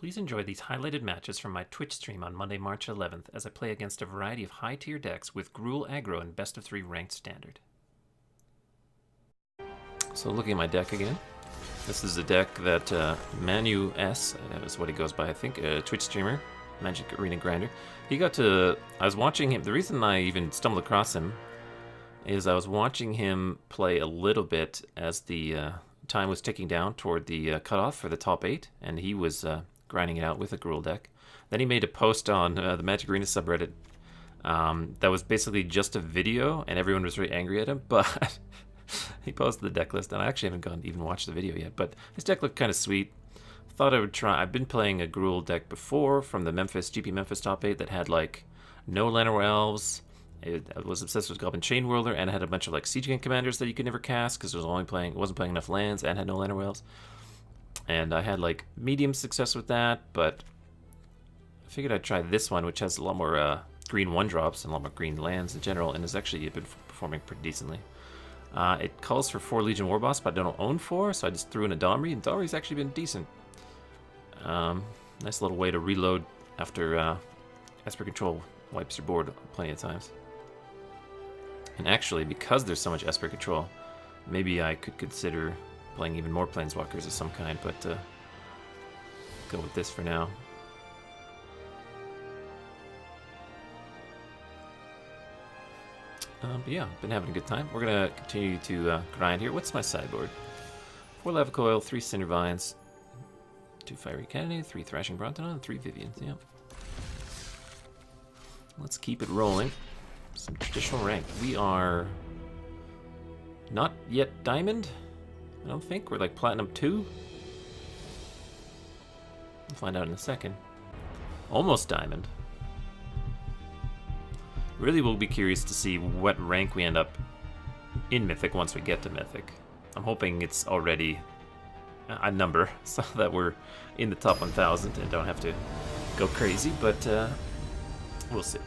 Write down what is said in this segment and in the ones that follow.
Please enjoy these highlighted matches from my Twitch stream on Monday, March 11th as I play against a variety of high-tier decks with Gruul Aggro in best of 3 ranked standard. So looking at my deck again. This is a deck that Manu S, is what he goes by, I think, a Twitch streamer, Magic Arena Grinder. He got to, I was watching him, the reason I even stumbled across him is I was watching him play a little bit as the time was ticking down toward the cutoff for the top 8, and he was grinding it out with a Gruul deck. Then he made a post on the Magic Arena subreddit that was basically just a video, and everyone was very angry at him, but he posted the deck list, and I actually haven't gone to even watch the video yet, but his deck looked kind of sweet. Thought I would try. I've been playing a Gruul deck before from the GP Memphis top 8 that had like no Llanowar Elves. I was obsessed with Goblin Chainwhirler, and it had a bunch of like Siege Gang commanders that you could never cast because it wasn't playing enough lands, and had no Llanowar Elves. And I had like medium success with that, but I figured I'd try this one, which has a lot more green 1-drops and a lot more green lands in general, and has actually been performing pretty decently. It calls for 4 Legion Warboss, but I don't own 4, so I just threw in a Domri, and Domri's actually been decent. Nice little way to reload after Esper Control wipes your board plenty of times. And actually, because there's so much Esper Control, maybe I could consider playing even more Planeswalkers of some kind, but go with this for now. But yeah, been having a good time. We're going to continue to grind here. What's my sideboard? 4 Lava Coil, 3 Cinder Vines, 2 Fiery Cannonade, 3 Thrashing Brontodon, 3 Vivians. Yeah. Let's keep it rolling. Some traditional rank. We are not yet Diamond, I don't think. We're like Platinum 2. We'll find out in a second. Almost Diamond. Really will be curious to see what rank we end up in Mythic once we get to Mythic. I'm hoping it's already a number so that we're in the top 1,000 and don't have to go crazy, but we'll see.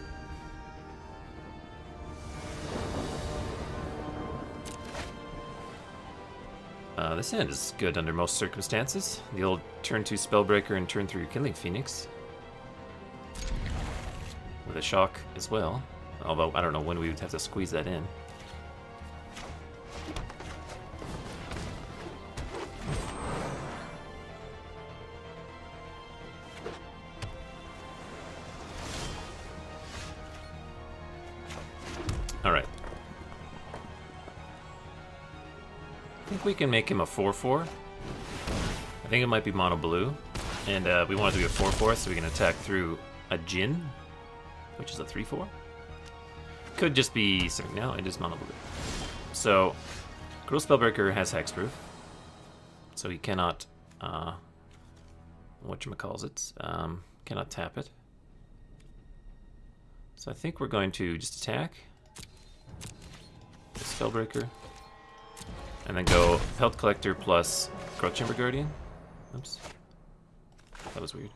This hand is good under most circumstances. The old turn 2 Spellbreaker and turn 3 Kindling Phoenix. With a shock as well. Although, I don't know when we would have to squeeze that in. Alright. I think we can make him a 4/4. I think it might be mono blue. And we want it to be a 4/4 so we can attack through a Djinn, which is a 3/4. Could just be, sorry, no, it is mono blue. So, Gruul Spellbreaker has Hexproof, so he cannot, whatchamacallit, cannot tap it. So I think we're going to just attack the Spellbreaker, and then go Pelt Collector plus Growth Chamber Guardian. Oops, that was weird.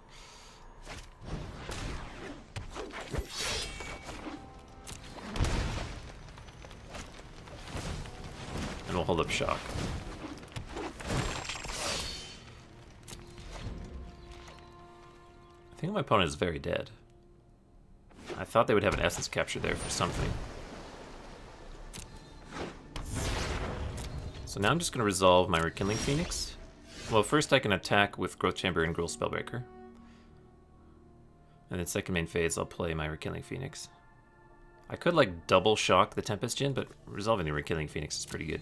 And we'll hold up shock. I think my opponent is very dead. I thought they would have an Essence Capture there for something. So now I'm just going to resolve my Rekindling Phoenix. Well, first I can attack with Growth Chamber and Gruul Spellbreaker. And then second main phase I'll play my Rekindling Phoenix. I could like double shock the Tempest Djinn, but resolving the Rekindling Phoenix is pretty good.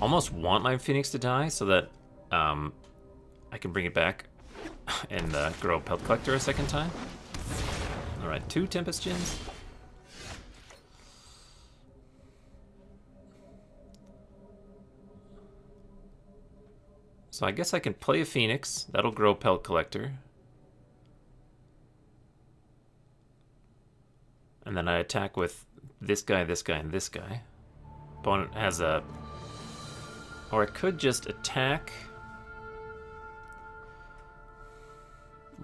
Almost want my Phoenix to die so that I can bring it back and grow Pelt Collector a second time. Alright, 2 Tempest Djinns. So I guess I can play a Phoenix. That'll grow Pelt Collector. And then I attack with this guy, and this guy. Opponent has a... Or I could just attack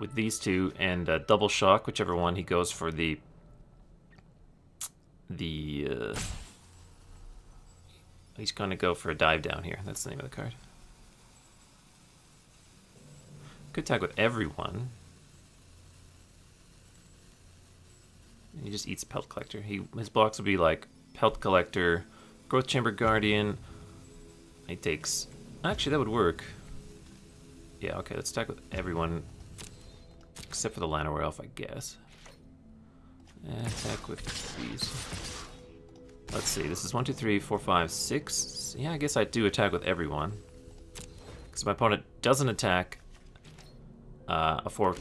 with these two and double shock, whichever one he goes for the he's gonna go for a dive down here. That's the name of the card. Could tag with everyone. He just eats Pelt Collector. His blocks would be like Pelt Collector, Growth Chamber Guardian. He takes... Actually, that would work. Yeah, okay, let's tag with everyone. Except for the Llanowar Elf, I guess. Attack with these. Let's see, this is 1, 2, 3, 4, 5, 6. Yeah, I guess I do attack with everyone. Because my opponent doesn't attack a 4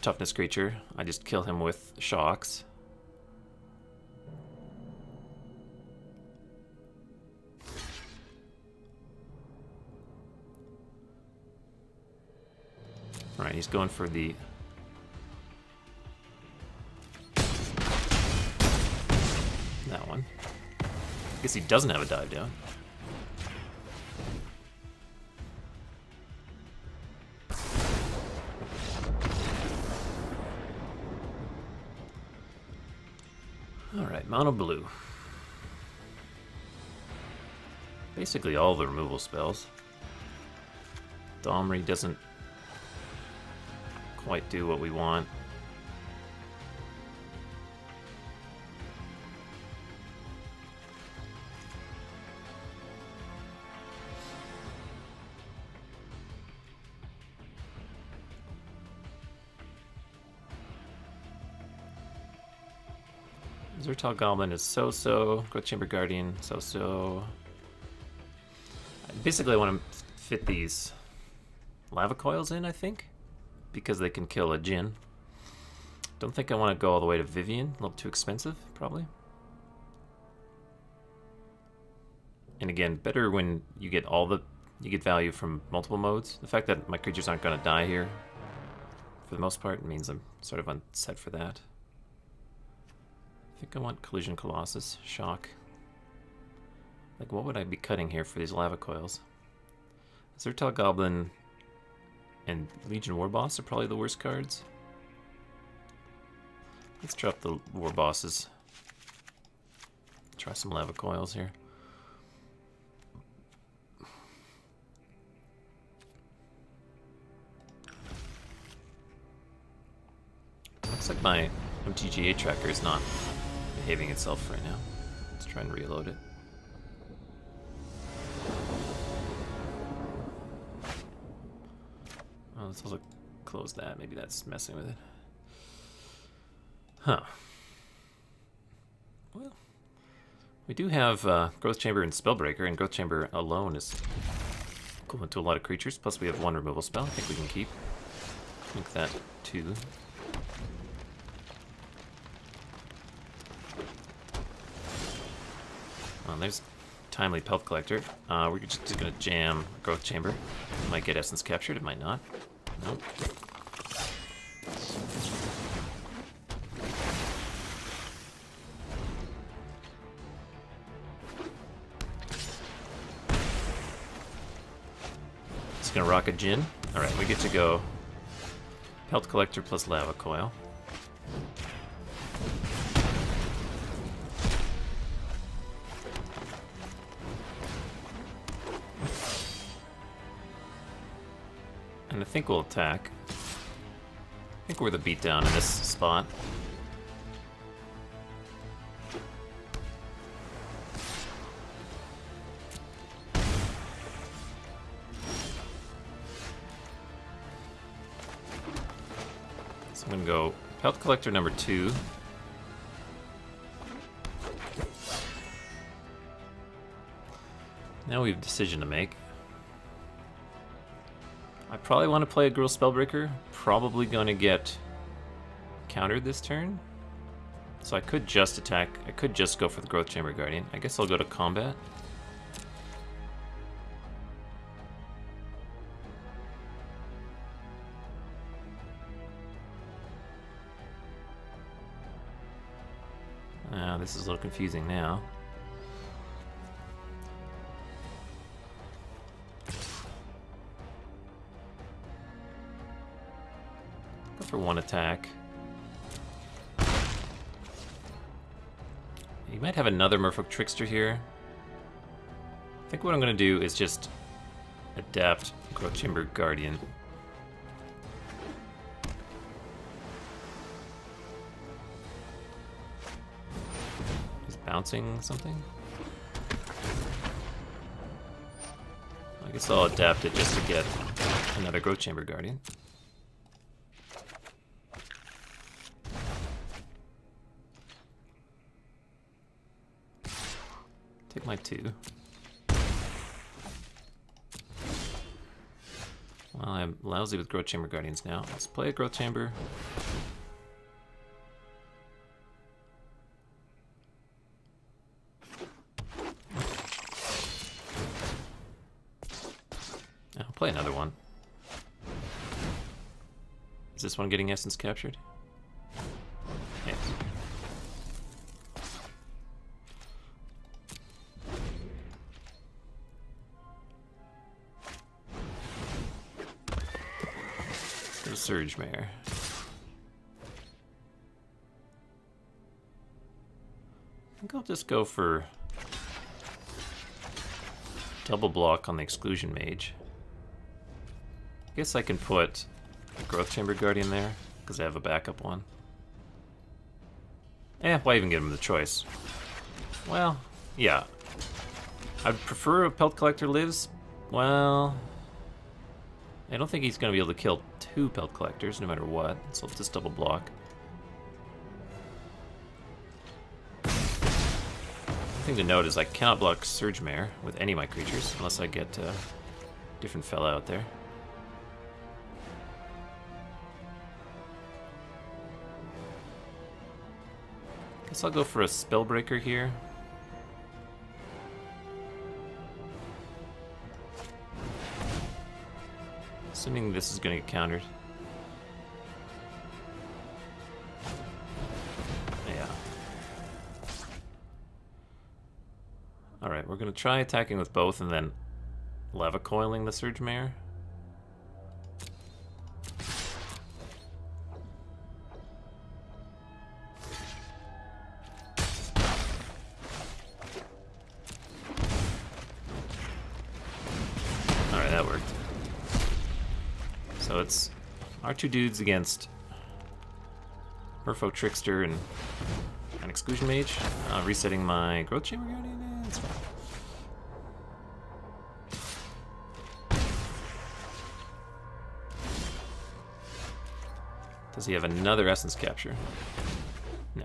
toughness creature. I just kill him with shocks. Alright, he's going for the... that one. I guess he doesn't have a dive down. Alright, mono blue. Basically all the removal spells. Domri doesn't quite do what we want. Zertal Goblin is so-so. Growth Chamber Guardian, so-so. Basically, I want to fit these lava coils in, I think, because they can kill a Djinn. Don't think I want to go all the way to Vivian. A little too expensive, probably. And again, better when you get you get value from multiple modes. The fact that my creatures aren't going to die here, for the most part, means I'm sort of unset for that. I think I want Collision Colossus, Shock. Like, what would I be cutting here for these lava coils? Zertal Goblin and Legion War Boss are probably the worst cards. Let's drop the War Bosses. Try some lava coils here. Looks like my MTGA tracker is not behaving itself right now. Let's try and reload it. Oh, let's also close that. Maybe that's messing with it. Huh. Well, we do have Growth Chamber and Spellbreaker, and Growth Chamber alone is equivalent to a lot of creatures. Plus we have one removal spell. I think we can keep. Make that 2. There's Timely Pelt Collector. We're just going to jam Growth Chamber. It might get Essence captured, it might not. Nope. Just going to rock a Djinn. Alright, we get to go Pelt Collector plus Lava Coil. And I think we'll attack. I think we're the beatdown in this spot. So I'm going to go Pelt Collector number 2. Now we have a decision to make. I probably want to play a Gruul Spellbreaker. Probably going to get countered this turn. So I could just attack. I could just go for the Growth Chamber Guardian. I guess I'll go to combat. This is a little confusing now. Go for one attack. You might have another Merfolk Trickster here. I think what I'm going to do is just adapt Growth Chamber Guardian. He's bouncing something? I guess I'll adapt it just to get another Growth Chamber Guardian. Take my 2. Well, I'm lousy with Growth Chamber Guardians now. Let's play a Growth Chamber. I'll play another one. Is this one getting essence captured? Yes. Go Surge Mare. I think I'll just go for double block on the Exclusion Mage. I guess I can put a Growth Chamber Guardian there, because I have a backup one. Why even give him the choice? Well, yeah. I'd prefer a Pelt Collector lives. Well, I don't think he's going to be able to kill 2 Pelt Collectors, no matter what, so I'll just double block. The thing to note is I cannot block Surge Mare with any of my creatures, unless I get a different fella out there. Guess I'll go for a Spellbreaker here. Assuming this is going to get countered. Yeah. Alright, we're going to try attacking with both and then Lava Coiling the Surge Mare. So it's our 2 dudes against Merfolk Trickster and an Exclusion Mage. Resetting my Growth Chamber Guardian. That's fine. Does he have another Essence Capture? No.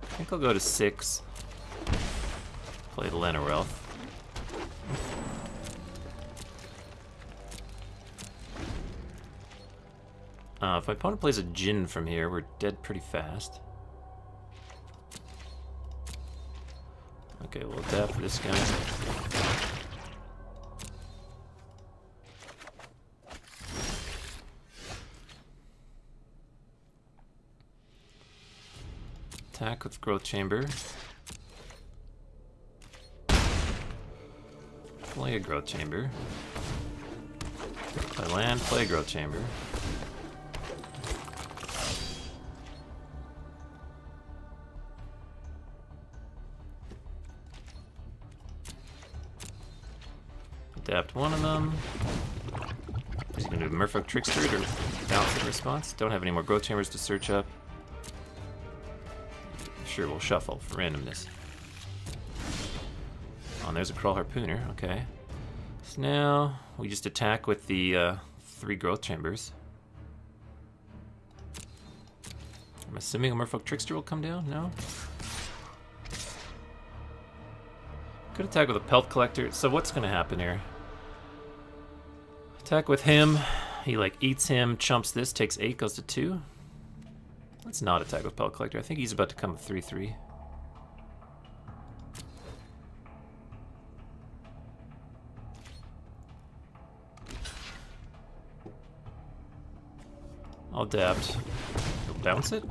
I think I'll go to 6. Play the Llanowelth. If my opponent plays a Djinn from here, we're dead pretty fast. Okay, we'll adapt this guy. Attack with Growth Chamber. Play a Growth Chamber. Play land, play a Growth Chamber. Adapt one of them. Is he going to do Merfolk Trickster to bounce in response? Don't have any more Growth Chambers to search up. Sure, we'll shuffle for randomness. Oh, and there's a Crawl Harpooner, okay. So now we just attack with the 3 Growth Chambers. I'm assuming a Merfolk Trickster will come down? No? Could attack with a Pelt Collector. So what's going to happen here? Attack with him. He like eats him, chumps this, takes 8, goes to 2. Let's not attack with Pelt Collector. I think he's about to come 3/3. I'll adapt. He'll bounce it.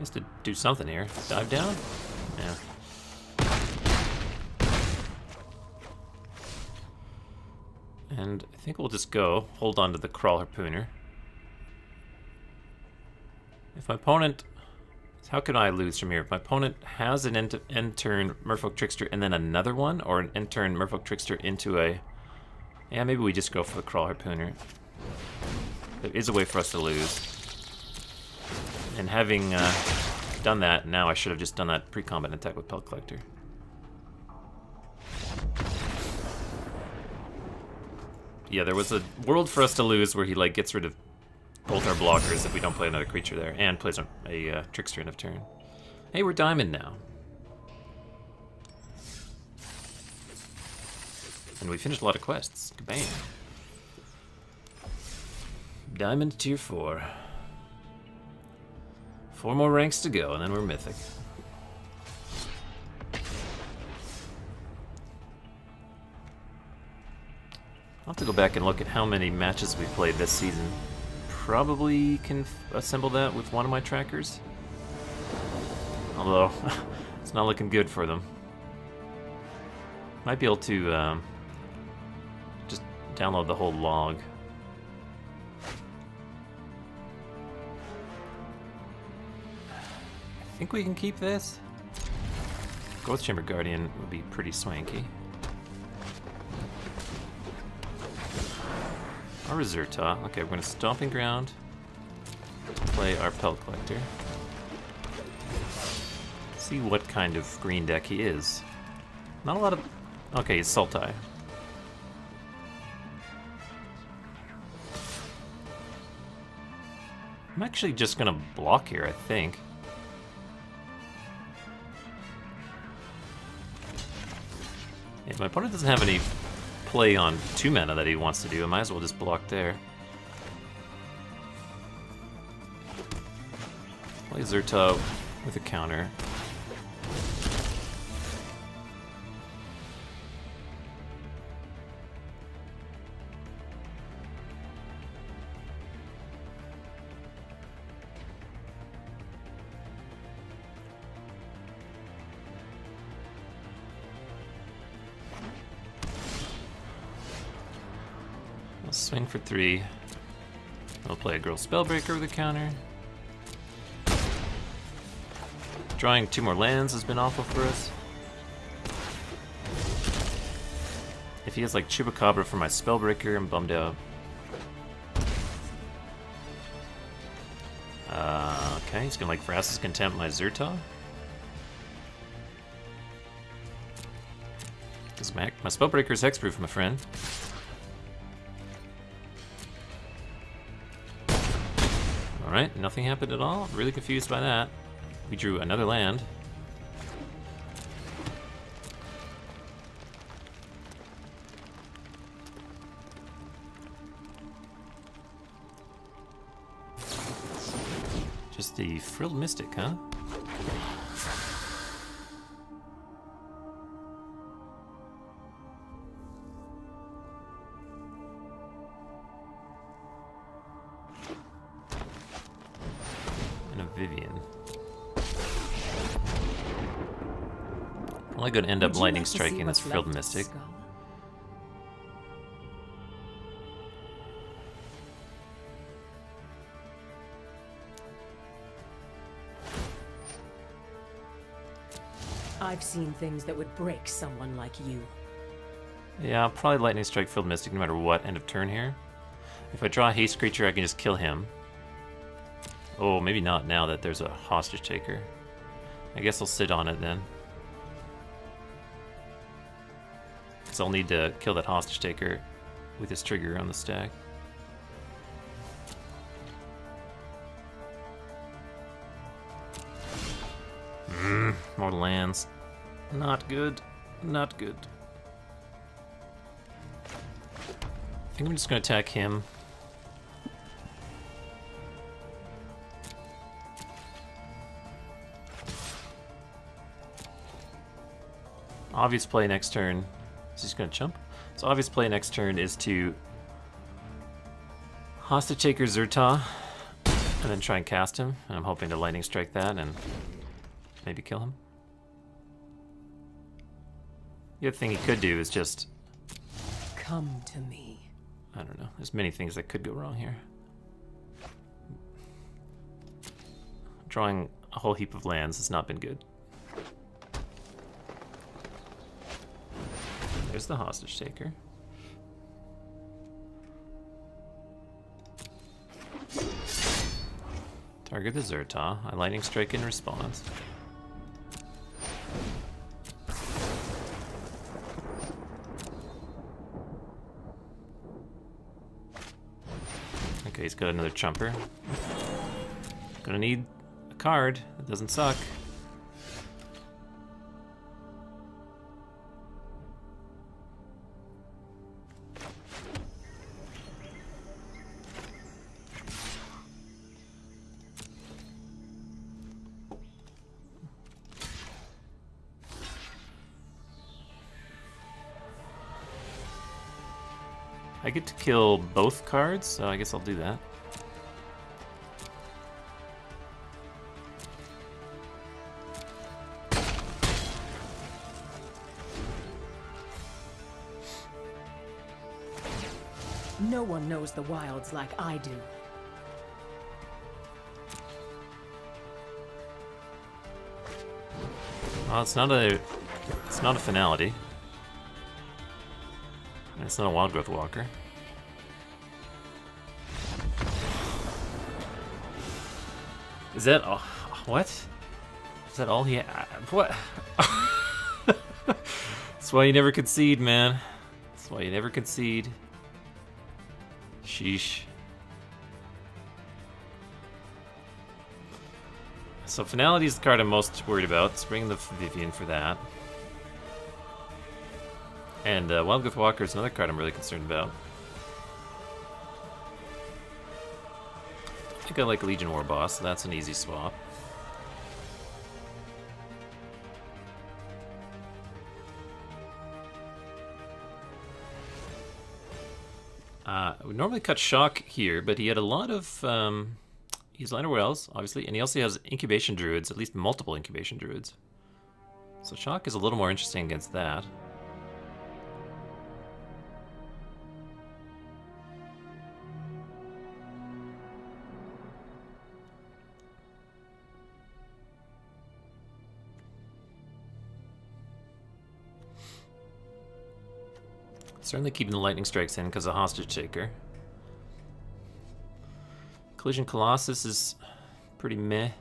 has to do something here. Dive down? Yeah. And I think we'll just go hold on to the Crawl Harpooner. If my opponent... How can I lose from here? If my opponent has an end-turn Merfolk Trickster and then another one, or an end-turn Merfolk Trickster into a... Yeah, maybe we just go for the Crawl Harpooner. There is a way for us to lose. And having done that, now I should have just done that pre-combat attack with Pelt Collector. Yeah, there was a world for us to lose where he like gets rid of both our blockers if we don't play another creature there, and plays a Trickster end of turn. Hey, we're Diamond now. And we finished a lot of quests. Bam. Diamond tier 4. 4 more ranks to go, and then we're Mythic. I'll have to go back and look at how many matches we played this season. Probably can assemble that with one of my trackers. Although, it's not looking good for them. Might be able to just download the whole log. I think we can keep this. Ghost Chamber Guardian would be pretty swanky. Our Zerta. Okay, we're going to Stomping Ground. Play our Pelt Collector. See what kind of green deck he is. Not a lot of... Okay, he's Sultai. I'm actually just going to block here, I think. If my opponent doesn't have any play on 2 mana that he wants to do, I might as well just block there. Play Zerta with a counter. Swing for 3. I'll play a Gruul Spellbreaker with a counter. Drawing 2 more lands has been awful for us. If he has like Chupacabra for my Spellbreaker, I'm bummed out. Okay, he's gonna like Vraska's Contempt my Zerta. My Spellbreaker's hexproof, my friend. Alright, nothing happened at all. Really confused by that. We drew another land. Just the Frilled Mystic, huh? Probably going to end up lightning striking this Frilled Mystic. I've seen things that would break someone like you. Yeah, I'll probably lightning strike Frilled Mystic no matter what end of turn here. If I draw a haste creature, I can just kill him. Oh, maybe not now that there's a hostage taker. I guess I'll sit on it then. So I'll need to kill that hostage taker with his trigger on the stack. More lands. Not good. Not good. I think I'm just going to attack him. Obvious play next turn. Is he just going to jump? So obvious play next turn is to Hostage Taker Zerta And then try and cast him. And I'm hoping to lightning strike that and maybe kill him. The other thing he could do is just... Come to me. I don't know. There's many things that could go wrong here. Drawing a whole heap of lands has not been good. There's the hostage taker. Target the Zerta. I lightning strike in response. Okay, he's got another chumper. Gonna need a card. That doesn't suck. I get to kill both cards, so I guess I'll do that. No one knows the wilds like I do. Well, it's not a finality. And it's not a wild growth walker. Is that all? What? Is that all he had? What? That's why you never concede, man. That's why you never concede. Sheesh. So finality is the card I'm most worried about. Let's bring the Vivian for that. And Wild Growth Walker is another card I'm really concerned about. I think I like Legion War Boss, so that's an easy swap. We normally cut Shock here, but he had a lot of... he's Liner Wells, obviously, and he also has Incubation Druids, at least multiple Incubation Druids. So Shock is a little more interesting against that. Certainly keeping the lightning strikes in because of Hostage Taker. Collision Colossus is pretty meh. I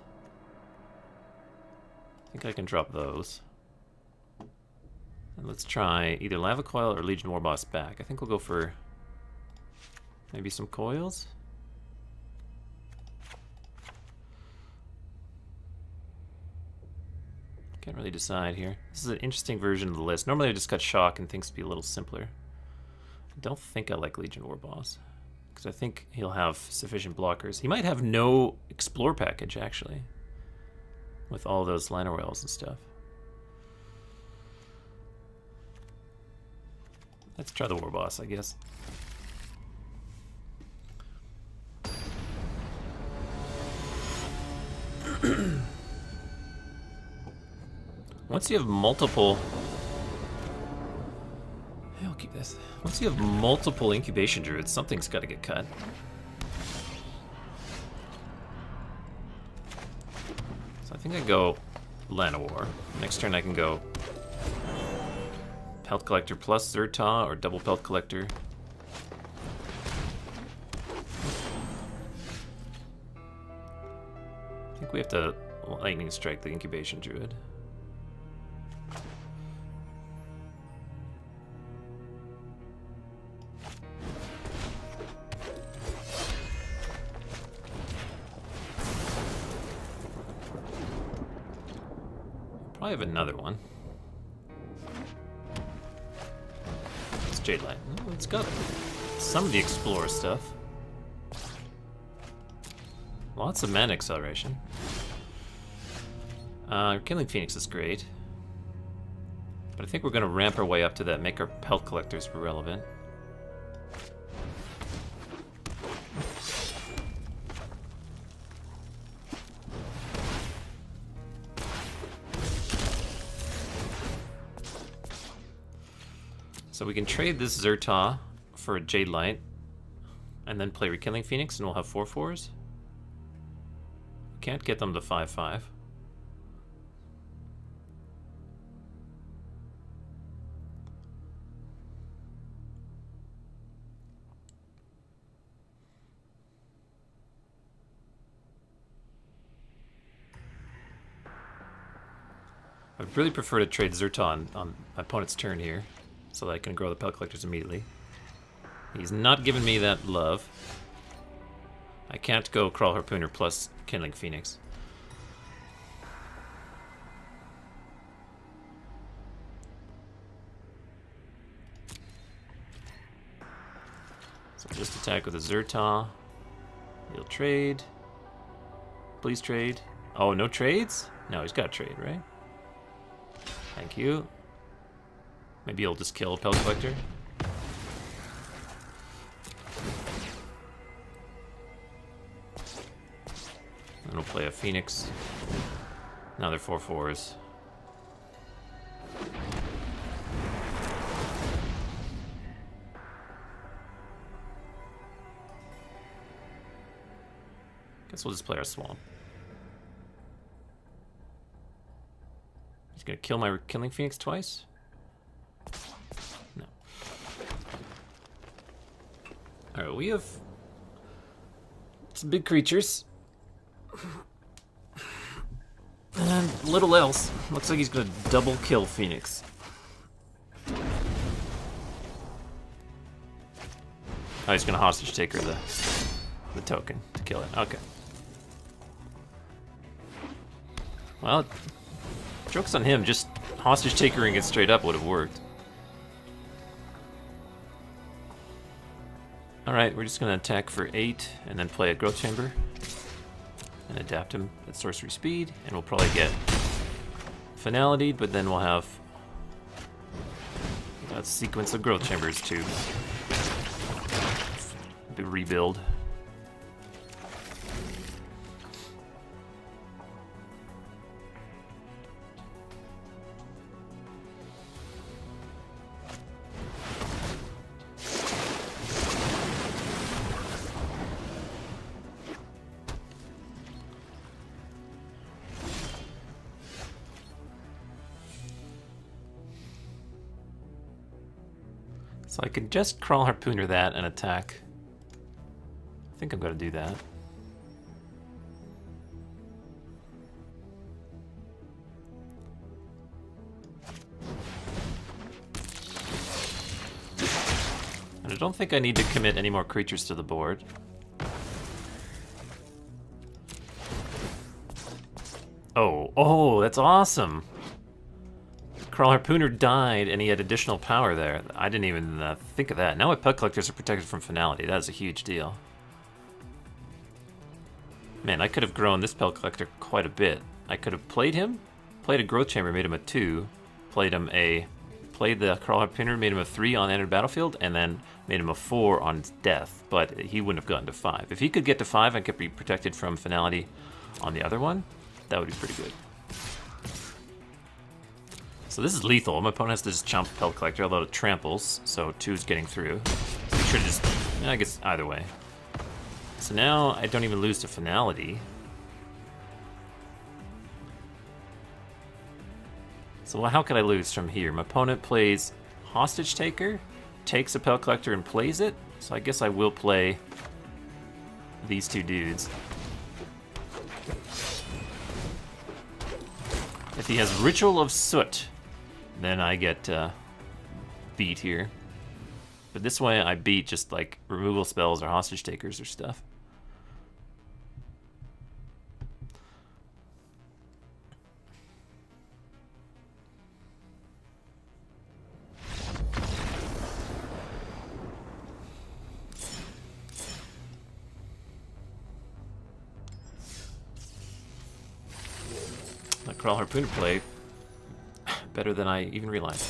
think I can drop those. And let's try either Lava Coil or Legion War Boss back. I think we'll go for maybe some coils. Can't really decide here. This is an interesting version of the list. Normally I just cut Shock and things would be a little simpler. I don't think I like Legion War Boss, because I think he'll have sufficient blockers. He might have no Explore package, actually, with all those Liner Wells and stuff. Let's try the War Boss, I guess. Once you have multiple... Yeah, I'll keep this. Once you have multiple Incubation Druids, something's got to get cut. So I think I go Llanowar. Next turn I can go Pelt Collector plus Zerta or double Pelt Collector. I think we have to Lightning Strike the Incubation Druid. I have another one. It's Jade Light. Oh, it's got some of the Explorer stuff. Lots of mana acceleration. Killing Phoenix is great. But I think we're going to ramp our way up to that, make our Pelt Collectors relevant. So we can trade this Zerta for a Jade Light, and then play Rekilling Phoenix, and we'll have 4/4s. Can't get them to 5/5. I'd really prefer to trade Zerta on my opponent's turn here, so that I can grow the Pel Collectors immediately. He's not giving me that love. I can't go Crawl Harpooner plus Kindling Phoenix. So just attack with a Zerta. He'll trade. Please trade. Oh, no trades? No, he's got to trade, right? Thank you. Maybe he'll just kill a Pel Collector. And we'll play a Phoenix. Now they're 4/4s. Guess we'll just play our Swamp. He's gonna kill my Killing Phoenix twice? No. Alright, we have some big creatures. And little else. Looks like he's gonna double kill Phoenix. Oh, he's gonna hostage take her the token to kill it. Okay. Well, joke's on him. Just hostage takering it straight up would have worked. Alright, we're just gonna attack for 8 and then play a Growth Chamber. And adapt him at sorcery speed, and we'll probably get Finality, but then we'll have a sequence of Growth Chambers to rebuild. So I could just Crawl Harpooner that and attack. I think I'm going to do that. And I don't think I need to commit any more creatures to the board. Oh, that's awesome! Crawl Harpooner died, and he had additional power there. I didn't even think of that. Now my Pel Collectors are protected from Finality. That is a huge deal. Man, I could have grown this Pel Collector quite a bit. I could have played him, played a Growth Chamber, made him a 2, played the Crawl Harpooner, made him a 3 on entered battlefield, and then made him a 4 on death, but he wouldn't have gotten to 5. If he could get to 5 and could be protected from Finality on the other one, that would be pretty good. So this is lethal. My opponent has to just chomp Pel Collector, although it tramples, so 2's getting through. So he should just, I guess either way. So now I don't even lose to Finality. So how could I lose from here? My opponent plays Hostage Taker, takes a Pel Collector and plays it, so I guess I will play these 2 dudes. If he has Ritual of Soot, then I get beat here. But this way I beat just like removal spells or hostage takers or stuff. That Crawl Harpooner play better than I even realized.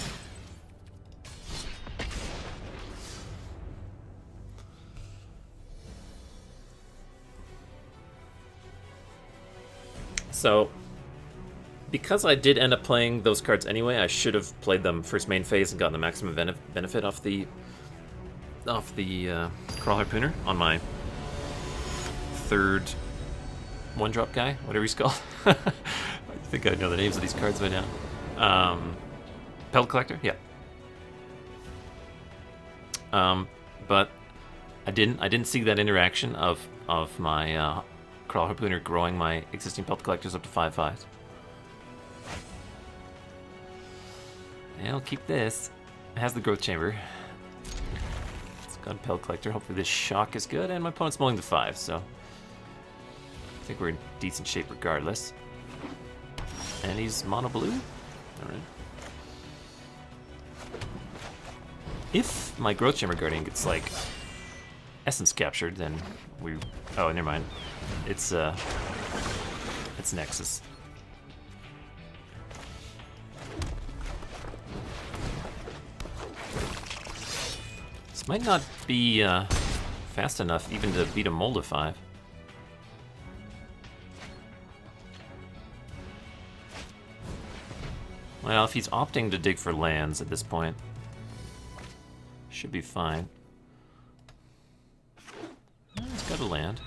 So because I did end up playing those cards anyway, I should have played them first main phase and gotten the maximum benefit off the Gruul Harpooner on my third one-drop guy, whatever he's called. I think I know the names of these cards by now. Pellet Collector, yeah. But I didn't see that interaction of my Gruul Harpooner growing my existing Pellet Collectors up to 5/5. And I'll keep this. It has the growth chamber. It's got a Pellet Collector. Hopefully this shock is good, and my opponent's mulling to 5, so I think we're in decent shape regardless. And he's mono blue. Alright. If my growth chamber guardian gets like essence captured, then we oh never mind. It's Nexus. This might not be fast enough even to beat a mold of 5. Well, if he's opting to dig for lands at this point, should be fine. He's got a land.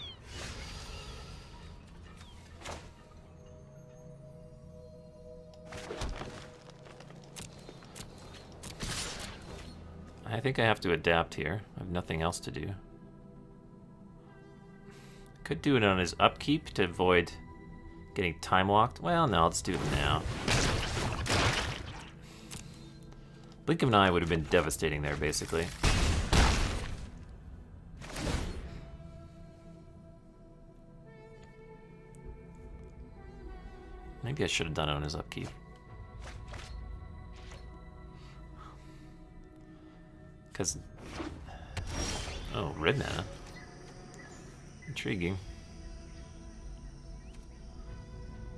I think I have to adapt here. I have nothing else to do. Could do it on his upkeep to avoid getting time locked. Well, no, let's do it now. Blink of an eye would have been devastating there, basically. Maybe I should have done it on his upkeep. Because... oh, red mana. Intriguing.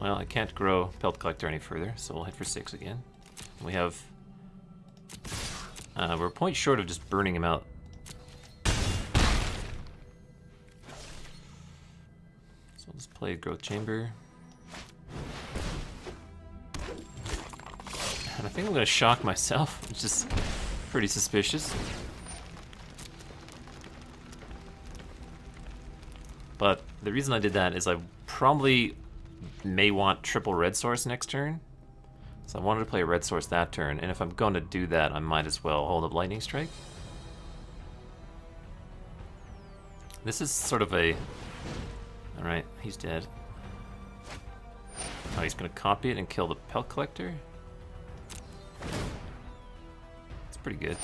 Well, I can't grow Pellet Collector any further, so we'll hit for 6 again. We have... we're a point short of just burning him out. So let's play Growth Chamber. And I think I'm going to shock myself, which is pretty suspicious. But the reason I did that is I probably may want triple red source next turn. So I wanted to play a red source that turn, and if I'm going to do that, I might as well hold up Lightning Strike. This is sort of a... alright, he's dead. Oh, he's going to copy it and kill the Pellet Collector? It's pretty good.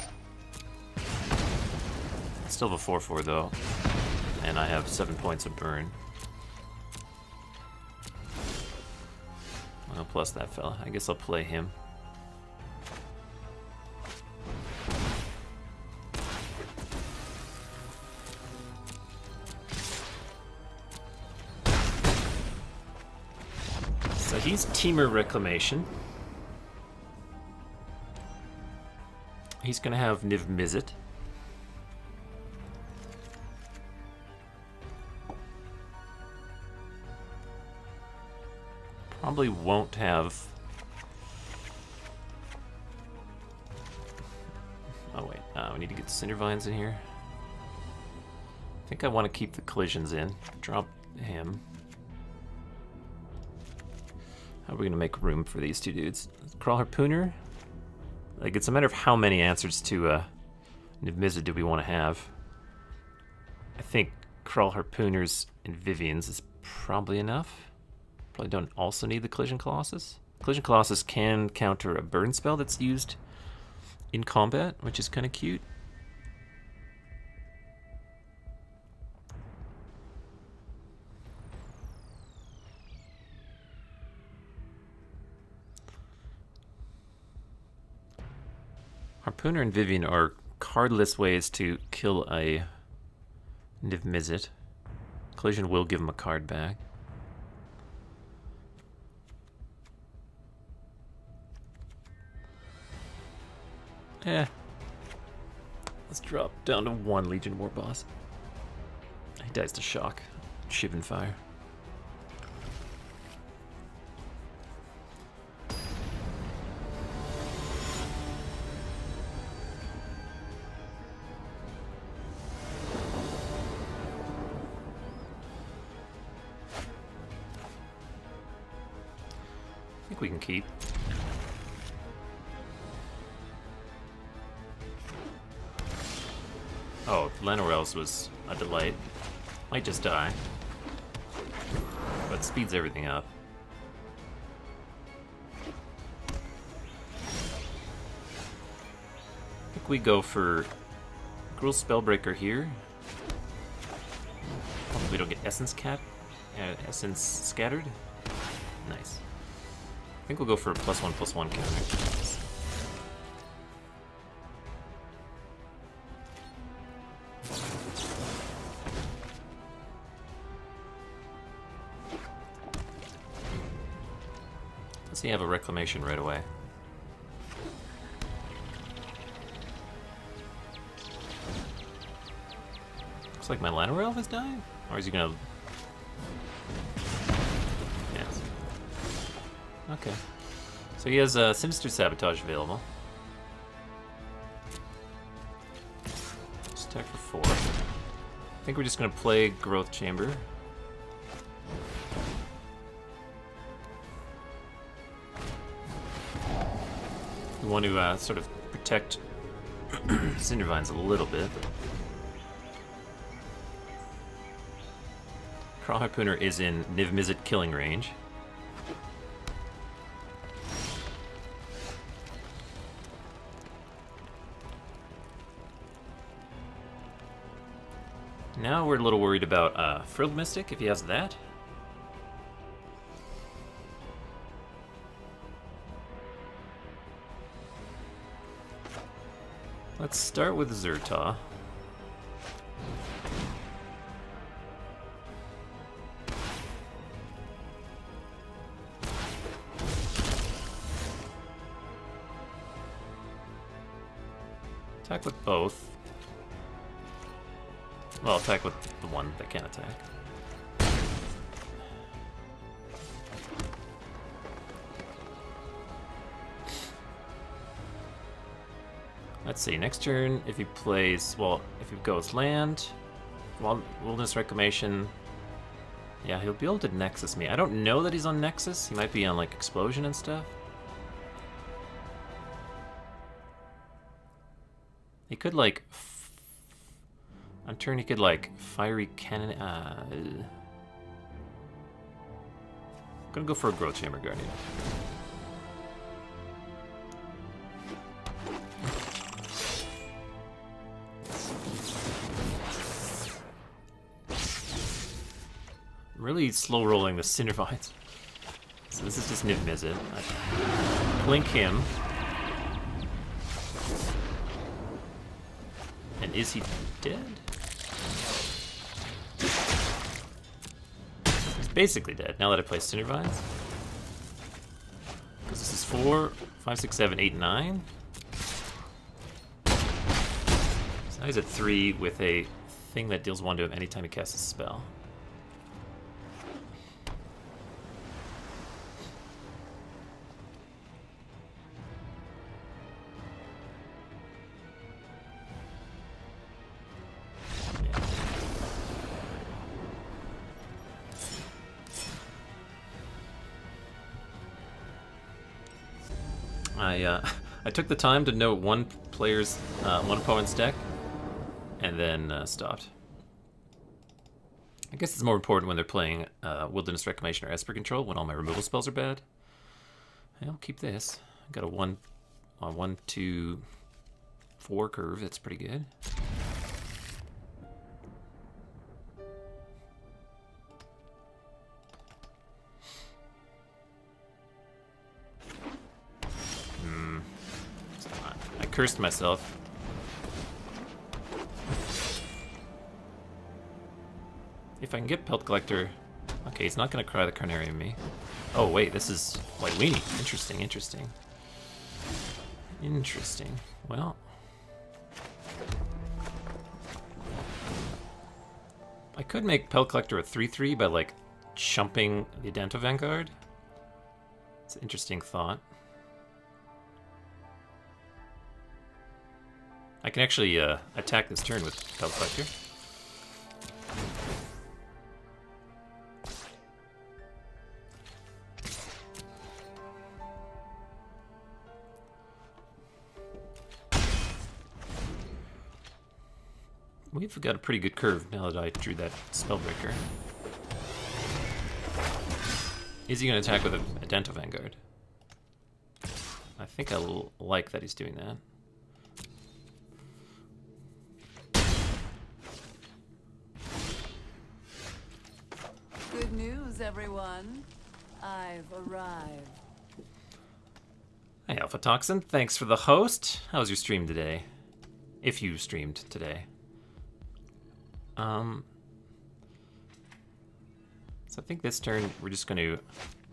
I still have a 4/4 though, and I have 7 points of burn. Well, plus that fella. I guess I'll play him. So he's Temur Reclamation. He's gonna have Niv Mizzet. Probably won't have... oh wait, we need to get the Cindervines in here. I think I want to keep the collisions in. Drop him. How are we going to make room for these two dudes? Gruul Harpooner? Like, it's a matter of how many answers to Niv Mizzet do we want to have. I think Gruul Harpooners and Vivians is probably enough. Probably don't also need the Collision Colossus. Collision Colossus can counter a burn spell that's used in combat, which is kind of cute. Harpooner and Vivian are cardless ways to kill a Niv Mizzet. Collision will give him a card back. Let's drop down to 1 Legion War Boss. He dies to shock. Shivan Fire. think we can keep. Oh, Lenorel's was a delight. Might just die. But speeds everything up. I think we go for Gruul Spellbreaker here. Hopefully we don't get Essence scattered. Nice. I think we'll go for a +1/+1 counter. Let's see, have a Reclamation right away. Looks like my Llanowar Elf is dying? Or is he gonna... Yes. Okay. So he has Sinister Sabotage available. Let's attack for 4. I think we're just gonna play Growth Chamber. We want to sort of protect Cindervines a little bit. Craw Harpooner is in Niv Mizzet killing range. Now we're a little worried about Frilled Mystic, if he has that. Let's start with Zerta. Attack with both. Well, attack with the one that can attack. Let's see, next turn, if he plays, well, if he goes land, Wilderness Reclamation, yeah, he'll be able to Nexus me. I don't know that he's on Nexus. He might be on, like, Explosion and stuff. He could, like, on turn he could, like, Fiery Cannon, gonna go for a Growth Chamber Guardian. Really slow rolling the Cindervines. So this is just Niv Mizzet. I blink him. And is he dead? He's basically dead now that I play Cindervines. Because this is 4, 5, 6, 7, 8, 9. So now he's at 3 with a thing that deals 1 to him anytime he casts a spell. I took the time to note one opponent's deck, and then stopped. I guess it's more important when they're playing Wilderness Reclamation or Esper Control, when all my removal spells are bad. I'll keep this. I got a 1, 2, 4 curve. That's pretty good. I cursed myself. If I can get Pelt Collector... Okay, he's not going to cry the Carnarium me. Oh, wait, this is White Weenie. Interesting, interesting. Interesting. Well... I could make Pelt Collector a 3/3 by, like, chumping the Adanto Vanguard. It's an interesting thought. I can actually attack this turn with Pelt Collector. We've got a pretty good curve now that I drew that Spellbreaker. Is he going to attack with a Dento Vanguard? I think I like that he's doing that. Good news, everyone. I've arrived. Hey, Alpha Toxin, thanks for the host. How was your stream today? If you streamed today. So I think this turn we're just going to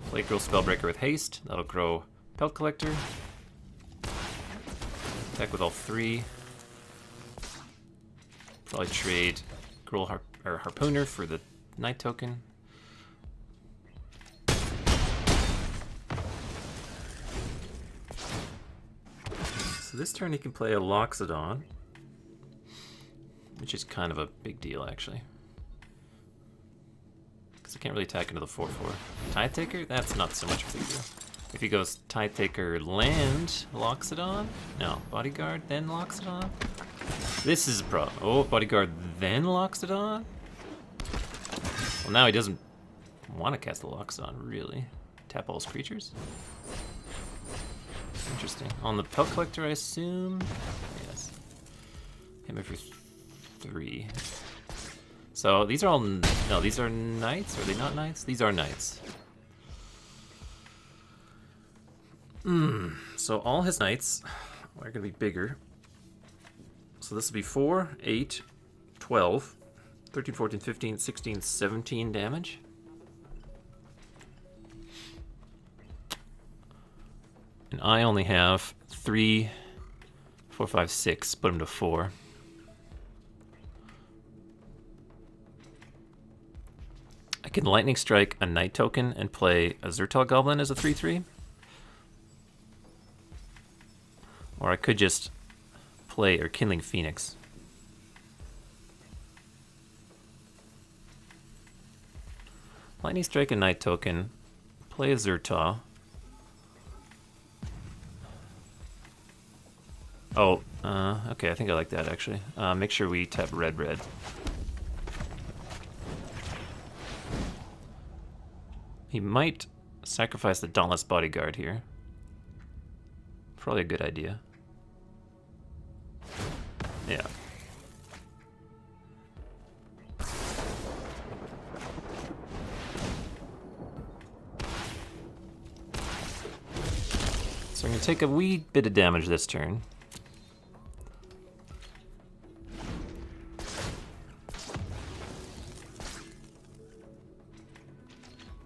play Gruul Spellbreaker with haste. That'll grow Pelt Collector. Attack with all 3. Probably trade Gruul Harpooner for the Knight token. So this turn he can play a Loxodon, which is kind of a big deal actually. Because I can't really attack into the 4/4. Tide Taker? That's not so much of a big deal. If he goes Tide Taker, land, Loxodon? No, Bodyguard, then Loxodon? This is a problem. Oh, Bodyguard, then Loxodon? Well, now he doesn't want to cast the Loxodon, really. Tap all his creatures? Interesting. On the Pelt Collector, I assume? Yes. Hit me for 3. So these are all... No, these are knights? Are they not knights? These are knights. So all his knights are going to be bigger. So this will be 4, 8, 12, 13, 14, 15, 16, 17 damage. And I only have 3, 4, 5, 6. Put him to 4. I can Lightning Strike a Knight token and play a Zertal Goblin as a 3/3. Or I could just play a Kindling Phoenix. Lightning Strike a Knight token, play a Zertal. Oh, okay, I think I like that actually. Make sure we tap red. He might sacrifice the Dauntless Bodyguard here. Probably a good idea. Yeah. So I'm going to take a wee bit of damage this turn.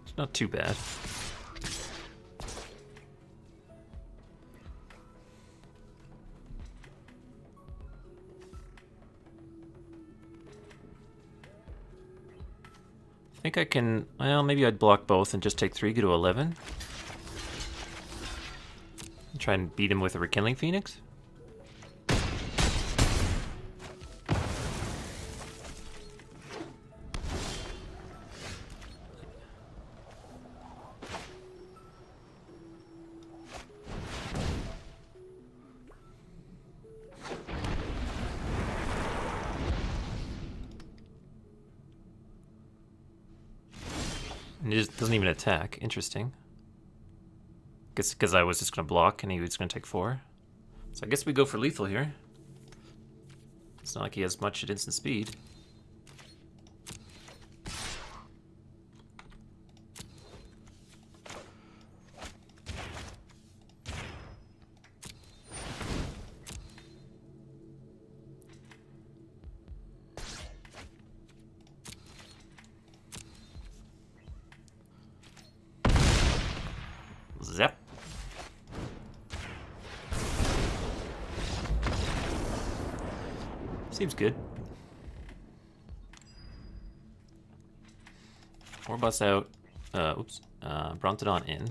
It's not too bad. I think I can, well, maybe I'd block both and just take 3, go to 11. And try and beat him with a Rekindling Phoenix. And he just doesn't even attack. Interesting. Guess because I was just going to block and he was going to take 4. So I guess we go for lethal here. It's not like he has much at instant speed. Zap. Seems good. 4 busts out. Brontodon in.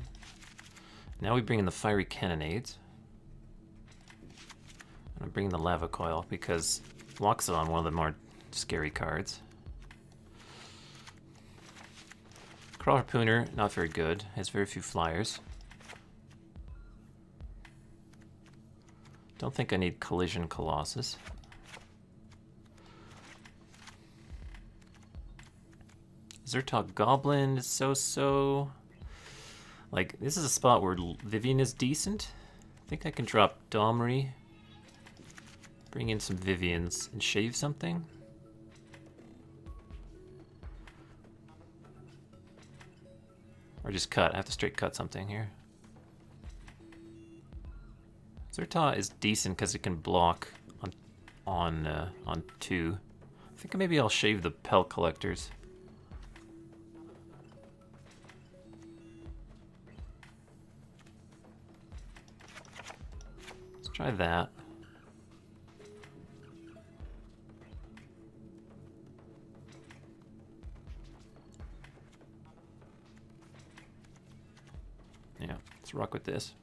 Now we bring in the Fiery Cannonades. And I'm bringing the Lava Coil because Loxodon, one of the more scary cards. Crawl Harpooner, not very good. Has very few flyers. Don't think I need Collision Colossus. Zertok Goblin is so-so. Like, this is a spot where Vivian is decent. I think I can drop Domri, bring in some Vivians, and shave something. Or just cut. I have to straight cut something here. Zerta is decent because it can block on 2. I think maybe I'll shave the Pelt Collectors. Let's try that. Yeah, let's rock with this.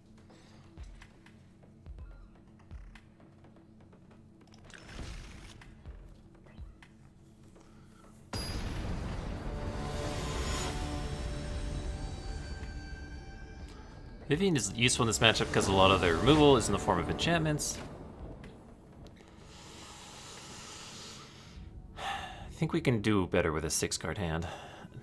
Vivian is useful in this matchup because a lot of their removal is in the form of enchantments. I think we can do better with a 6-card hand.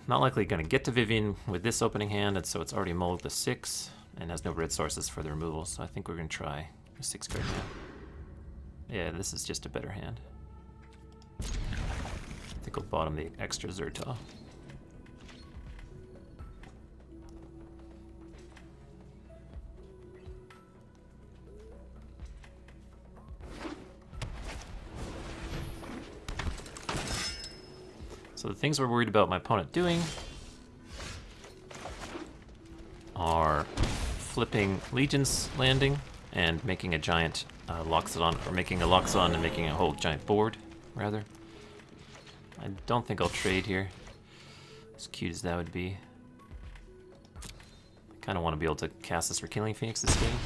Not likely going to get to Vivian with this opening hand, and so it's already mulled the 6 and has no red sources for the removal, so I think we're going to try a 6-card hand. Yeah, this is just a better hand. I think we'll bottom the extra Zerta. So the things we're worried about my opponent doing are flipping Legion's landing and making a giant Loxodon, or making a Loxodon and making a whole giant board, rather. I don't think I'll trade here, as cute as that would be. I kind of want to be able to cast this Rekindling Phoenix this game.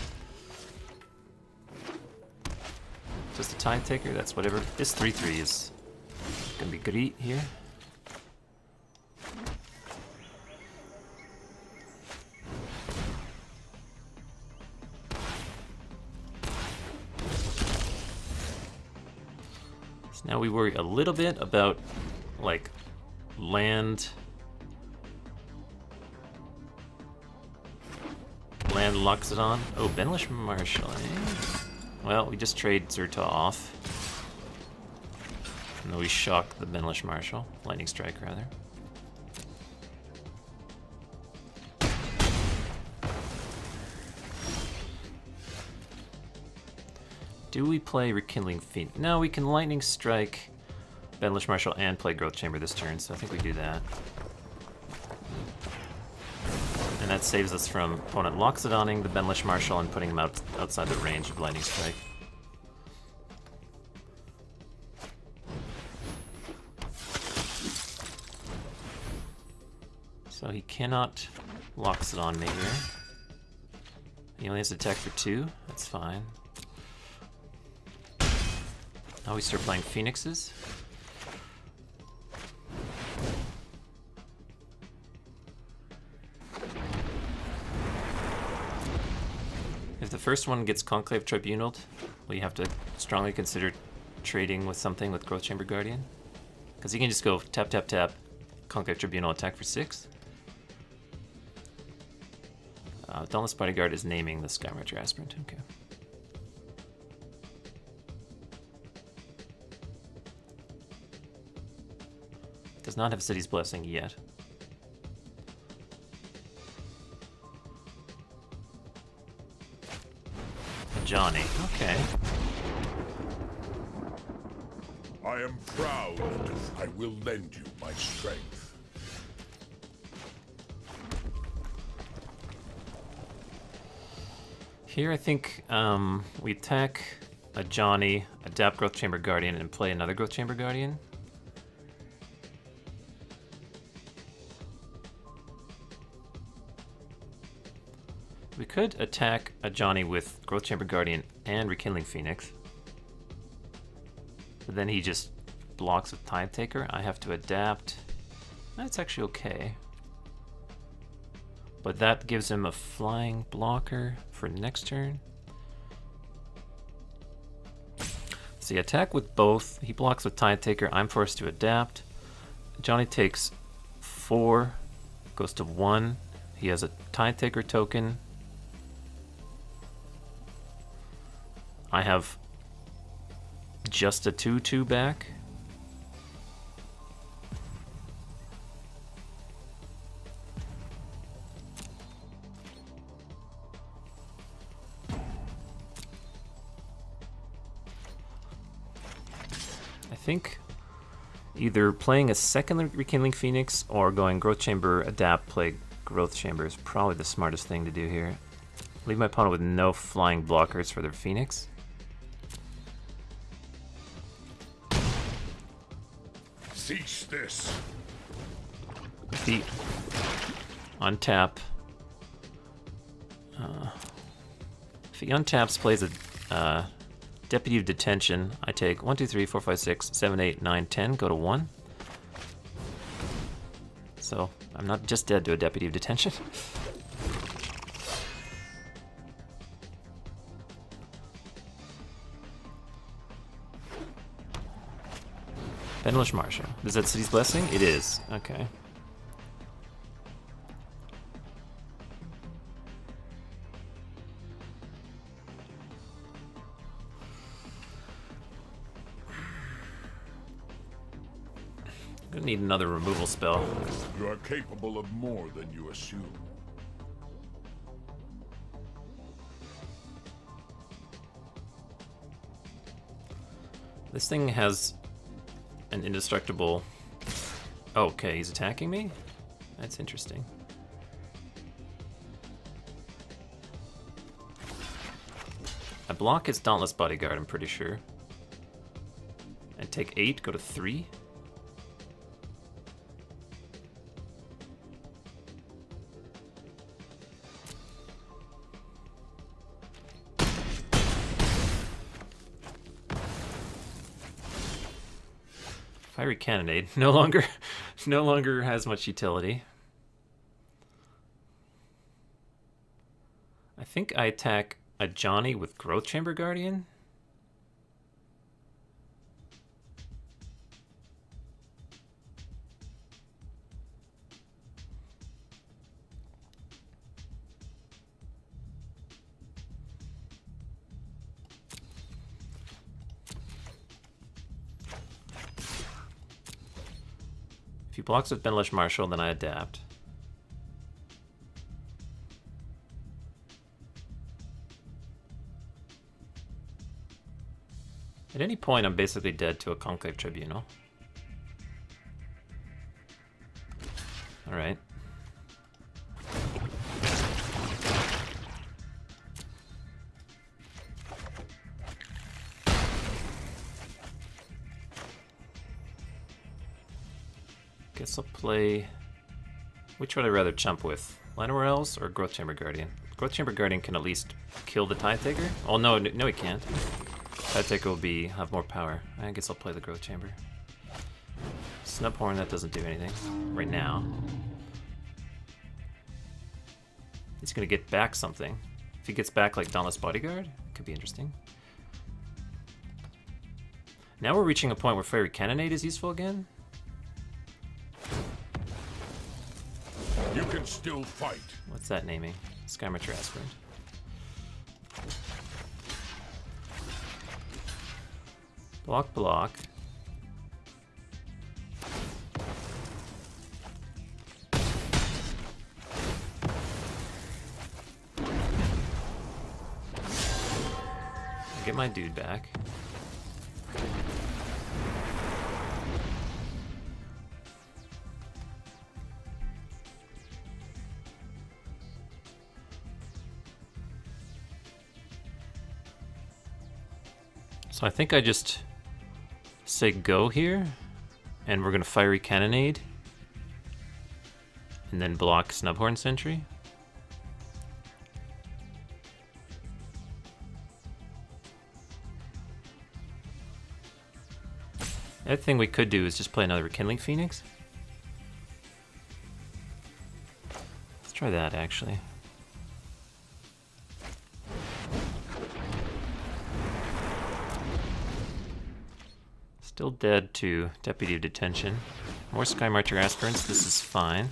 Just a Time Taker, that's whatever. This 3/3 is going to be great here. Now we worry a little bit about, like, land Loxodon. Oh, Benlish Marshal, eh? Well, we just trade Zerta off. And then we shock the Benlish Marshal. Lightning Strike, rather. Do we play Rekindling Phoenix? No, we can Lightning Strike Benlish Marshal and play Growth Chamber this turn, so I think we do that. And that saves us from opponent Loxodoning the Benlish Marshal and putting him outside the range of Lightning Strike. So he cannot Loxodon me here. He only has to attack for 2, that's fine. Now we start playing Phoenixes. If the first one gets Conclave Tribunaled, we have to strongly consider trading with something with Growth Chamber Guardian. Because he can just go tap, tap, tap, Conclave Tribunal, attack for 6. Dauntless Bodyguard is naming the Skymarcher Aspirant, okay. Does not have City's Blessing yet. Johnny, okay. I am proud. I will lend you my strength. Here I think we attack a Johnny, adapt Growth Chamber Guardian, and play another Growth Chamber Guardian. We could attack a Johnny with Growth Chamber Guardian and Rekindling Phoenix. But then he just blocks with Time Taker. I have to adapt. That's actually okay. But that gives him a flying blocker for next turn. So you attack with both. He blocks with Time Taker. I'm forced to adapt. Johnny takes 4, goes to 1. He has a Tide Taker token. I have just a 2/2 back. I think either playing a second Rekindling Phoenix or going Growth Chamber, Adapt, play Growth Chamber is probably the smartest thing to do here. Leave my opponent with no flying blockers for their Phoenix. Cease this. If he untap, if he untaps, plays a Deputy of Detention, I take 1, 2, 3, 4, 5, 6, 7, 8, 9, 10, go to 1. So I'm not just dead to a Deputy of Detention. Benelish Marshal. Is that City's Blessing? It is. Okay. Gonna need another removal spell. You are capable of more than you assume. This thing has an indestructible... Okay, he's attacking me? That's interesting. I block his Dauntless Bodyguard, I'm pretty sure. And take 8, go to 3. Fiery Cannonade no longer has much utility. I think I attack a Johnny with Growth Chamber Guardian. If he blocks with Benelish Marshal, then I adapt. At any point, I'm basically dead to a Conclave Tribunal. Alright. Guess I'll play... Which would I rather chump with? Llanowar Elves or Growth Chamber Guardian? Growth Chamber Guardian can at least kill the Tide Taker? Oh no, no he can't. Tide Taker will have more power. I guess I'll play the Growth Chamber. Snubhorn, that doesn't do anything right now. He's gonna get back something. If he gets back like Dauntless Bodyguard, it could be interesting. Now we're reaching a point where Fiery Cannonade is useful again. You can still fight. What's that naming? Skymarcher Aspirant. Block, block. Get my dude back. So I think I just say go here, and we're gonna Fiery Cannonade, and then block Snubhorn Sentry. The other thing we could do is just play another Rekindling Phoenix. Let's try that actually. Still dead to Deputy of Detention. More Sky Marcher Aspirants, this is fine.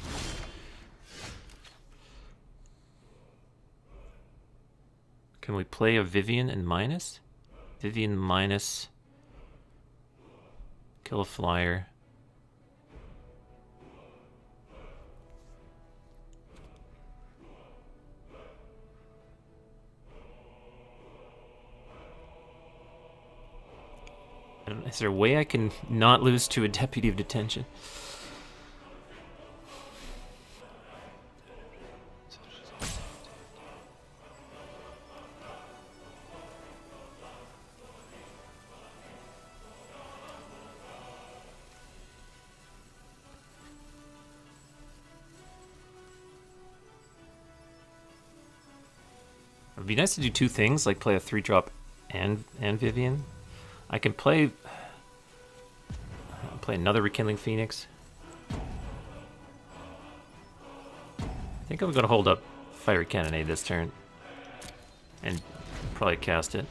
Can we play a Vivian and minus? Vivian minus. Kill a flyer. Is there a way I can not lose to a Deputy of Detention? It'd be nice to do two things, like play a 3-drop and Vivian. I can play another Rekindling Phoenix. I think I'm gonna hold up Fiery Cannonade this turn and probably cast it.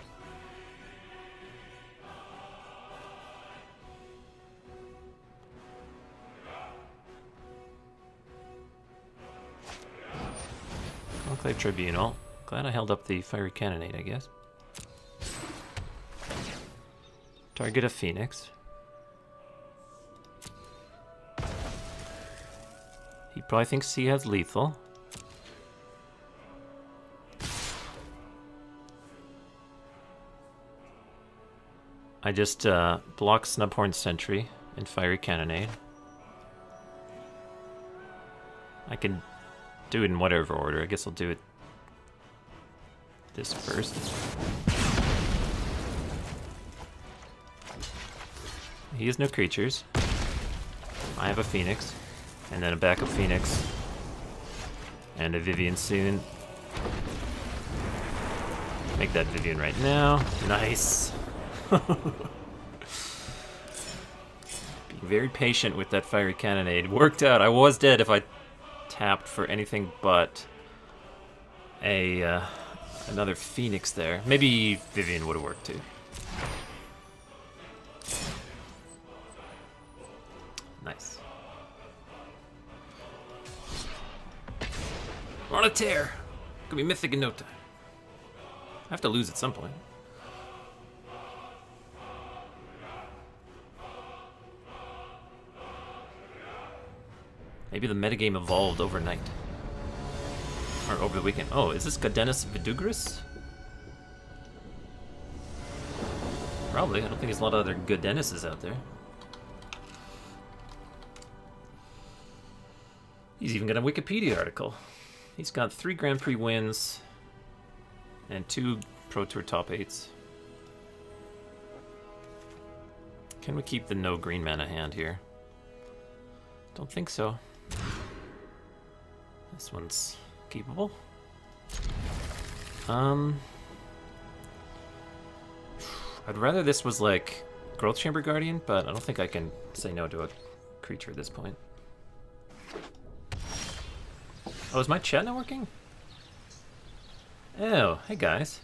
Conclave Tribunal. Glad I held up the Fiery Cannonade, I guess. Target a Phoenix. He probably thinks he has lethal. I just block Snubhorn Sentry and Fiery Cannonade. I can do it in whatever order. I guess I'll do it this first. He has no creatures. I have a Phoenix. And then a backup Phoenix. And a Vivian soon. Make that Vivian right now. Nice. Being very patient with that Fiery Cannonade. Worked out. I was dead if I tapped for anything but a another Phoenix there. Maybe Vivian would have worked too. Nice. We're on a tear. Gonna be mythic in no time. I have to lose at some point. Maybe the metagame evolved overnight. Or over the weekend. Oh, is this Cadenus Vidugris? Probably. I don't think there's a lot of other good Dennises out there. He's even got a Wikipedia article. He's got 3 Grand Prix wins and 2 Pro Tour top 8s. Can we keep the no green mana hand here? Don't think so. This one's keepable. I'd rather this was like Growth Chamber Guardian, but I don't think I can say no to a creature at this point. Oh, is my chat not working? Oh, hey guys.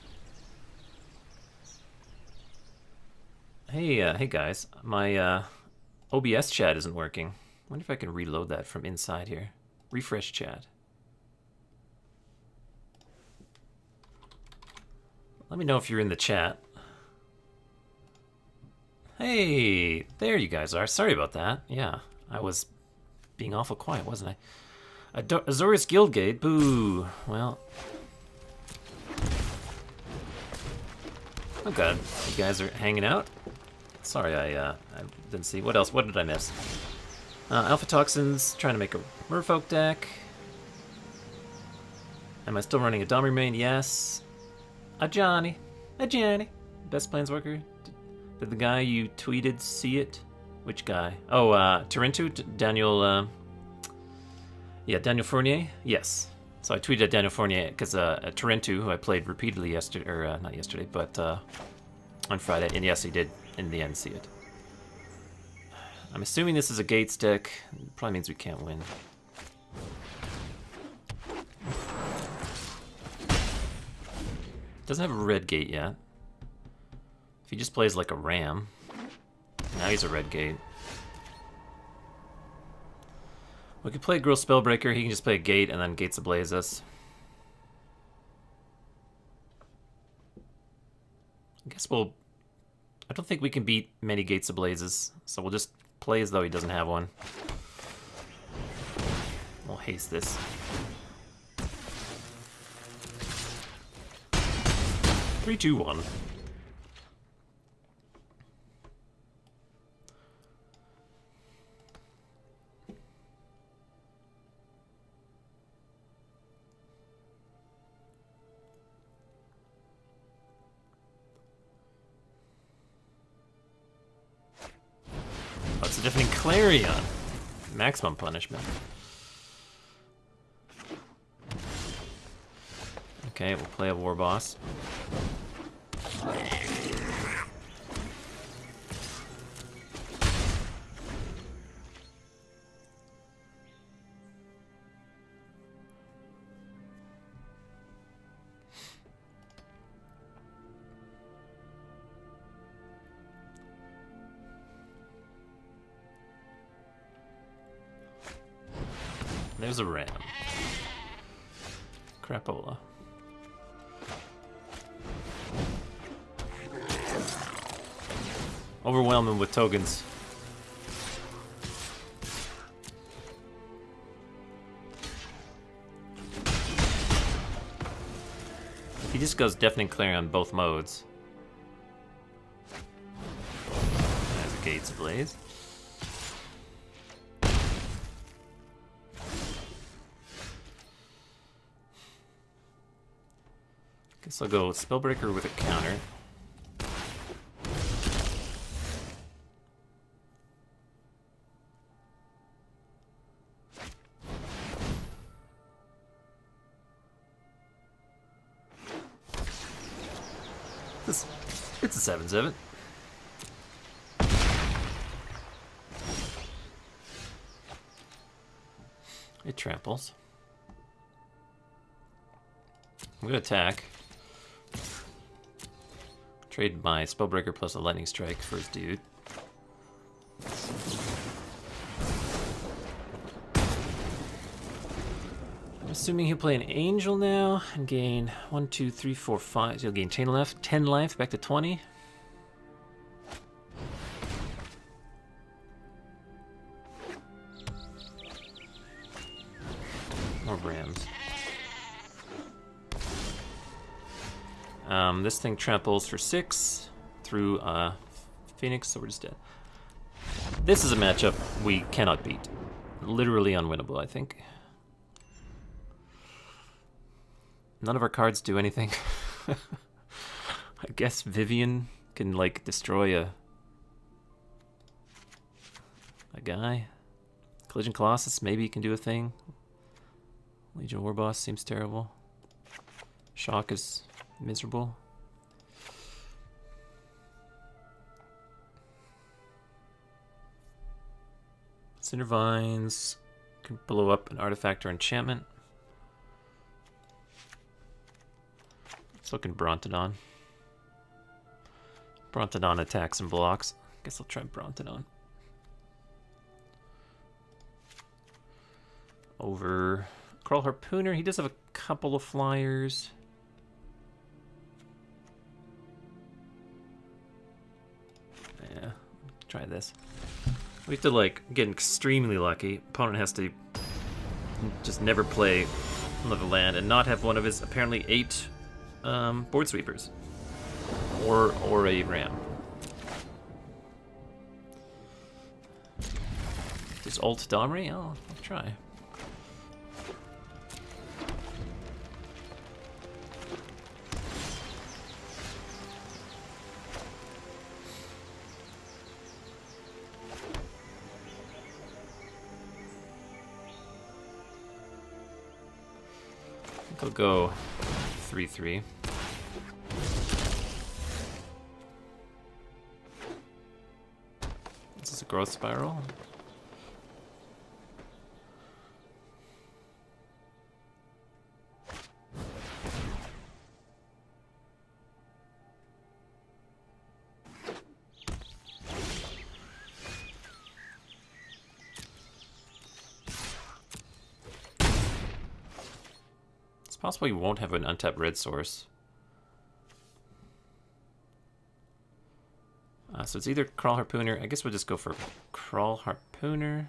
Hey guys. My OBS chat isn't working. I wonder if I can reload that from inside here. Refresh chat. Let me know if you're in the chat. Hey, there you guys are. Sorry about that. Yeah, I was being awful quiet, wasn't I? Azorius Guildgate, boo. Well. Oh god, you guys are hanging out? Sorry, I didn't see. What else? What did I miss? Alpha Toxins, trying to make a Merfolk deck. Am I still running a Dom Remain? Yes. A Johnny. Best Planeswalker. Did the guy you tweeted see it? Which guy? Oh, Tarentu? Daniel, yeah, Daniel Fournier? Yes. So I tweeted at Daniel Fournier because Tarentu, who I played repeatedly yesterday, or not yesterday, but on Friday, and yes, he did in the end see it. I'm assuming this is a Gates deck. Probably means we can't win. Doesn't have a red gate yet. If he just plays like a ram, now he's a red gate. We could play Gruul Spellbreaker. He can just play a Gate and then Gates Ablaze us. I guess we'll... I don't think we can beat many Gates Ablazes, so we'll just play as though he doesn't have one. We'll haste this. Three, two, one. That's a deafening Clarion. Maximum punishment. Okay, we'll play a war boss. There's a ram. Crapola. Overwhelm him with tokens. He just goes Deafening Clarion on both modes. There's a Gates Ablaze. Guess I'll go Spellbreaker with a counter. It's a 7/7. It tramples. I'm gonna attack. Trade my Spellbreaker plus a Lightning Strike for his dude. I'm assuming he'll play an Angel now and gain 1, 2, 3, 4, 5. So he'll gain 10 life, back to 20. More Rams. This thing tramples for 6 through Phoenix, so we're just dead. This is a matchup we cannot beat. Literally unwinnable, I think. None of our cards do anything. I guess Vivian can, like, destroy a guy. Collision Colossus maybe can do a thing. Legion Warboss seems terrible. Shock is miserable. Cindervines can blow up an artifact or enchantment. It's looking Brontodon. Brontodon attacks and blocks. Guess I'll try Brontodon. Over Crawl Harpooner. He does have a couple of flyers. Yeah, try this. We have to, like, get extremely lucky. Opponent has to just never play another land and not have one of his apparently 8 board sweepers. Or a ram. Just ult Domri? I'll try. I'll go 3/3. This is a growth spiral. possible he won't have an untapped red source. So it's either Crawl Harpooner. I guess we'll just go for Crawl Harpooner.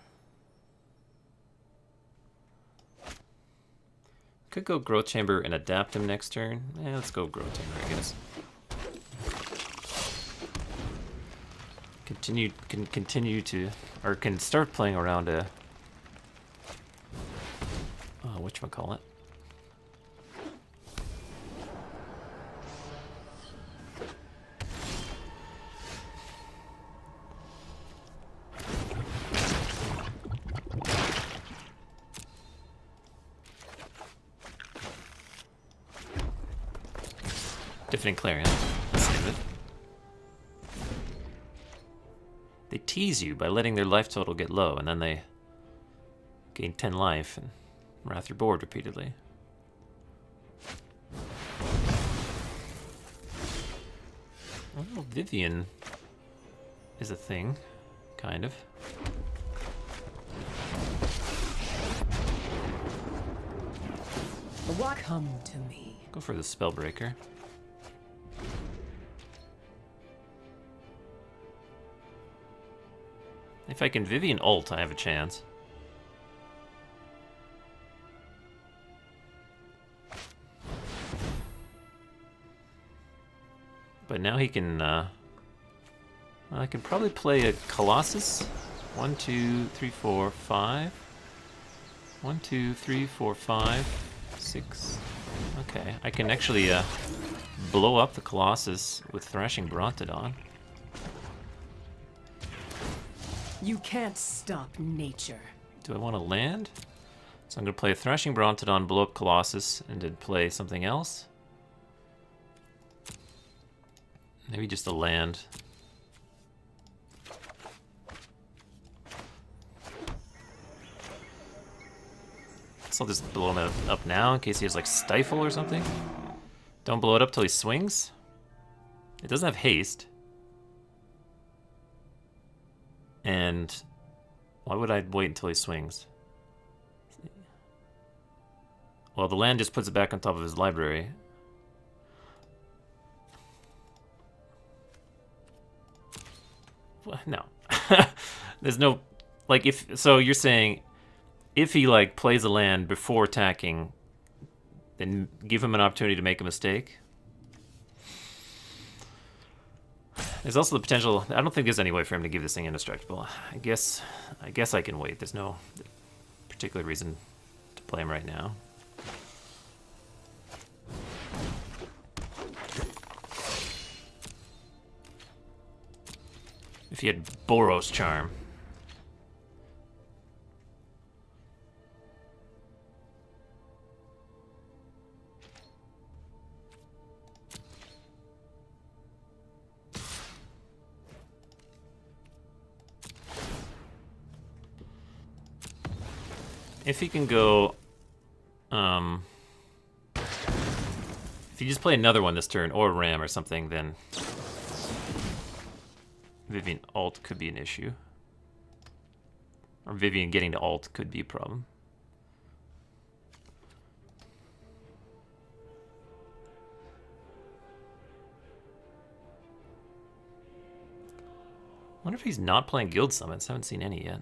Could go Growth Chamber and adapt him next turn. Let's go Growth Chamber, I guess. Can start playing around a whatchamacallit. Deafening Clarion. Let's save it. They tease you by letting their life total get low, and then they gain 10 life and wrath your board repeatedly. Well, Vivian is a thing, kind of. Come to me. Go for the Spellbreaker. If I can Vivian ult, I have a chance. But now he can, I can probably play a Colossus. 1, 2, 3, 4, 5. 1, 2, 3, 4, 5, 6. Okay, I can actually blow up the Colossus with Thrashing Brontodon. You can't stop nature. Do I want to land? So I'm going to play a Thrashing Brontodon, blow up Colossus, and then play something else. Maybe just a land. So I'll just blow him up now in case he has like Stifle or something. Don't blow it up till he swings. It doesn't have haste. And why would I wait until he swings? Well, the land just puts it back on top of his library. No. There's no, like, if, so you're saying if he like plays a land before attacking, then give him an opportunity to make a mistake? There's also the potential, I don't think there's any way for him to give this thing indestructible. I guess I can wait. There's no particular reason to play him right now. If he had Boros Charm. If he can go, if you just play another one this turn, or Ram or something, then Vivian ult could be an issue. Or Vivian getting to ult could be a problem. I wonder if he's not playing Guild Summons. I haven't seen any yet.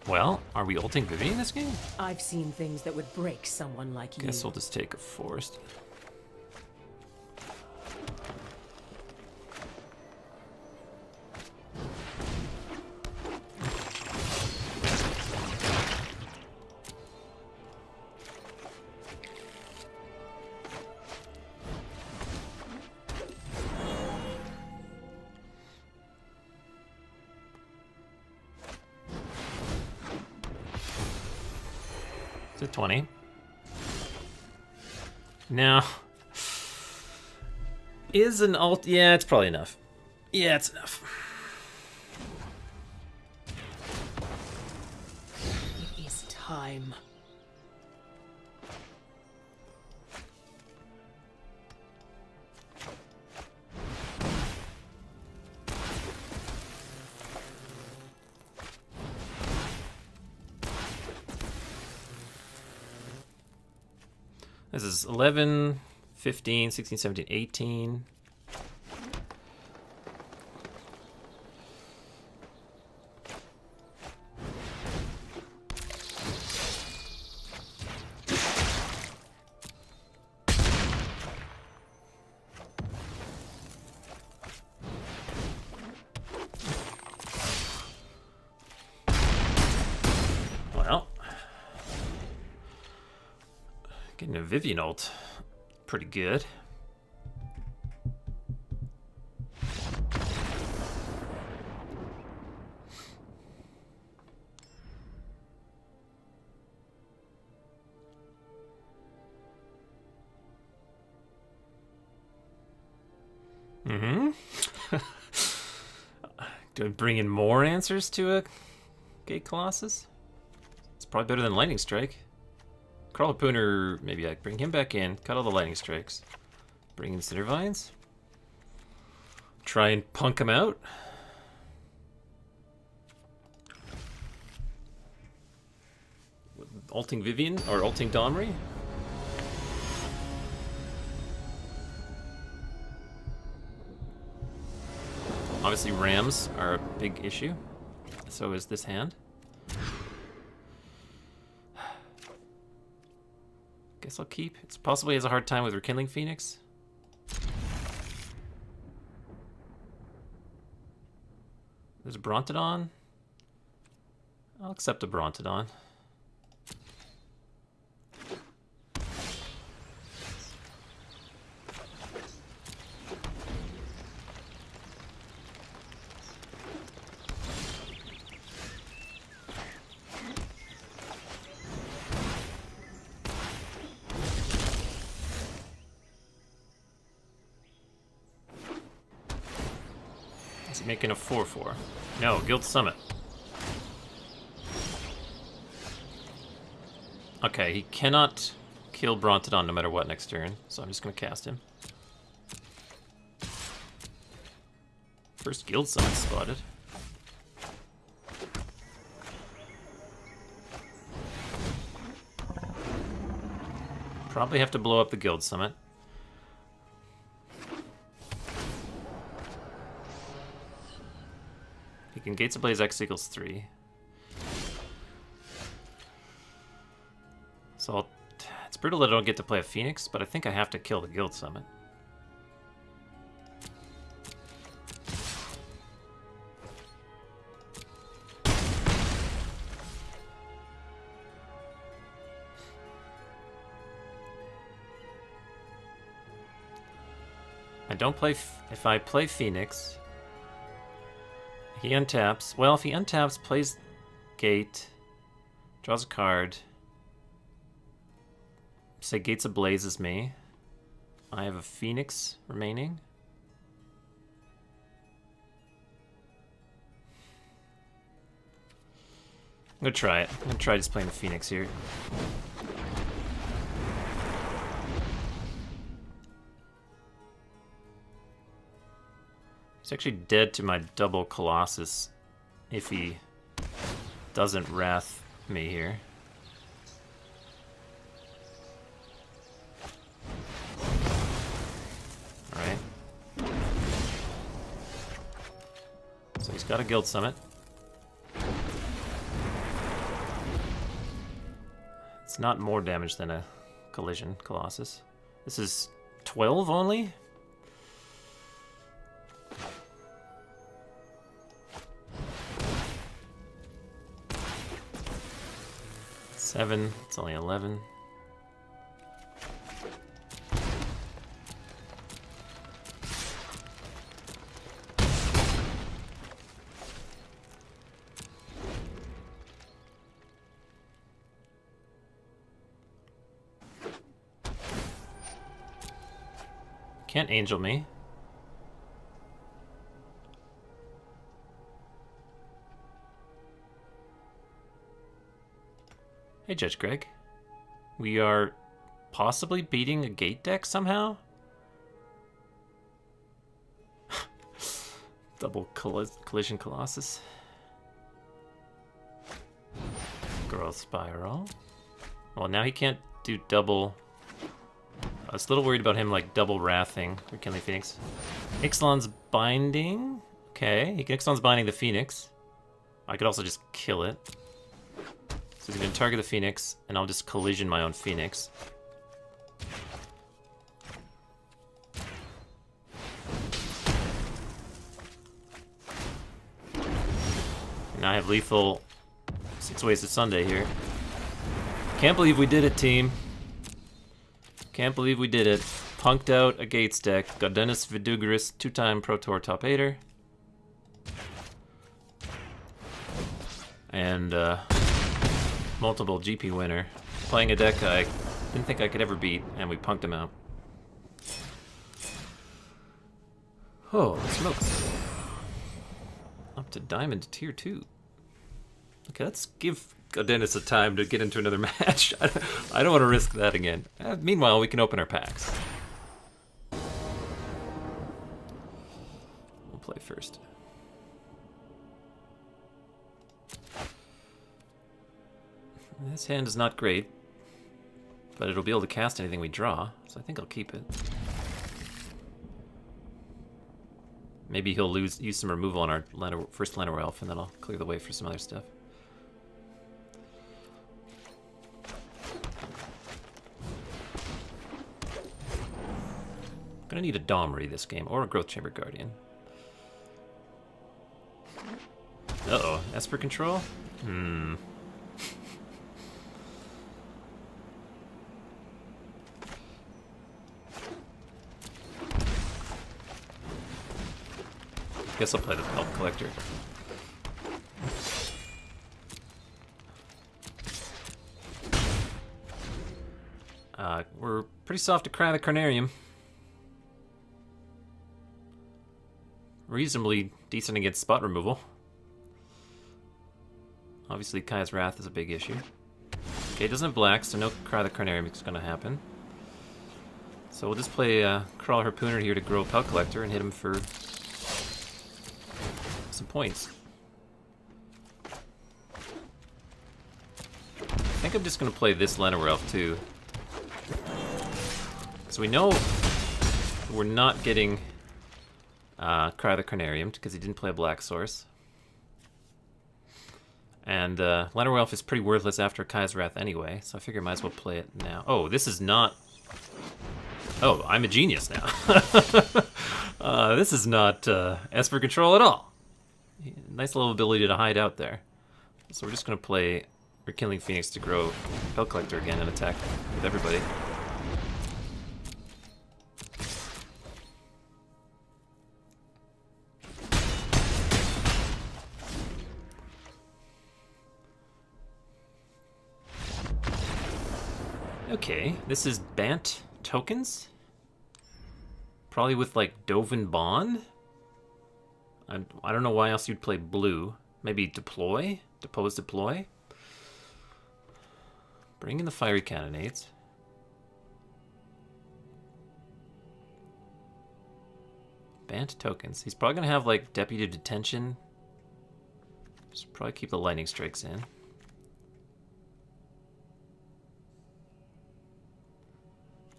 Well, are we ulting Vivian this game? I've seen things that would break someone like you. Guess we'll just take a forest. It's a 20. Now, is an ult? Yeah, it's probably enough. Yeah, it's enough. It is time. This is 11, 15, 16, 17, 18. Well, getting a Vivian ult, pretty good. Do I bring in more answers to a Gate Colossus? It's probably better than Lightning Strike. Crawler, maybe I bring him back in, cut all the Lightning Strikes. Bring in Cindervines. Try and punk him out. Ulting Vivian, or ulting Domri. Obviously Rams are a big issue. So is this hand. Guess I'll keep. It's possibly has a hard time with Rekindling Phoenix. There's a Brontodon. I'll accept a Brontodon. Making a 4/4. No, Guild Summit. Okay, he cannot kill Brontodon no matter what next turn, so I'm just going to cast him. First Guild Summit spotted. Probably have to blow up the Guild Summit. He can Gates Ablaze X equals 3. So it's brutal that I don't get to play a Phoenix, but I think I have to kill the Guild Summit. I don't play... If I play Phoenix... He untaps. Well, if he untaps, plays Gate, draws a card. Say Gates Ablazes me. I have a Phoenix remaining. I'm gonna try it. I'm gonna try just playing the Phoenix here. He's actually dead to my double Colossus if he doesn't Wrath me here. Alright. So he's got a Guild Summit. It's not more damage than a Collision Colossus. This is 12 only? Seven, it's only 11. Can't angel me. Hey, Judge Greg. We are possibly beating a Gate deck somehow? Double Collision Colossus. Growth Spiral. Well, now he can't do double I was a little worried about him like double wrathing or killing Phoenix. Ixalan's binding. Okay, he can Ixalan's binding the Phoenix. I could also just kill it. So he's gonna target the Phoenix, and I'll just collision my own Phoenix. And I have lethal 6 Ways to Sunday here. Can't believe we did it, team. Can't believe we did it. Punked out a Gates deck. Goddenus Vidugaris, 2-time Pro Tour top 8er. And multiple GP winner. Playing a deck I didn't think I could ever beat, and we punked him out. Oh, smokes. Up to Diamond Tier 2. Okay, let's give Goddenus a time to get into another match. I don't want to risk that again. Meanwhile, we can open our packs. We'll play first. This hand is not great, but it'll be able to cast anything we draw, so I think I'll keep it. Maybe he'll use some removal on our first Llanowar Elf, and then I'll clear the way for some other stuff. Gonna need a Domri this game, or a Growth Chamber Guardian. Uh-oh, Esper Control? Guess I'll play the Pelt Collector. We're pretty soft to Cry the Carnarium. Reasonably decent against spot removal. Obviously, Kaya's Wrath is a big issue. Okay, it doesn't have black, so no Cry the Carnarium is going to happen. So we'll just play Crawl Harpooner here to grow Pelt Collector and hit him for some points. I think I'm just going to play this Llanowar Elf too. So we know we're not getting Cry the Carnarium because he didn't play a black source. And Llanowar Elf is pretty worthless after Kaya's Wrath anyway, so I figure I might as well play it now. Oh, this is not... Oh, I'm a genius now. This is not Esper Control at all. Nice little ability to hide out there. So we're just going to play... We're killing Phoenix to grow Pelt Collector again and attack with everybody. Okay, this is Bant tokens? Probably with like Dovin Bond? I don't know why else you'd play blue. Maybe Deploy? Depose Deploy? Bring in the Fiery Cannonades. Bant tokens. He's probably going to have like Deputy Detention. Should probably keep the Lightning Strikes in.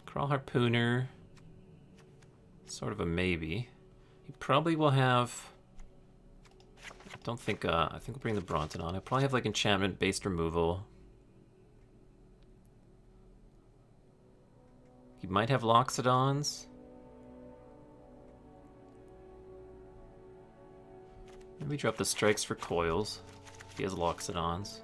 Crawl Harpooner. Sort of a maybe. He probably will have... I don't think... I think we'll bring the Bronton on. He'll probably have like enchantment-based removal. He might have Loxodons. Maybe drop the strikes for coils. He has Loxodons.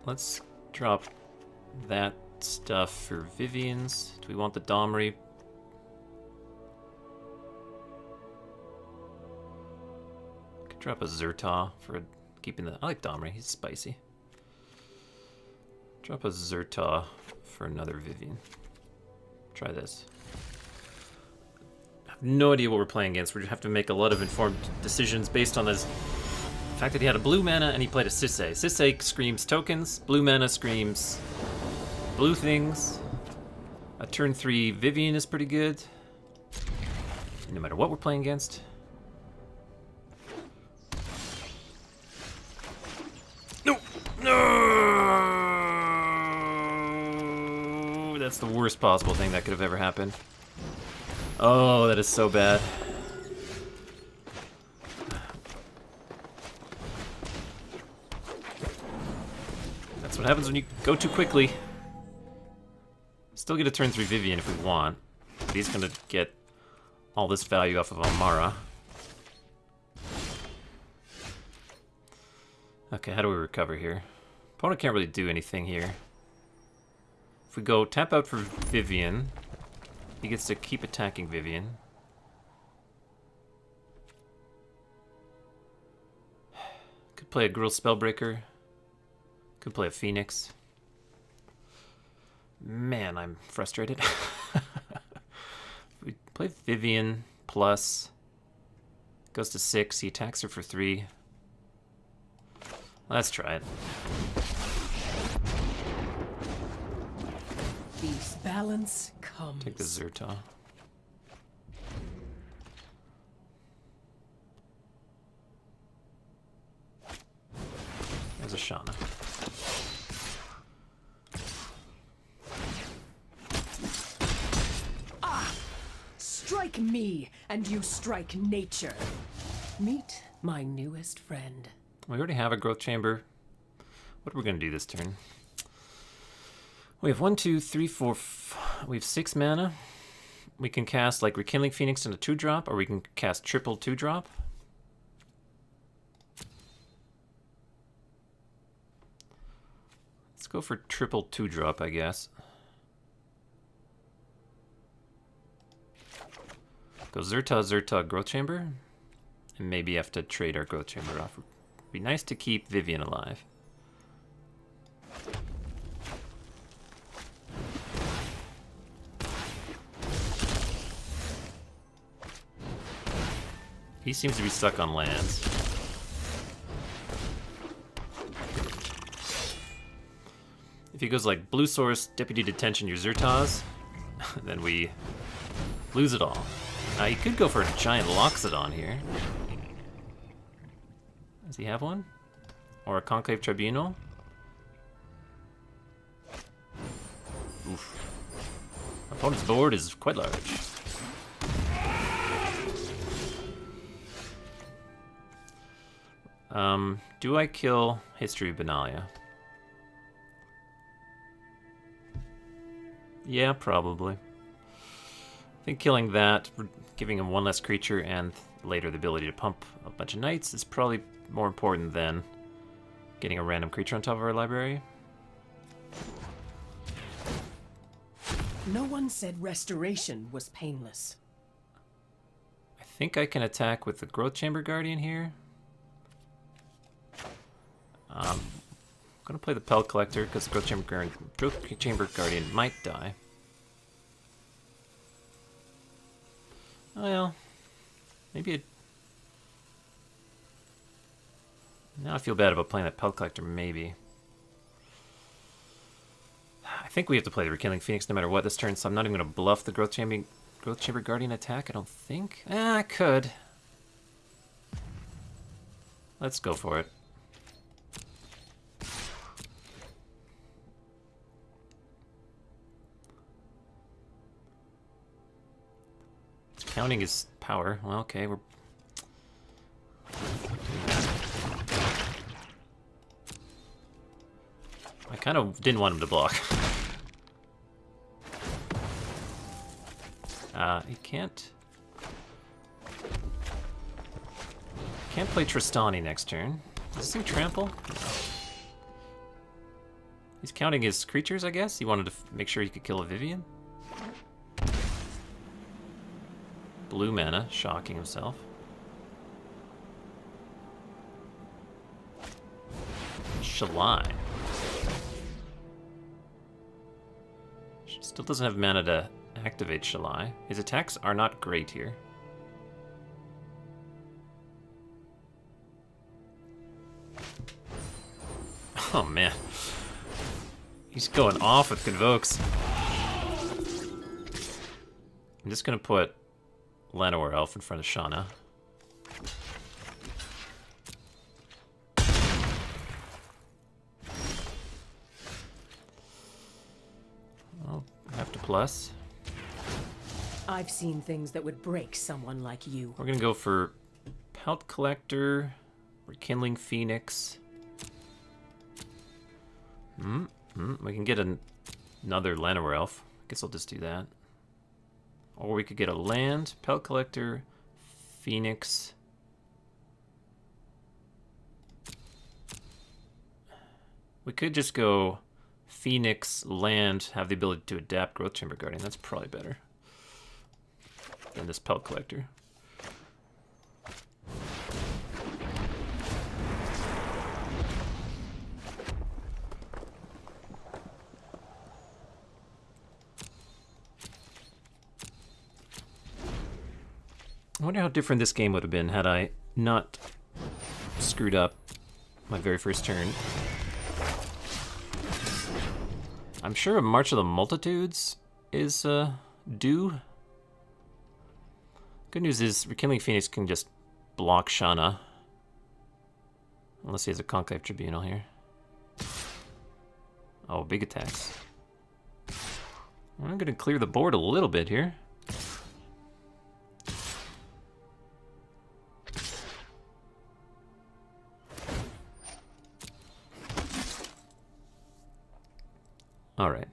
Let's drop that stuff for Vivian's. Do we want the Domri? Could drop a Zertaw for keeping the... I like Domri, he's spicy. Drop a Zertaw for another Vivian. Try this. I have no idea what we're playing against. We have to make a lot of informed decisions based on this. The fact that he had a blue mana and he played a Sisay. Sisay screams tokens, blue mana screams blue things. A turn 3 Vivian is pretty good. No matter what we're playing against. worst possible thing that could have ever happened. Oh, that is so bad. That's what happens when you go too quickly. Still get a turn 3 Vivian if we want. But he's gonna get all this value off of Amara. Okay, how do we recover here? Opponent can't really do anything here. If we go tap out for Vivian, he gets to keep attacking Vivian. Could play a Gruul Spellbreaker. Could play a Phoenix. Man, I'm frustrated. We play Vivian plus. Goes to 6. He attacks her for 3. Let's try it. Peace, balance comes. Take the Zerta. There's a Shauna. Strike me, and you strike nature. Meet my newest friend. We already have a growth chamber. What are we going to do this turn? We have 1, 2, 3, 4. We have 6 mana. We can cast like Rekindling Phoenix in a 2-drop, or we can cast triple 2-drop. Let's go for triple 2-drop, I guess. Go Zerta, Zerta, Growth Chamber. And maybe have to trade our Growth Chamber off. It'd be nice to keep Vivian alive. He seems to be stuck on lands. If he goes like Blue Source, Deputy Detention, your Zertas, then we lose it all. He could go for a giant Loxodon here. Does he have one? Or a Conclave Tribunal? Oof. Opponent's board is quite large. Do I kill History of Benalia? Yeah, probably. I think killing that, giving him one less creature, and later the ability to pump a bunch of knights is probably more important than getting a random creature on top of our library. No one said restoration was painless. I think I can attack with the Growth Chamber Guardian here. I'm gonna play the Pelt Collector because the Growth Chamber Guardian might die. Well, maybe it. Now I feel bad about playing that Pelt Collector, maybe. I think we have to play the Rekindling Phoenix no matter what this turn, so I'm not even going to bluff the Growth Chamber Guardian attack, I don't think. I could. Let's go for it. Counting his power. Well, okay, we're... I kind of didn't want him to block. He can't play Tristani next turn. Does this thing trample? No. He's counting his creatures, I guess? He wanted to make sure he could kill a Vivian? Blue mana, shocking himself. Shalai. Still doesn't have mana to activate Shalai. His attacks are not great here. Oh man. He's going off with Convokes. I'm just gonna put Llanowar Elf in front of Shauna. I'll have to plus. I've seen things that would break someone like you. We're gonna go for Pelt Collector, Rekindling Phoenix. We can get another Llanowar Elf. I guess I'll just do that. Or we could get a land, Pelt Collector, Phoenix. We could just go Phoenix, land, have the ability to adapt Growth Chamber Guardian. That's probably better than this Pelt Collector. I wonder how different this game would have been had I not screwed up my very first turn. I'm sure a March of the Multitudes is due. Good news is Rekindling Phoenix can just block Shana. Unless he has a Conclave Tribunal here. Oh, big attacks. I'm going to clear the board a little bit here. All right.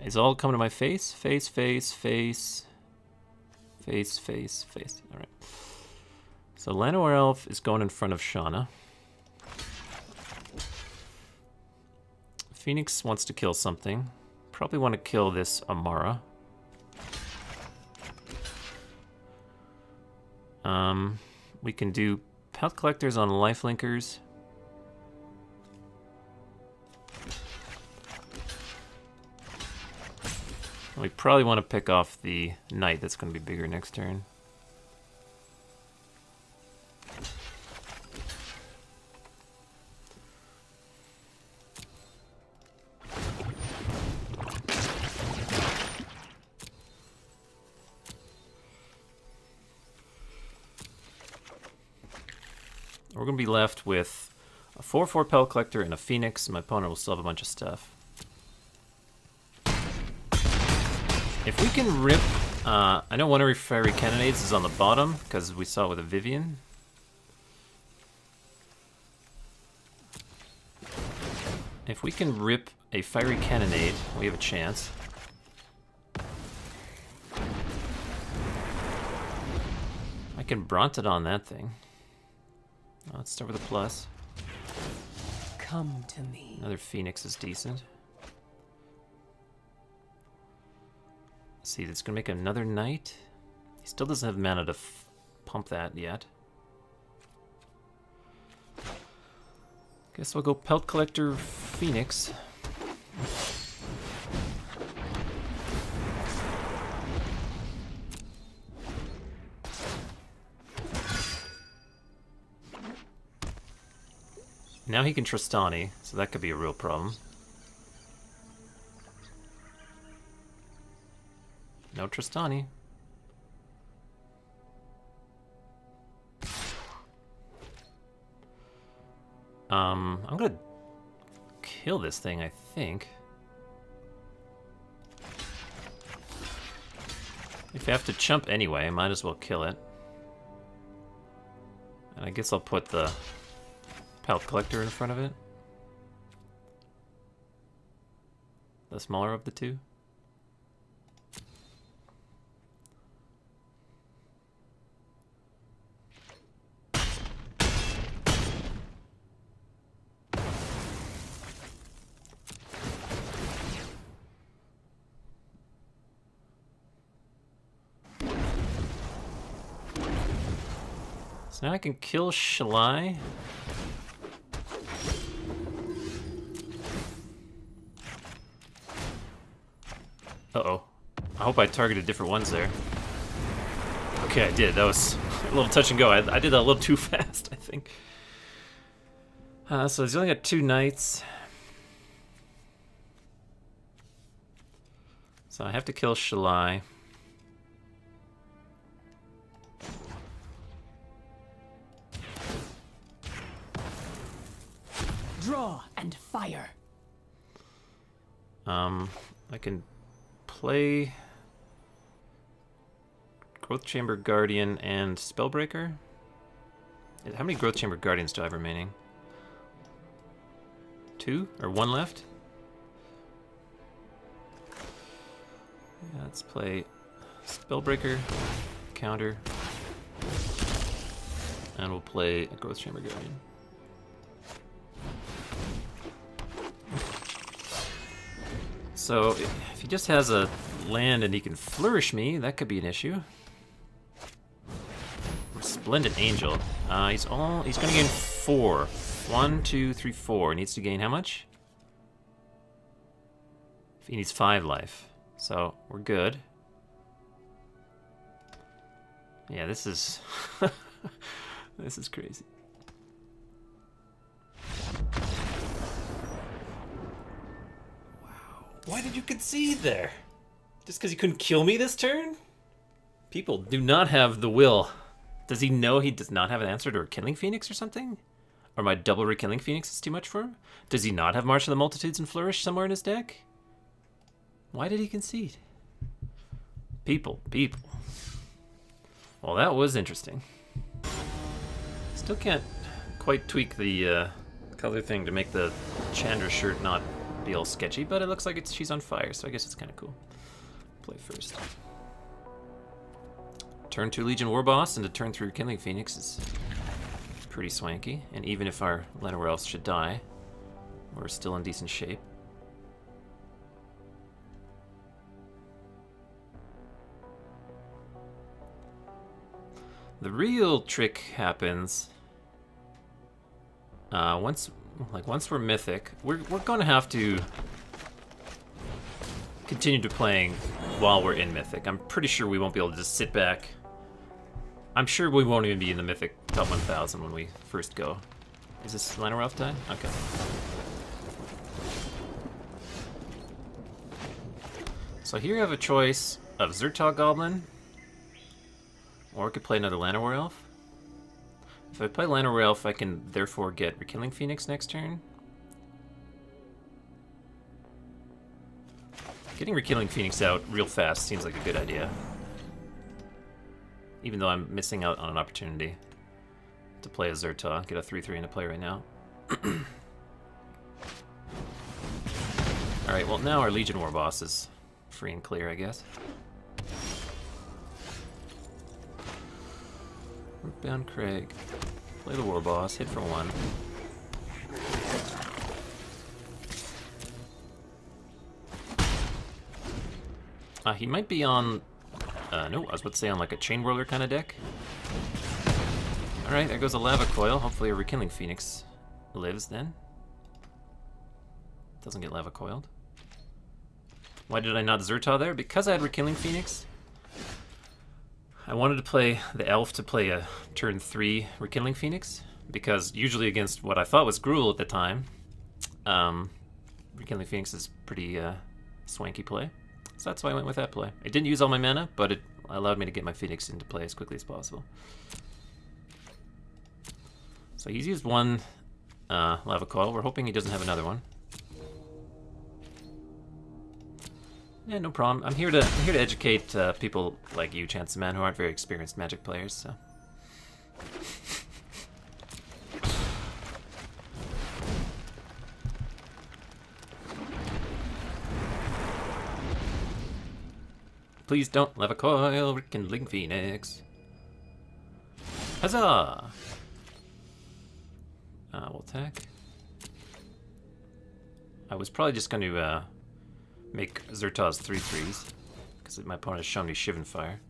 It's all coming to my face. Face, face, face. Face, face, face. All right. So Llanowar Elf is going in front of Shana. Phoenix wants to kill something. Probably want to kill this Amara. We can do Pelt Collectors on Lifelinkers. We probably want to pick off the Knight that's going to be bigger next turn. We're going to be left with a 4/4 Pelt Collector and a Phoenix, and my opponent will still have a bunch of stuff. If we can rip... I know one of our Fiery Cannonades is on the bottom, because we saw it with a Vivian. If we can rip a Fiery Cannonade, we have a chance. I can Bronted on that thing. Let's start with a plus. Come to me. Another Phoenix is decent. Let's see, that's going to make another Knight. He still doesn't have mana to pump that yet. Guess we'll go Pelt Collector Phoenix. Now he can Tristani, so that could be a real problem. No Tristani. I'm gonna kill this thing, I think. If I have to chump anyway, I might as well kill it. And I guess I'll put the Pelt Collector in front of it. The smaller of the two. So now I can kill Shalai. Uh-oh. I hope I targeted different ones there. Okay, I did. That was a little touch and go. I did that a little too fast, I think. So he's only got 2 Knights. So I have to kill Shalai. Draw and fire. I can play Growth Chamber Guardian and Spellbreaker. How many Growth Chamber Guardians do I have remaining? 2 or 1 left? Yeah, let's play Spellbreaker, counter, and we'll play a Growth Chamber Guardian. So if he just has a land and he can flourish me, that could be an issue. Splendid Angel. He's gonna gain 4. 1, 2, 3, 4. He needs to gain how much? He needs 5 life. So we're good. Yeah, this is this is crazy. Wow. Why did you concede there? Just because you couldn't kill me this turn? People do not have the will. Does he know he does not have an answer to a Killing Phoenix or something? Or my double Rekilling Phoenix is too much for him? Does he not have March of the Multitudes and Flourish somewhere in his deck? Why did he concede? People. Well, that was interesting. Still can't quite tweak the color thing to make the Chandra shirt not be all sketchy, but it looks like she's on fire, so I guess it's kind of cool. Play first. Turn 2 Legion Warboss into turn 3 Killing Phoenix is pretty swanky, and even if our Llanowar Elves should die, we're still in decent shape. The real trick happens once we're mythic. We're gonna have to continue to playing while we're in mythic. I'm pretty sure we won't be able to just sit back. I'm sure we won't even be in the mythic top 1000 when we first go. Is this Llanowar Elf time? Okay. So here you have a choice of Zertal Goblin, or I could play another Llanowar Elf. If I play Llanowar Elf, I can therefore get Rekilling Phoenix next turn. Getting Rekilling Phoenix out real fast seems like a good idea. Even though I'm missing out on an opportunity to play a Zertal, get a 3/3 into play right now. Alright, well now our Legion Warboss is free and clear, I guess. Rootbound Craig. Play the Warboss, hit for 1. He might be on... no, I was about to say on like a Chainwhirler kind of deck. Alright, there goes a Lava Coil. Hopefully a Rekilling Phoenix lives then. Doesn't get Lava Coiled. Why did I not Zertal there? Because I had Rekilling Phoenix. I wanted to play the Elf to play a turn 3 Rekilling Phoenix, because usually against what I thought was Gruul at the time, Rekilling Phoenix is pretty swanky play. So that's why I went with that play. I didn't use all my mana, but it allowed me to get my Phoenix into play as quickly as possible. So he's used 1 Lava Coil. We're hoping he doesn't have another one. Yeah, no problem. I'm here to educate people like you, Chance Man, who aren't very experienced Magic players. So. Please don't Lava Coil, Rekilling Phoenix. Huzzah! We'll attack. I was probably just going to make Zertal's 3/3s, because my opponent has shown me Shivan Fire.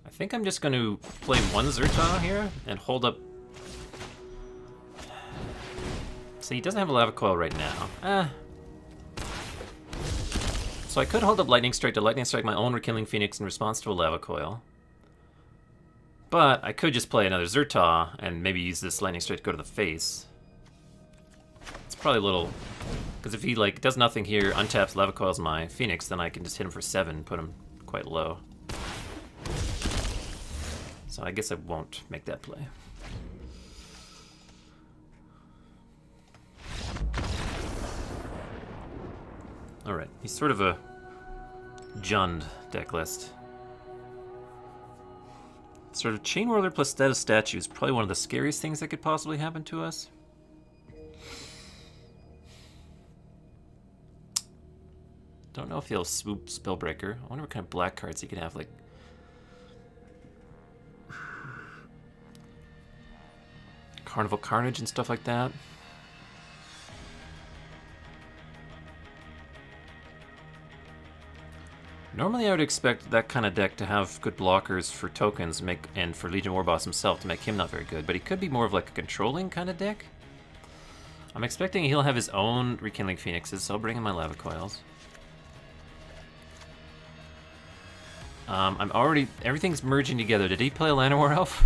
I think I'm just going to play 1 Zertal here and hold up. See, he doesn't have a Lava Coil right now. So I could hold up Lightning Strike to Lightning Strike my own Rekilling Phoenix in response to a Lava Coil. But I could just play another Zertal and maybe use this Lightning Strike to go to the face. It's probably a little... Because if he like does nothing here, untaps Lava Coils my Phoenix, then I can just hit him for 7, put him quite low. So I guess I won't make that play. Alright, he's sort of a Jund deck list. Sort of Chainwhirler plus Status Statue is probably one of the scariest things that could possibly happen to us. Don't know if he'll swoop Spellbreaker. I wonder what kind of black cards he could have, like... Carnival Carnage and stuff like that. Normally I would expect that kind of deck to have good blockers for tokens and for Legion Warboss himself to make him not very good, but he could be more of like a controlling kind of deck. I'm expecting he'll have his own Rekindling Phoenixes, so I'll bring in my Lava Coils. Everything's merging together. Did he play a Llanowar Elf?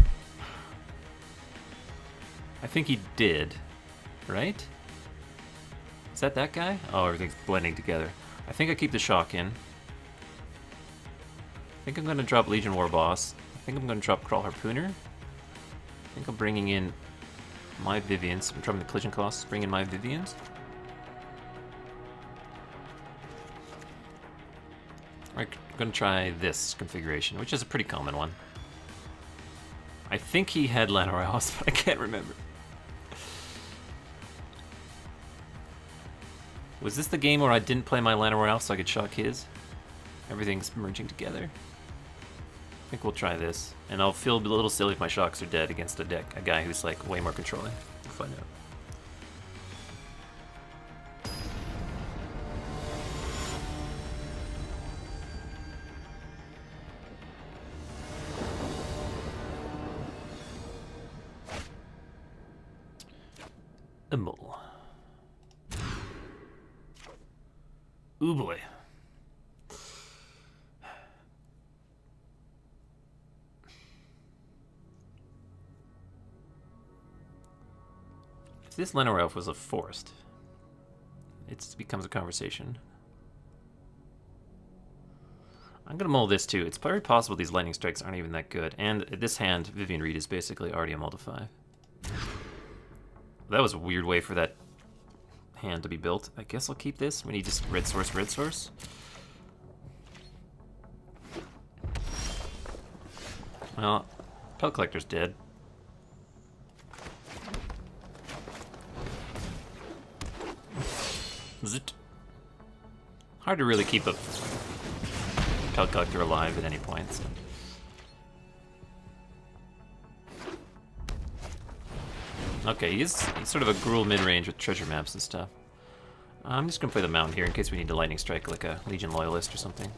I think he did, right? Is that guy? Oh, everything's blending together. I think I keep the Shock in. I think I'm going to drop Legion Warboss. I think I'm going to drop Crawl Harpooner. I think I'm bringing in my Vivians. I'm dropping the collision costs, bring in my Vivians. I'm going to try this configuration, which is a pretty common one. I think he had Llanowar Elves, but I can't remember. Was this the game where I didn't play my Llanowar Elf so I could shock his? Everything's merging together. I think we'll try this, and I'll feel a little silly if my shocks are dead against a guy who's like way more controlling. We'll find out. Immoral. Ooh boy. If this Llanowar Elf was a forest, it becomes a conversation. I'm gonna mull this too. It's very possible these lightning strikes aren't even that good. And this hand, Vivian Reed, is basically already a mull to 5. That was a weird way for that hand to be built. I guess I'll keep this. We need just red source, red source. Well, Pellet Collector's dead. Zit. Hard to really keep a Pellet Collector alive at any point. So. Okay, he's sort of a Gruul mid-range with treasure maps and stuff. I'm just gonna play the mountain here in case we need to lightning strike like a Legion Loyalist or something.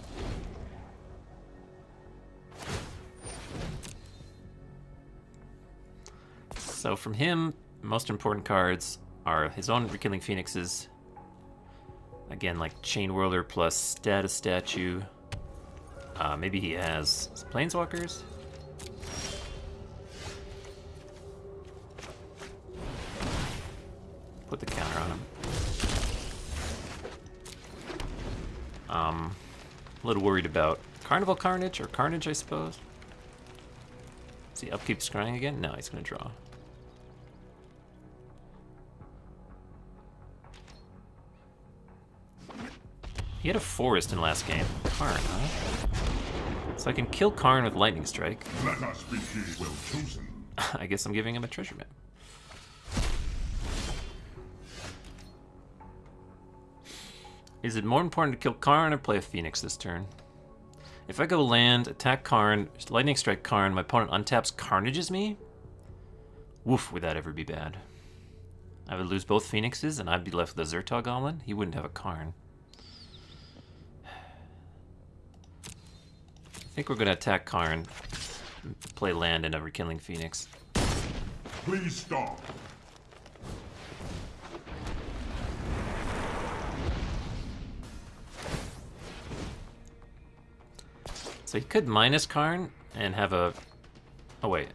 So from him, most important cards are his own Rekindling Phoenixes. Again, like Chainwhirler plus Status Statue. Maybe he has Planeswalkers? Put the counter on him. A little worried about Carnival Carnage, or Carnage, I suppose. Is he upkeep scrying again? No, he's gonna draw. He had a forest in last game. Karn, huh? So I can kill Karn with Lightning Strike. Let us begin. Well chosen. I guess I'm giving him a treasure map. Is it more important to kill Karn or play a Phoenix this turn? If I go land, attack Karn, Lightning Strike Karn, my opponent untaps Carnages me? Woof, would that ever be bad? I would lose both Phoenixes and I'd be left with a Zertog Goblin? He wouldn't have a Karn. I think we're going to attack Karn, play land and a Rekindling Phoenix. Please stop. So he could minus Karn and have a... Oh wait.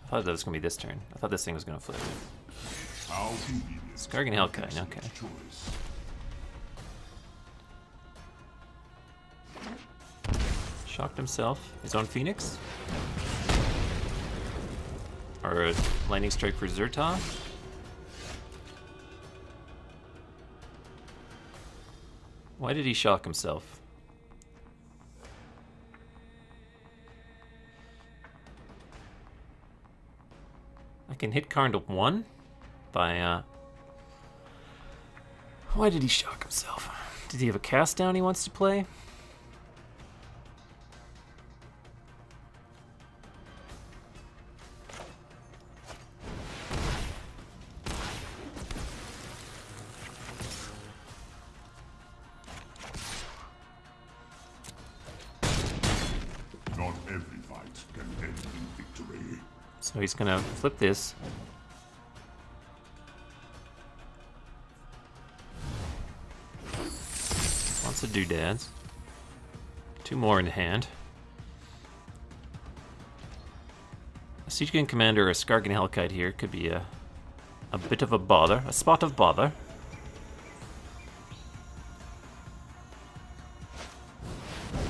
I thought that was going to be this turn. I thought this thing was going to flip. Skargan Hellkite, okay. Shocked himself. His own Phoenix? Or a Lightning Strike for Zertog? Why did he shock himself? I can hit Karn to 1 by, Why did he shock himself? Did he have a cast down he wants to play? Not every fight can end in victory. So he's gonna flip this. Lots of doodads. 2 more in hand. A Siege King Commander or a Skargan Hellkite here could be a bit of a bother, a spot of bother.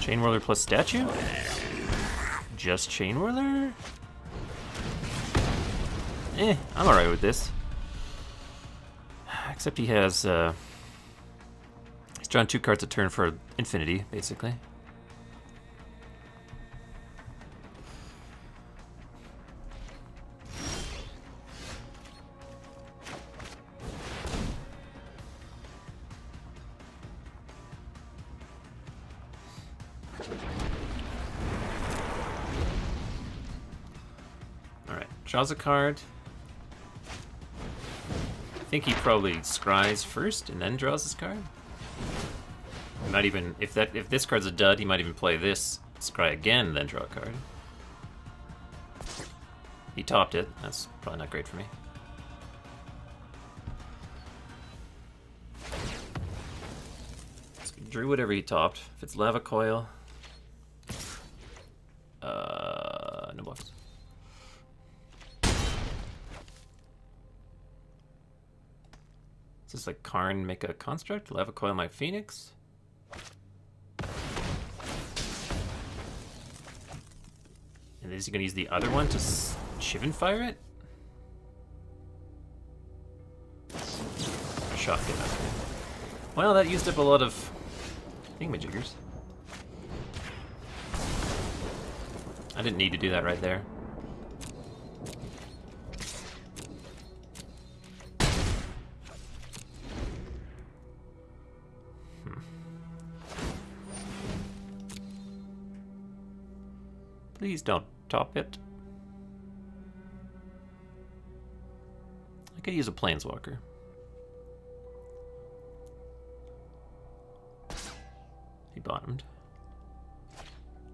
Chainwhirler plus statue? Just Chainwhirler? I'm alright with this. Except he has, he's drawn 2 cards a turn for infinity, basically. Alright, draws a card. I think he probably scries first and then draws his card. He might even, if this card's a dud, he might even play this, scry again, then draw a card. He topped it. That's probably not great for me. So he drew whatever he topped. If it's Lava Coil, no box. Is this like Karn make a construct? Lava Coil my Phoenix? And is he going to use the other one to Shivan Fire it? Shotgun, okay. Well, that used up a lot of thingamajiggers. I didn't need to do that right there. Please don't top it. I could use a Planeswalker. He bottomed.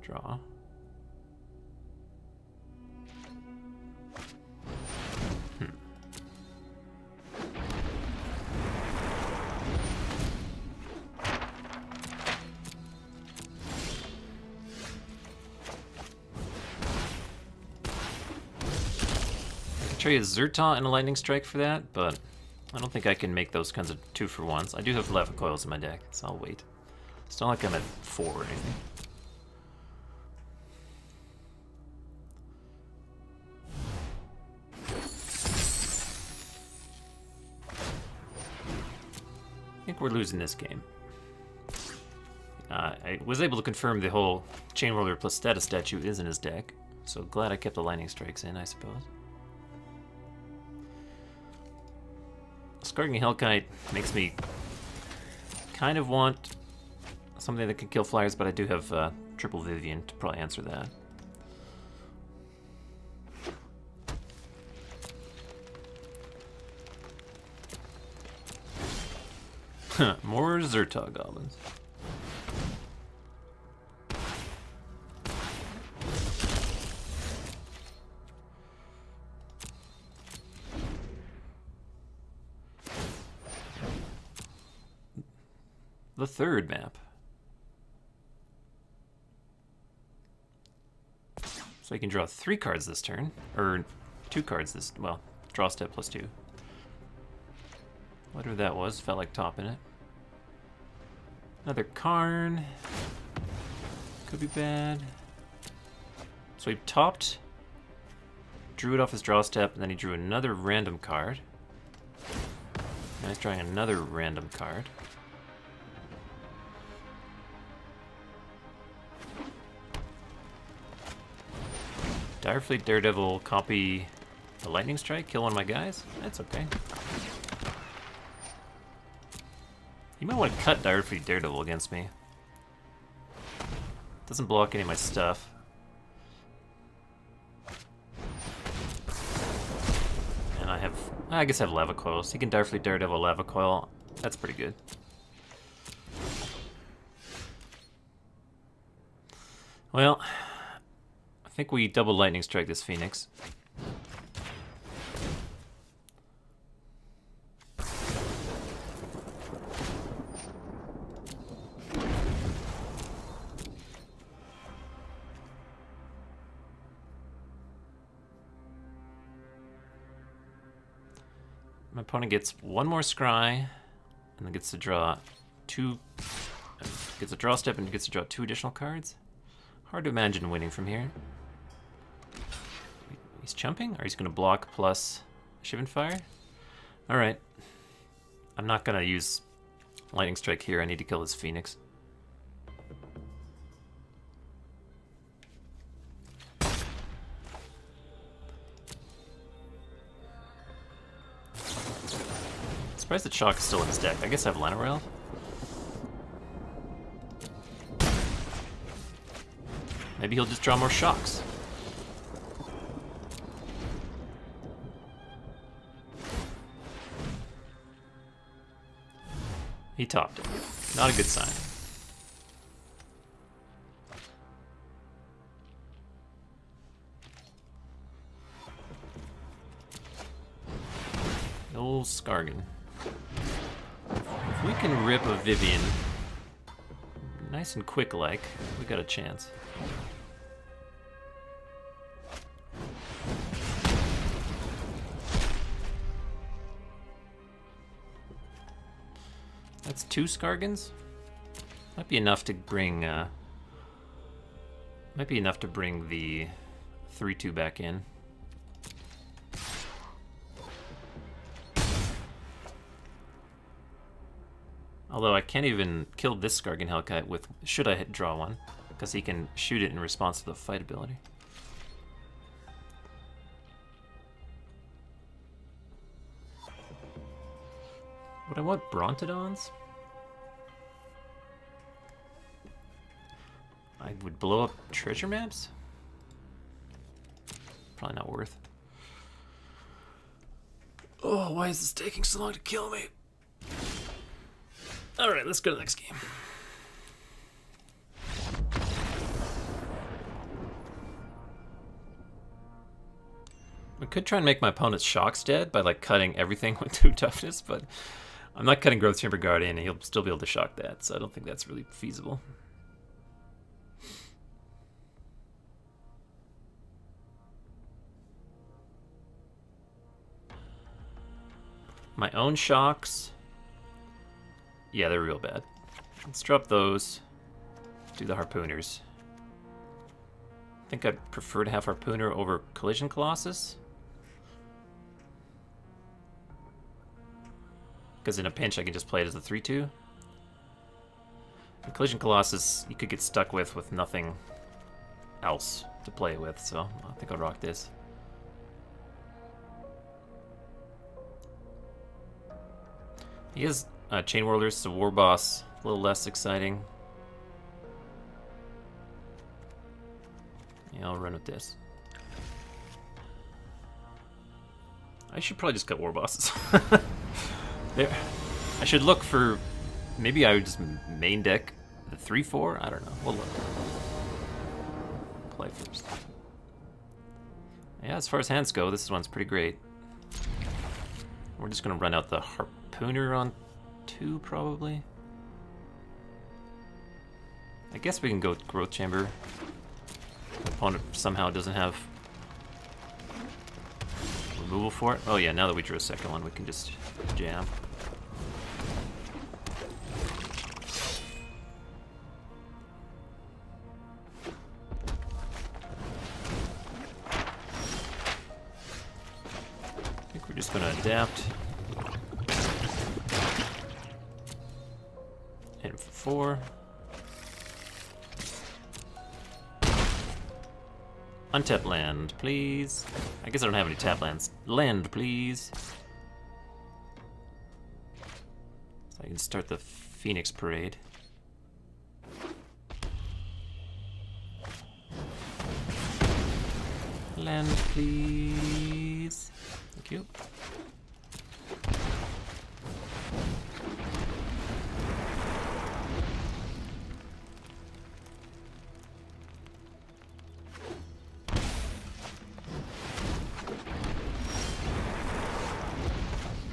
Draw. Trade a Zerta and a Lightning Strike for that, but I don't think I can make those kinds of 2-for-1s. I do have Lava Coils in my deck, so I'll wait. It's not like I'm at 4 or anything. I think we're losing this game. I was able to confirm the whole Chainwhirler plus Status Statue is in his deck, so glad I kept the Lightning Strikes in, I suppose. Skargan Hellkite makes me kind of want something that can kill flyers, but I do have triple Vivian to probably answer that. More Zerta goblins. The third map. So you can draw 3 cards this turn, or 2 cards this, well, draw step plus 2. Whatever that was, felt like topping it. Another Karn. Could be bad. So he topped, drew it off his draw step, and then he drew another random card. Now he's drawing another random card. Direfleet Daredevil copy the Lightning Strike, kill one of my guys? That's okay. You might want to cut Direfleet Daredevil against me. Doesn't block any of my stuff. And I guess I have Lava Coils. He can Direfleet Daredevil Lava Coil. That's pretty good. Well, I think we double Lightning Strike this Phoenix. My opponent gets one more scry, and then gets to draw gets a draw step and gets to draw 2 additional cards. Hard to imagine winning from here. He's chumping, or he's going to block plus Shivan Fire? Alright. I'm not going to use Lightning Strike here, I need to kill this Phoenix. Surprised that Shock is still in his deck. I guess I have Lana Rail. Maybe he'll just draw more Shocks. He topped it. Not a good sign. Old Skargan. If we can rip a Vivian nice and quick like, we got a chance. That's 2 Skargans. Might be enough to bring the 3/2 back in. Although I can't even kill this Skargan Hellkite with, should I draw one, because he can shoot it in response to the fight ability. Would I want Brontodons? I would blow up treasure maps? Probably not worth. Oh, why is this taking so long to kill me? Alright, let's go to the next game. I could try and make my opponent's Shocks dead by like cutting everything with 2 toughness, but I'm not cutting Growth Chamber Guardian and he'll still be able to shock that, so I don't think that's really feasible. My own Shocks. Yeah, they're real bad. Let's drop those. Do the Harpooners. I think I'd prefer to have Harpooner over Collision Colossus. Because in a pinch I can just play it as a 3/2. And Collision Colossus you could get stuck with nothing else to play with, so I think I'll rock this. He has Chainwhirlers, so War Boss, a little less exciting. Yeah, I'll run with this. I should probably just cut War Bosses. There. I should look for... Maybe I would just main deck the 3/4? I don't know. We'll look. Play first. Yeah, as far as hands go, this one's pretty great. We're just going to run out the Harpooner on 2, probably. I guess we can go with Growth Chamber. Opponent somehow doesn't have removal for it. Oh yeah, now that we drew a second one, we can just jam. I think we're just going to adapt. Hit him for 4. Untap land, please. I guess I don't have any tap lands. Land, please. So I can start the Phoenix Parade. Land, please. Thank you.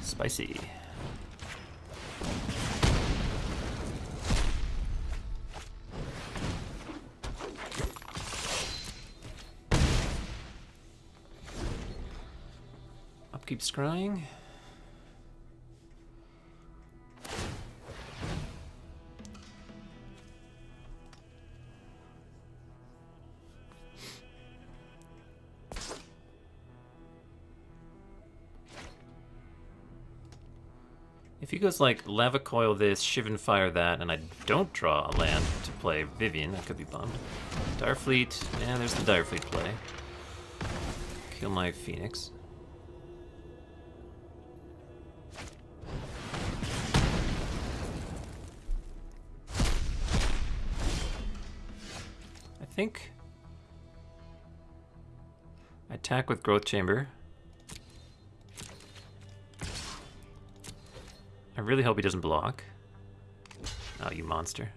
Spicy. Upkeep scrying. If he goes like Lava Coil this, Shivan Fire that, and I don't draw a land to play Vivian, I could be bummed. Direfleet, yeah, there's the Direfleet play. Kill my Phoenix. I think I attack with Growth Chamber. I really hope he doesn't block. Oh, you monster.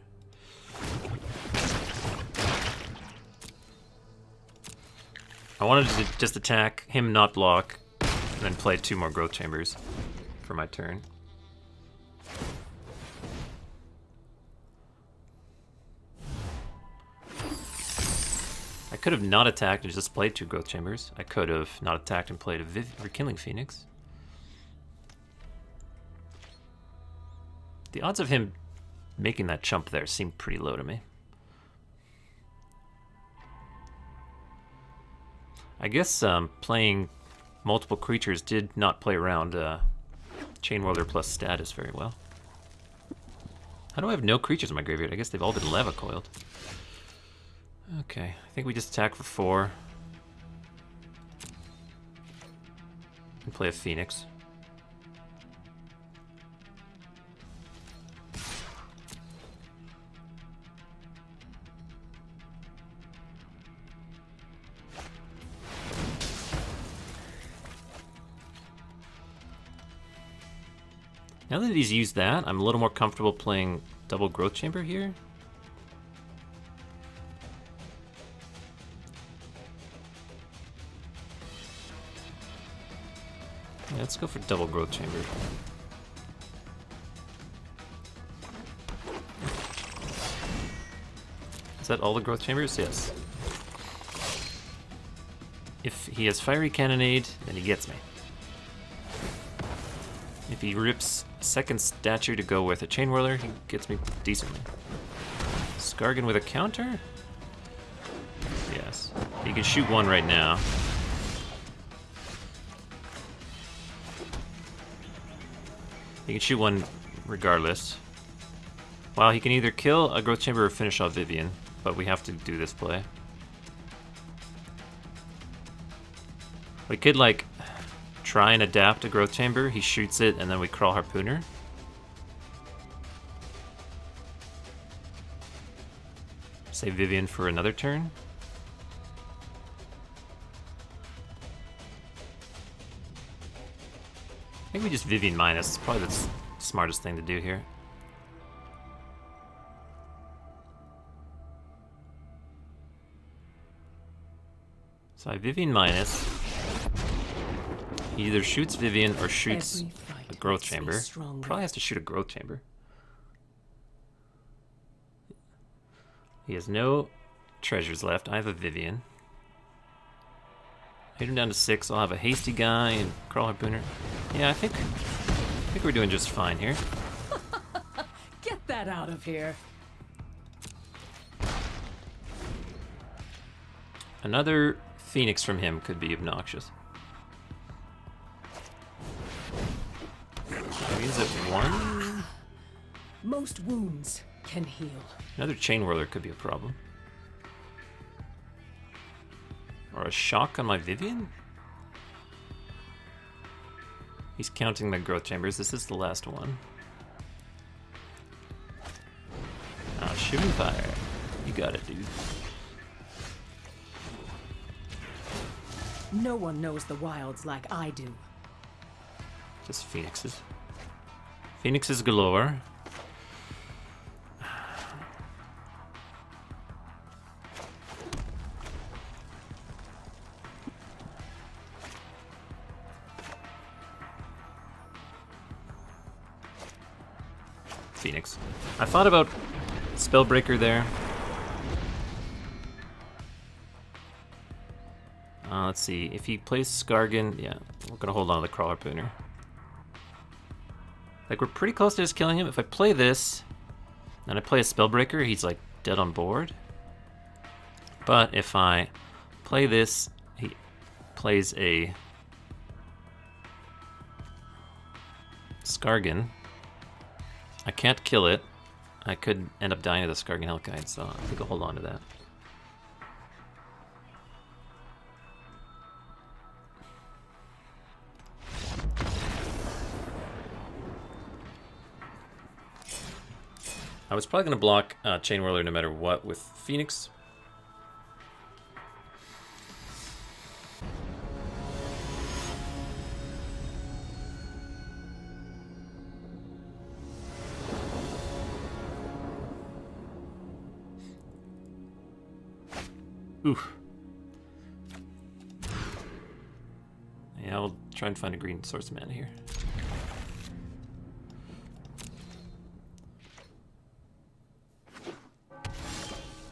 I wanted to just attack him, not block, and then play 2 more Growth Chambers for my turn. I could have not attacked and just played 2 Growth Chambers. I could have not attacked and played a Rekindling Phoenix. The odds of him making that jump there seem pretty low to me. I guess playing multiple creatures did not play around Chainwhirler plus status very well. How do I have no creatures in my graveyard? I guess they've all been lava coiled. Okay, I think we just attack for 4. And play a Phoenix. Now that he's used that, I'm a little more comfortable playing double Growth Chamber here. Yeah, let's go for double Growth Chamber. Is that all the Growth Chambers? Yes. If he has Fiery Cannonade, then he gets me. If he rips second statue to go with a Chainwhirler, he gets me decently. Skargan with a counter? Yes. He can shoot 1 right now. He can shoot 1 regardless. Well, he can either kill a Growth Chamber or finish off Vivian, but we have to do this play. We could, like, try and adapt a Growth Chamber. He shoots it, and then we crawl Harpooner. Save Vivian for another turn. I think we just Vivian minus. It's probably the smartest thing to do here. So I Vivian minus. He either shoots Vivian or shoots a Growth Chamber. Probably has to shoot a Growth Chamber. He has no treasures left. I have a Vivian. Hit him down to 6. I'll have a hasty guy and crawl Harpooner. Yeah, I think we're doing just fine here. Get that out of here. Another Phoenix from him could be obnoxious. Is it 1? Most wounds can heal. Another Chainwhirler could be a problem. Or Or a shock on my Vivian? He's counting my growth chambers. This is the last one. Shooting fire. You got it, dude. No one knows the wilds like I do. Just phoenixes. Phoenixes galore. Phoenix. I thought about Spellbreaker there. Let's see. If he plays Skargan, yeah, we're gonna hold on to the Crawler Pooner. Like, we're pretty close to just killing him. If I play this, and I play a Spellbreaker, he's like dead on board. But if I play this, he plays a Skargan. I can't kill it. I could end up dying to the Skargan Hellkite, so I think I'll hold on to that. I was probably going to block Chainwhirler no matter what with Phoenix. Oof. Yeah, I'll try and find a green source mana here.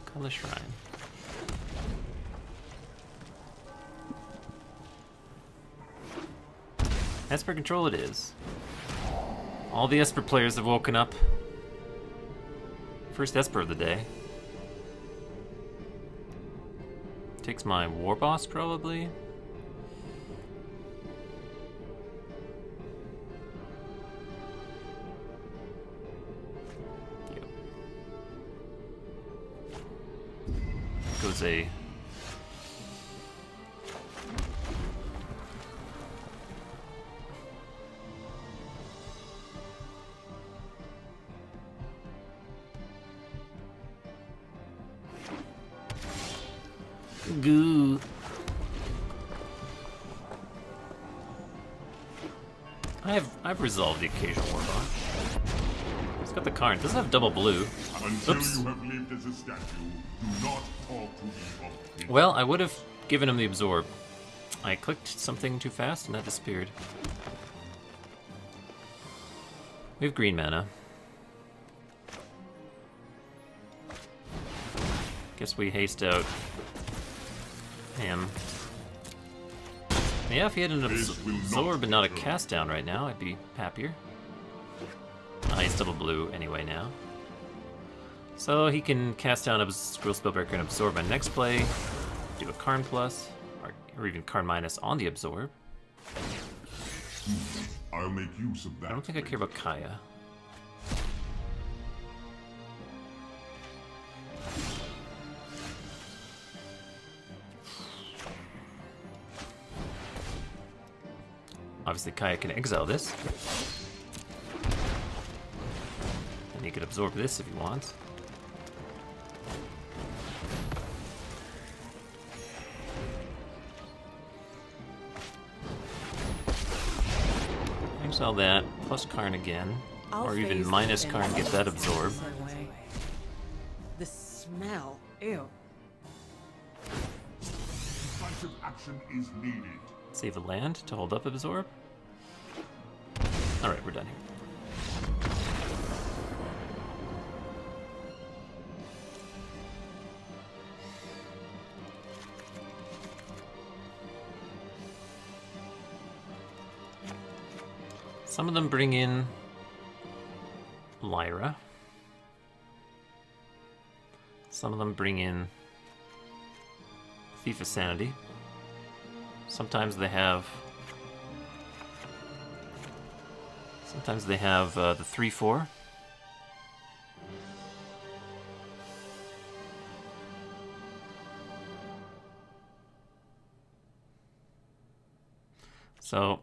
Call the shrine. Esper Control it is. All the Esper players have woken up. First Esper of the day. Takes my War Boss, probably. Yep. Goes a... Goo. I've resolved the occasional war boss. It's got the Karn. It doesn't have double blue. Until Oops. you have lived as a statue, do not talk to me of it. Well, I would have given him the absorb. I clicked something too fast and that disappeared. We have green mana. Guess we haste out him. Yeah, if he had an absorb and not a cast down right now, I'd be happier. He's double blue anyway now. So he can cast down a Gruul Spellbreaker and absorb my next play, do a Karn plus, or even Karn minus on the absorb. I'll make use of that. I don't think I care about Kaya. Obviously, Kaya can exile this. And he could absorb this if he wants. Exile that, plus Karn again. Or even minus Karn, get that absorb. The smell. Ew. Decisive action is needed. Save a land to hold up absorb. Alright, we're done here. Some of them bring in Lyra. Some of them bring in Thief of Sanity. Sometimes they have the 3/4. So,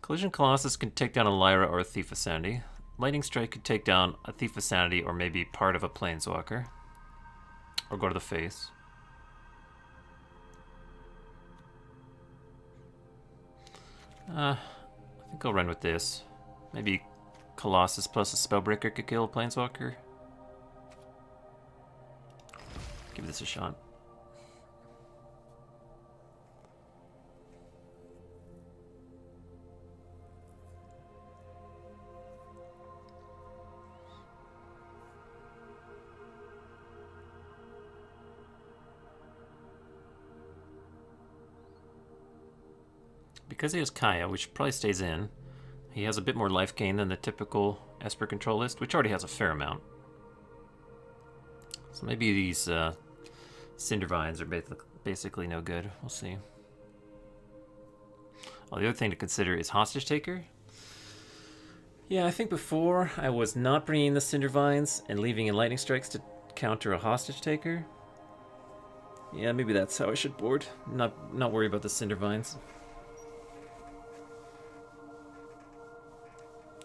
Collision Colossus can take down a Lyra or a Thief of Sanity. Lightning Strike could take down a Thief of Sanity or maybe part of a Planeswalker. Or go to the face. I think I'll run with this. Maybe Colossus plus a Spellbreaker could kill a Planeswalker. Give this a shot. Because he has Kaya, which probably stays in, he has a bit more life gain than the typical Esper Control list, which already has a fair amount. So maybe these Cindervines are basically no good. We'll see. Well, the other thing to consider is Hostage Taker. Yeah, I think before I was not bringing the Cindervines and leaving in Lightning Strikes to counter a Hostage Taker. Yeah, maybe that's how I should board. Not worry about the Cindervines.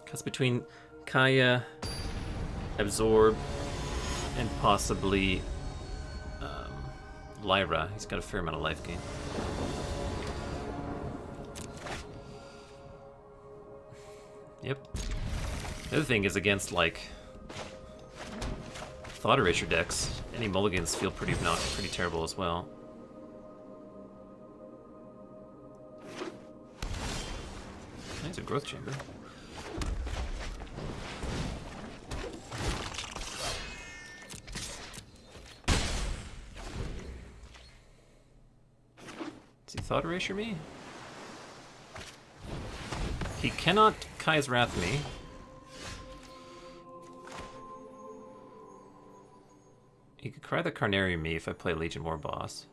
Because between Kaya, Absorb, and possibly Lyra, he's got a fair amount of life gain. Yep. The other thing is against, like, Thought Erasure decks, any mulligans feel pretty terrible as well. Nice, a Growth Chamber. Does he Thought Erasure me? He cannot Kai's Wrath me. He could Cry the Carnarium me if I play Legion War Boss.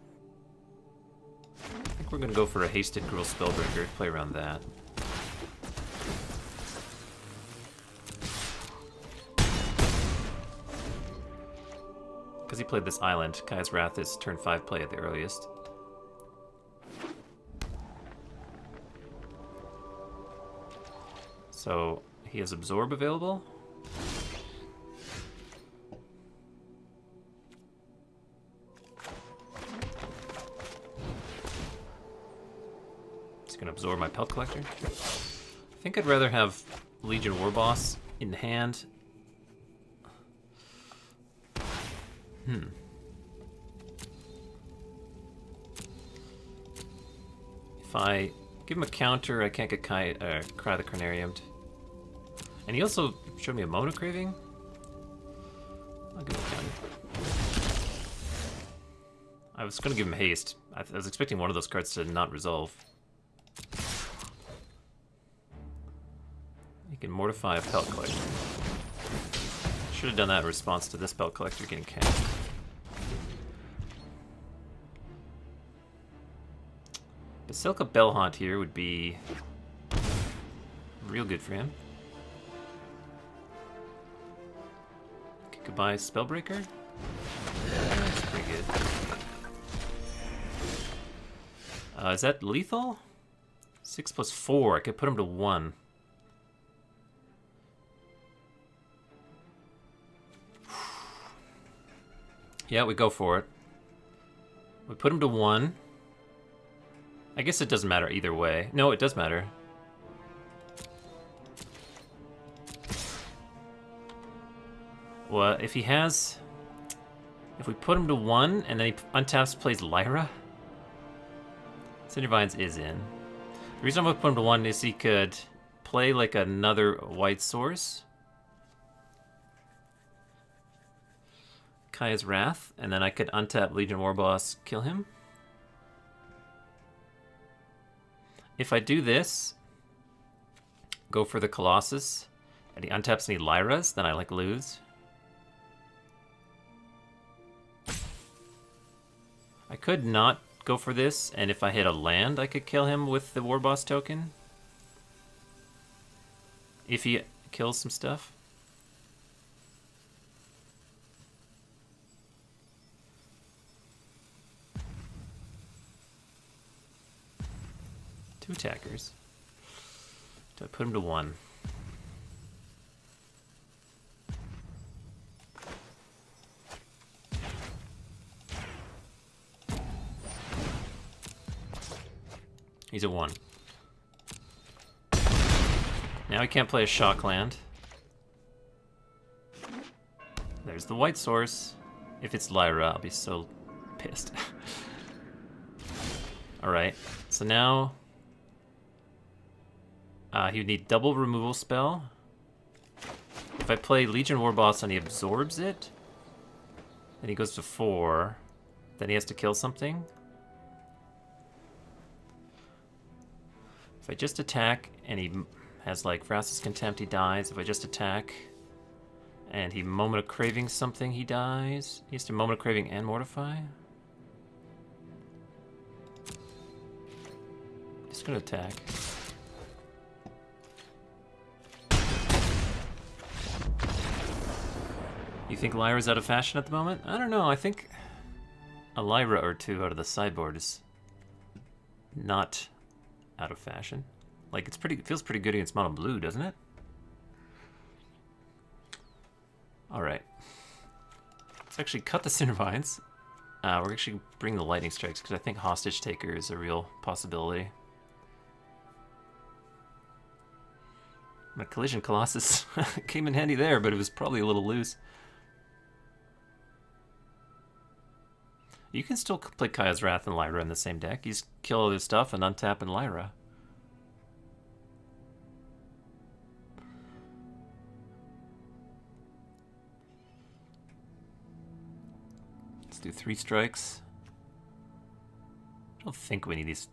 I think we're gonna go for a hasted Gruul Spellbreaker, play around that. Because he played this island, Kai's Wrath is turn 5 play at the earliest. So he has Absorb available. He's gonna absorb my Pelt Collector. I think I'd rather have Legion War Boss in hand. If I give him a counter, I can't get Cry the Carnarium. And he also showed me a Mono Craving. I'll give him a counter. I was going to give him haste. I was expecting one of those cards to not resolve. He can Mortify a Pelt Collector. Should have done that in response to this Pelt Collector getting cast. Basilka Bellhaunt here would be real good for him. Goodbye, Spellbreaker. That's pretty good. Is that lethal? 6 plus 4. I could put him to 1. Yeah, we go for it. We put him to 1. I guess it doesn't matter either way. No, it does matter. Well, if he has... If we put him to 1 and then he untaps, plays Lyra, Cindervines is in. The reason I'm going to put him to 1 is he could play like another white source. Kaya's Wrath, and then I could untap Legion War Boss, kill him. If I do this, go for the Colossus, and he untaps any Lyras, then I like lose. I could not go for this, and if I hit a land, I could kill him with the War Boss token. If he kills some stuff. 2 attackers. Do I put him to 1? He's at 1. Now he can't play a shock land. There's the white source. If it's Lyra, I'll be so pissed. Alright, so now he would need double removal spell. If I play Legion Warboss and he absorbs it, then he goes to 4. Then he has to kill something. If I just attack and he has like Vraska's Contempt, he dies. If I just attack and he Moment of Craving something, he dies. He has to Moment of Craving and Mortify. Just gonna attack. You think Lyra's out of fashion at the moment? I don't know. I think a Lyra or 2 out of the sideboard is not out of fashion. Like, it feels pretty good against mono blue, doesn't it? Alright. Let's actually cut the Cindervines. We're actually bring the Lightning Strikes, because I think Hostage Taker is a real possibility. My Collision Colossus came in handy there, but it was probably a little loose. You can still play Kaya's Wrath and Lyra in the same deck. You just kill all this stuff and untap and Lyra. Let's do 3 strikes. I don't think we need these.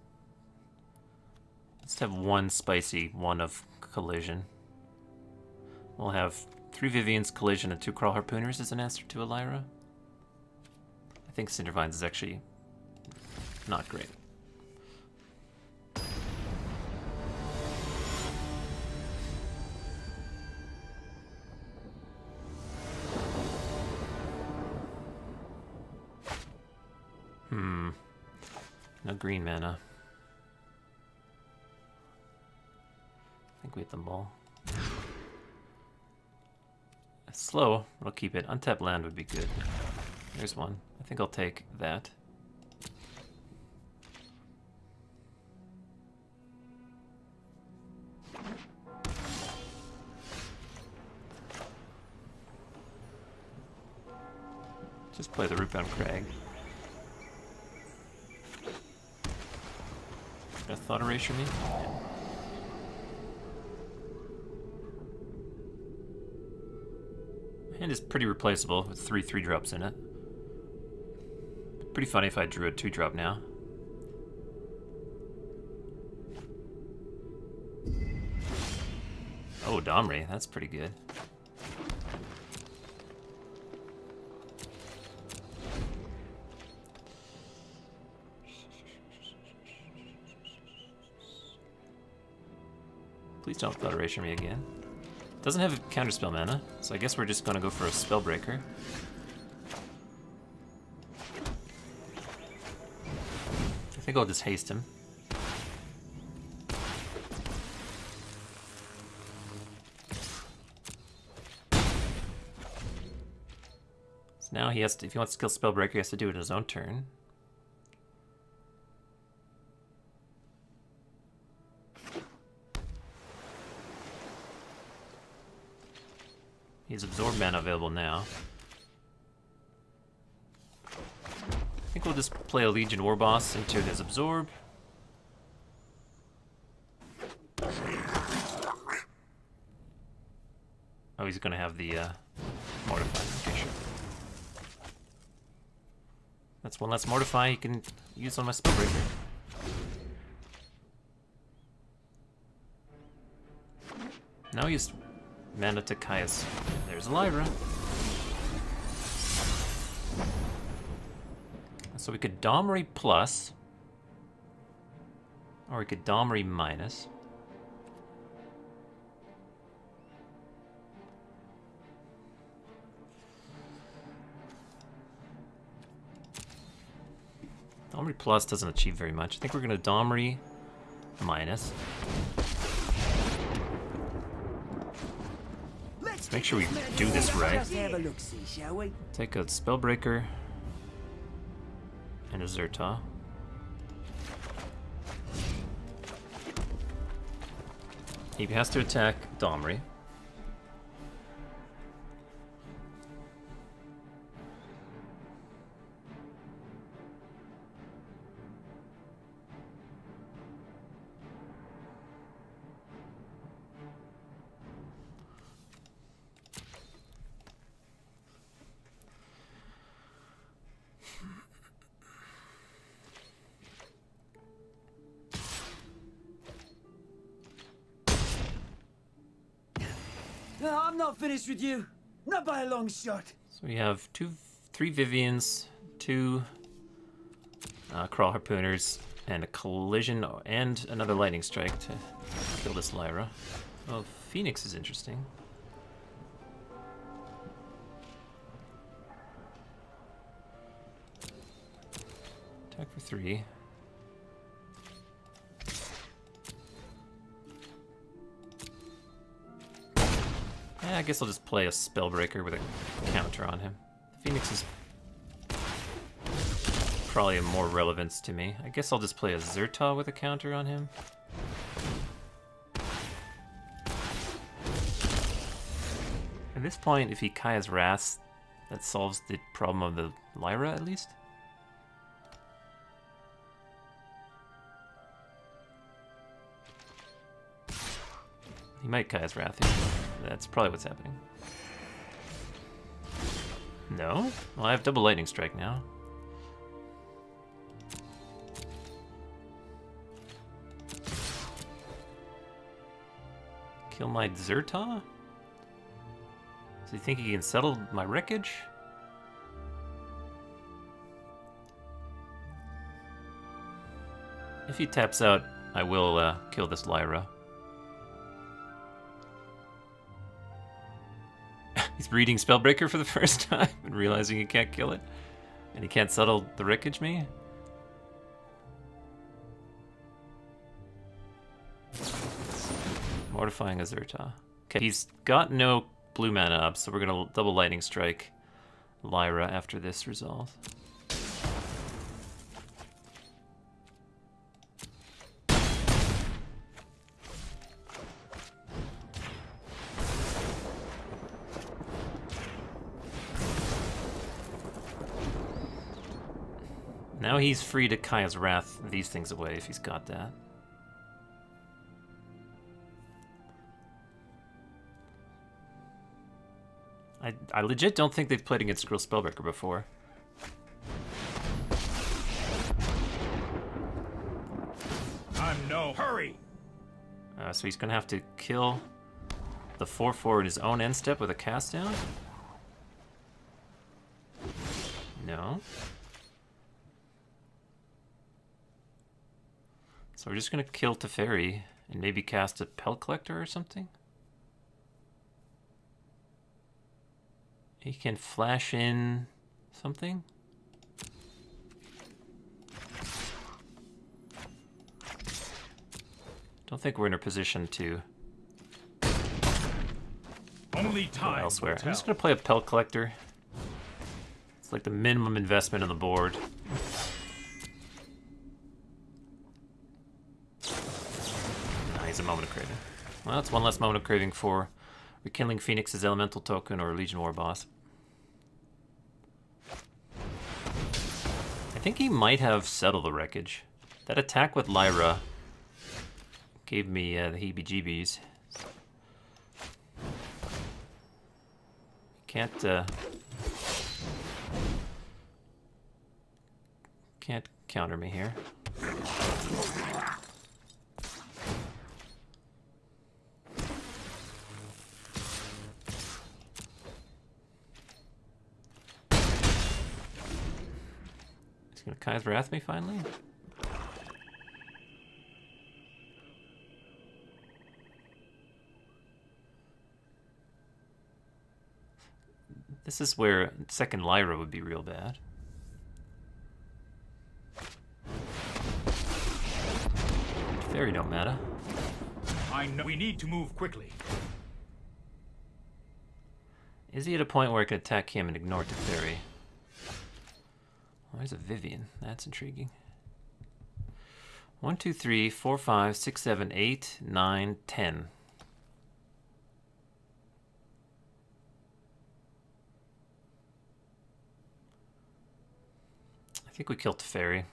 Let's have 1 spicy, 1 of Collision. We'll have 3 Vivian's Collision and 2 Crawl Harpooners as an answer to a Lyra. I think Cindervines is actually not great. No green mana. I think we hit them all. It's slow, but I'll keep it. Untapped land would be good. There's one. I think I'll take that. Just play the Rootbound Crag. Got Thought Erasure me? Yeah. Hand is pretty replaceable with 3 3-drops in it. Pretty funny if I drew a 2-drop now. Oh, Domri, that's pretty good. Please don't Thought Erasure me again. Doesn't have a counterspell mana, so I guess we're just gonna go for a Spellbreaker. I think I'll just haste him. So now he has to, if he wants to kill Spellbreaker, he has to do it in his own turn. He's Absorb mana available now. I think we'll just play a Legion Warboss into his Absorb. Oh, he's gonna have the Mortify. Okay, sure. That's one less Mortify he can use on my Spellbreaker. Now he's mana to Caius. There's Lyra. So we could Domri plus, or we could Domri minus. Domri plus doesn't achieve very much. I think we're going to Domri minus. Let's make sure we do this right. Take a Spellbreaker and a Zerta. He has to attack Domri. No, I'm not finished with you. Not by a long shot. So we have 3 Vivians, 2 Crawl Harpooners, and a Collision, and another Lightning Strike to kill this Lyra. Oh, Phoenix is interesting. Attack for 3. Yeah, I guess I'll just play a Spellbreaker with a counter on him. Phoenix is probably of more relevance to me. I guess I'll just play a Zerta with a counter on him. At this point, if he Kaya's Wrath, that solves the problem of the Lyra at least. He might Kaya's Wrath here. That's probably what's happening. No? Well, I have double Lightning Strike now. Kill my Zerta? Does he think he can settle my wreckage? If he taps out, I will kill this Lyra. He's reading Spellbreaker for the first time and realizing he can't kill it. And he can't settle the wreckage me. Mortifying Azurta. Okay, he's got no blue mana up, so we're gonna double Lightning Strike Lyra after this resolve. Now he's free to Kaya's Wrath these things away if he's got that. I legit don't think they've played against Gruul Spellbreaker before. I'm no hurry. So he's gonna have to kill the 4/4 in his own end step with a cast down? No. So we're just gonna kill Teferi and maybe cast a Pelt Collector or something? He can flash in something? Don't think we're in a position to Only go time elsewhere. will I'm just tell. gonna play a Pelt Collector. It's like the minimum investment on the board. He's a Moment of Craving. Well, that's one less Moment of Craving for Rekindling Phoenix's Elemental Token or Legion War Boss. I think he might have settled the wreckage. That attack with Lyra gave me the heebie-jeebies. Can't counter me here. He's gonna Kaya's Wrath me finally? This is where second Lyra would be real bad. Fairy don't matter. I know we need to move quickly. Is he at a point where I can attack him and ignore Teferi? Well, there's a Vivian. That's intriguing. 1, 2, 3, 4, 5, 6, 7, 8, 9, 10. I think we kill Teferi.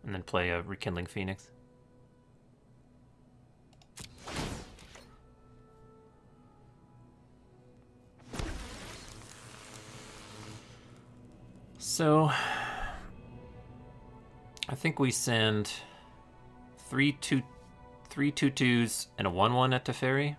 And then play a Rekindling Phoenix. So, I think we send 3 2/2s and a 1/1 at Teferi.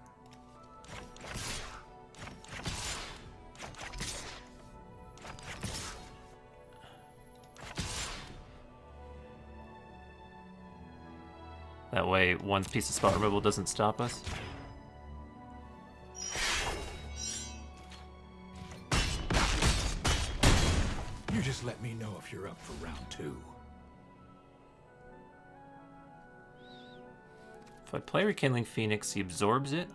That way, one piece of spot removal doesn't stop us. You just let me know if you're up for round 2. If I play Rekindling Phoenix, he absorbs it.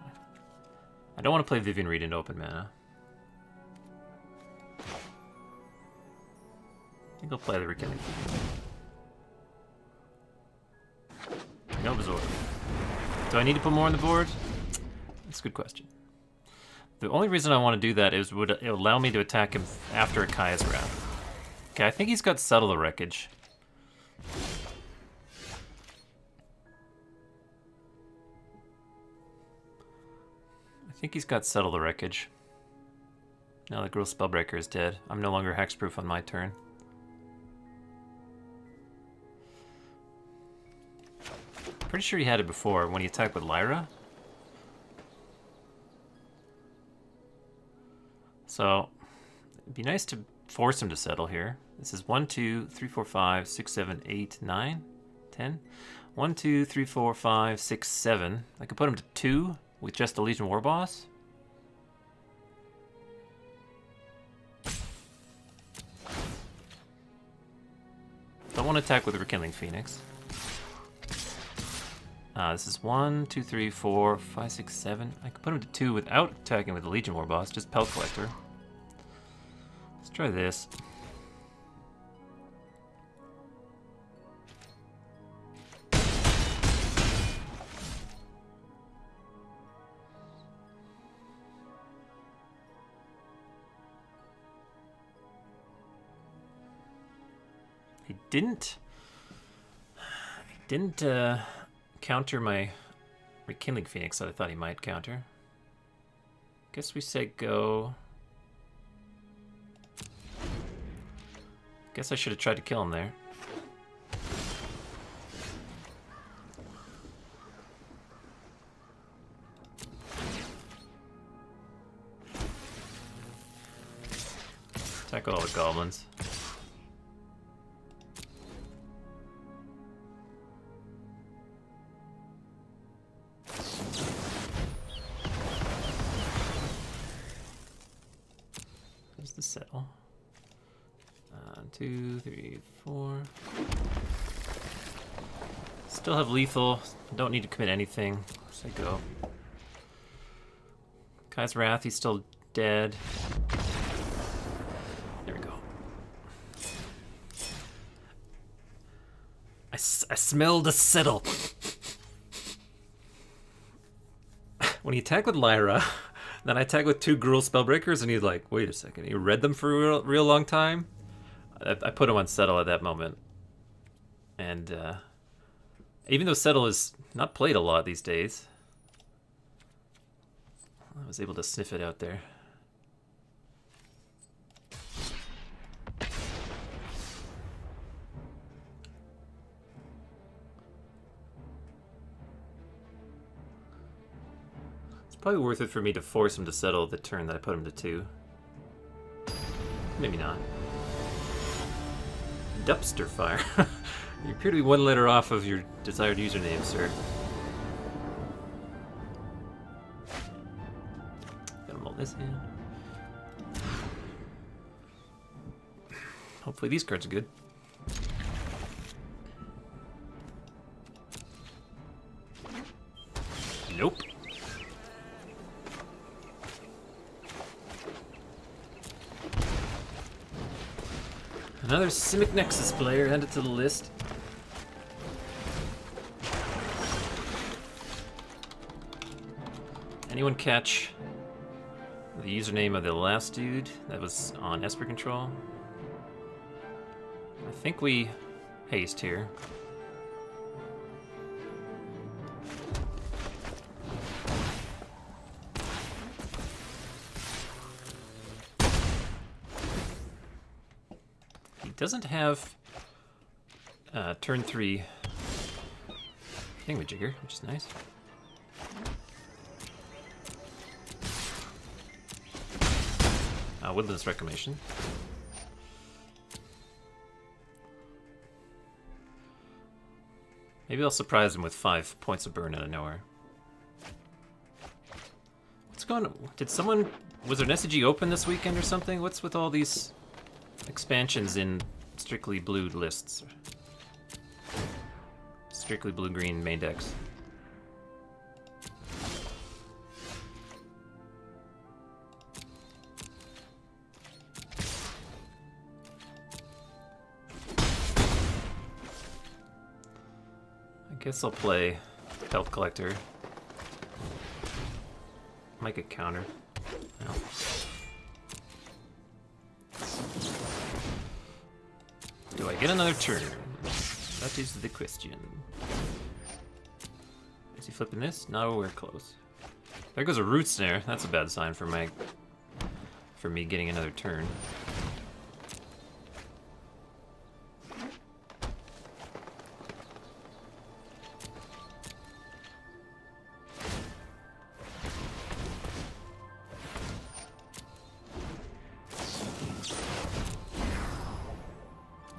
I don't want to play Vivian Reed into open mana. I think I'll play the Rekindling Phoenix. No absorb. Do I need to put more on the board? That's a good question. The only reason I want to do that is would it allow me to attack him after a Kaya's Wrath. Okay, I think he's got Settle the Wreckage. I think he's got Settle the Wreckage. Now that Gruul Spellbreaker is dead, I'm no longer hexproof on my turn. Pretty sure he had it before when he attacked with Lyra. So, it'd be nice to force him to settle here. This is 1, 2, 3, 4, 5, 6, 7, 8, 9, 10. 1, 2, 3, 4, 5, 6, 7. I could put him to 2 with just a Legion War Boss. Don't want to attack with the Rekindling Phoenix. This is 1, 2, 3, 4, 5, 6, 7. I could put him to 2 without attacking with the Legion War Boss, just Pelt Collector. Let's try this. He didn't counter my Rekindling Phoenix that I thought he might counter. Guess we say go. Guess I should have tried to kill him there. Attack all the goblins. There's the settle. 2, 3, 4. Still have lethal. Don't need to commit anything. Say go. Kai's Wrath, he's still dead. There we go. I smelled a settle. When he attacked with Lyra, then I attacked with 2 Gruul Spellbreakers, and he's like, wait a second, he read them for a real long time? I put him on Settle at that moment. And even though Settle is not played a lot these days, I was able to sniff it out there. It's probably worth it for me to force him to settle the turn that I put him to 2. Maybe not. Dumpster Fire. You appear to be 1 letter off of your desired username, sir. Gotta mull this in. Hopefully these cards are good. Nope. Another Simic Nexus player added to the list. Anyone catch the username of the last dude that was on Esper Control? I think we haste here. He doesn't have turn 3 thingamajigger, which is nice. Woodlands Reclamation. Maybe I'll surprise him with 5 points of burn out of nowhere. What's going on? Did someone... Was there an SCG open this weekend or something? What's with all these expansions in strictly blue lists? Strictly blue-green main decks. I guess I'll play Pelt Collector. Might get counter. No. Do I get another turn? That is the question. Is he flipping this? No, we're close. There goes a Root Snare. That's a bad sign for me getting another turn.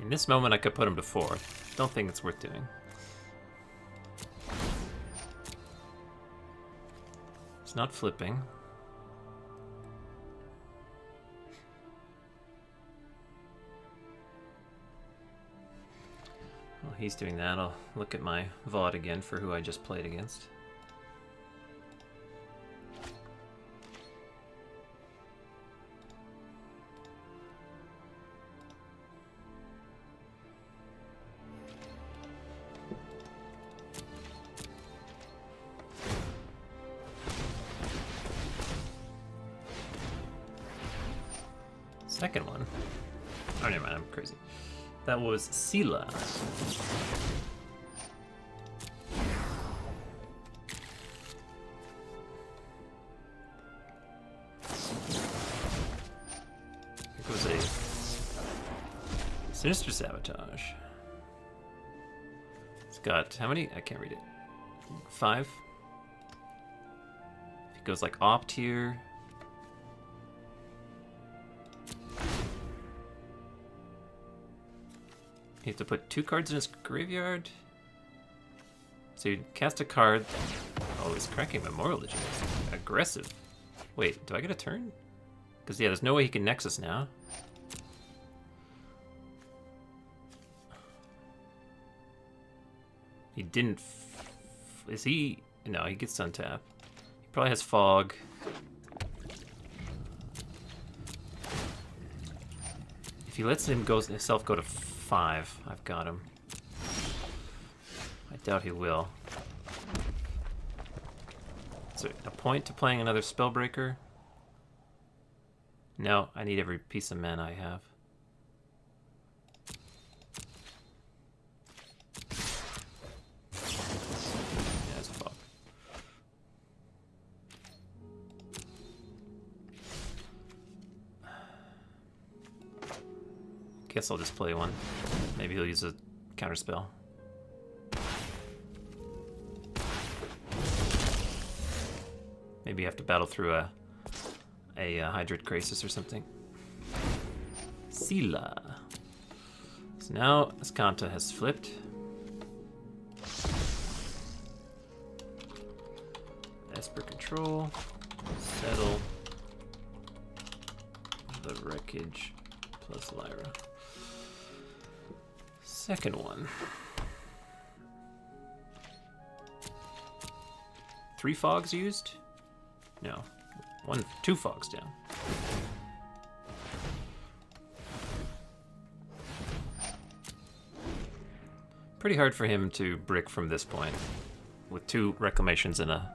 In this moment, I could put him to 4th. Don't think it's worth doing. It's not flipping. While he's doing that, I'll look at my VOD again for who I just played against. Second one. Oh, never mind, I'm crazy. That was Sila. It was a Sinister Sabotage. It's got how many? I can't read it. 5. It goes like Opt here. You have to put 2 cards in his graveyard. So you cast a card. Oh, he's cracking Memorial Legends. Aggressive. Wait, do I get a turn? Because, yeah, there's no way he can Nexus now. He didn't... Is he... No, he gets to untap. He probably has Fog. If he lets himself go to 5, I've got him. I doubt he will. Is there a point to playing another Spellbreaker? No, I need every piece of mana I have. Yeah, it's a Fog. Guess I'll just play one. Maybe he'll use a counterspell. Maybe you have to battle through a Hydrid Krasis or something. Sila. So now Ascanta has flipped. Esper Control. Settle. The Wreckage plus Lyra. Second one. 3 fogs used? No. 2 fogs down. Pretty hard for him to brick from this point, with 2 reclamations and a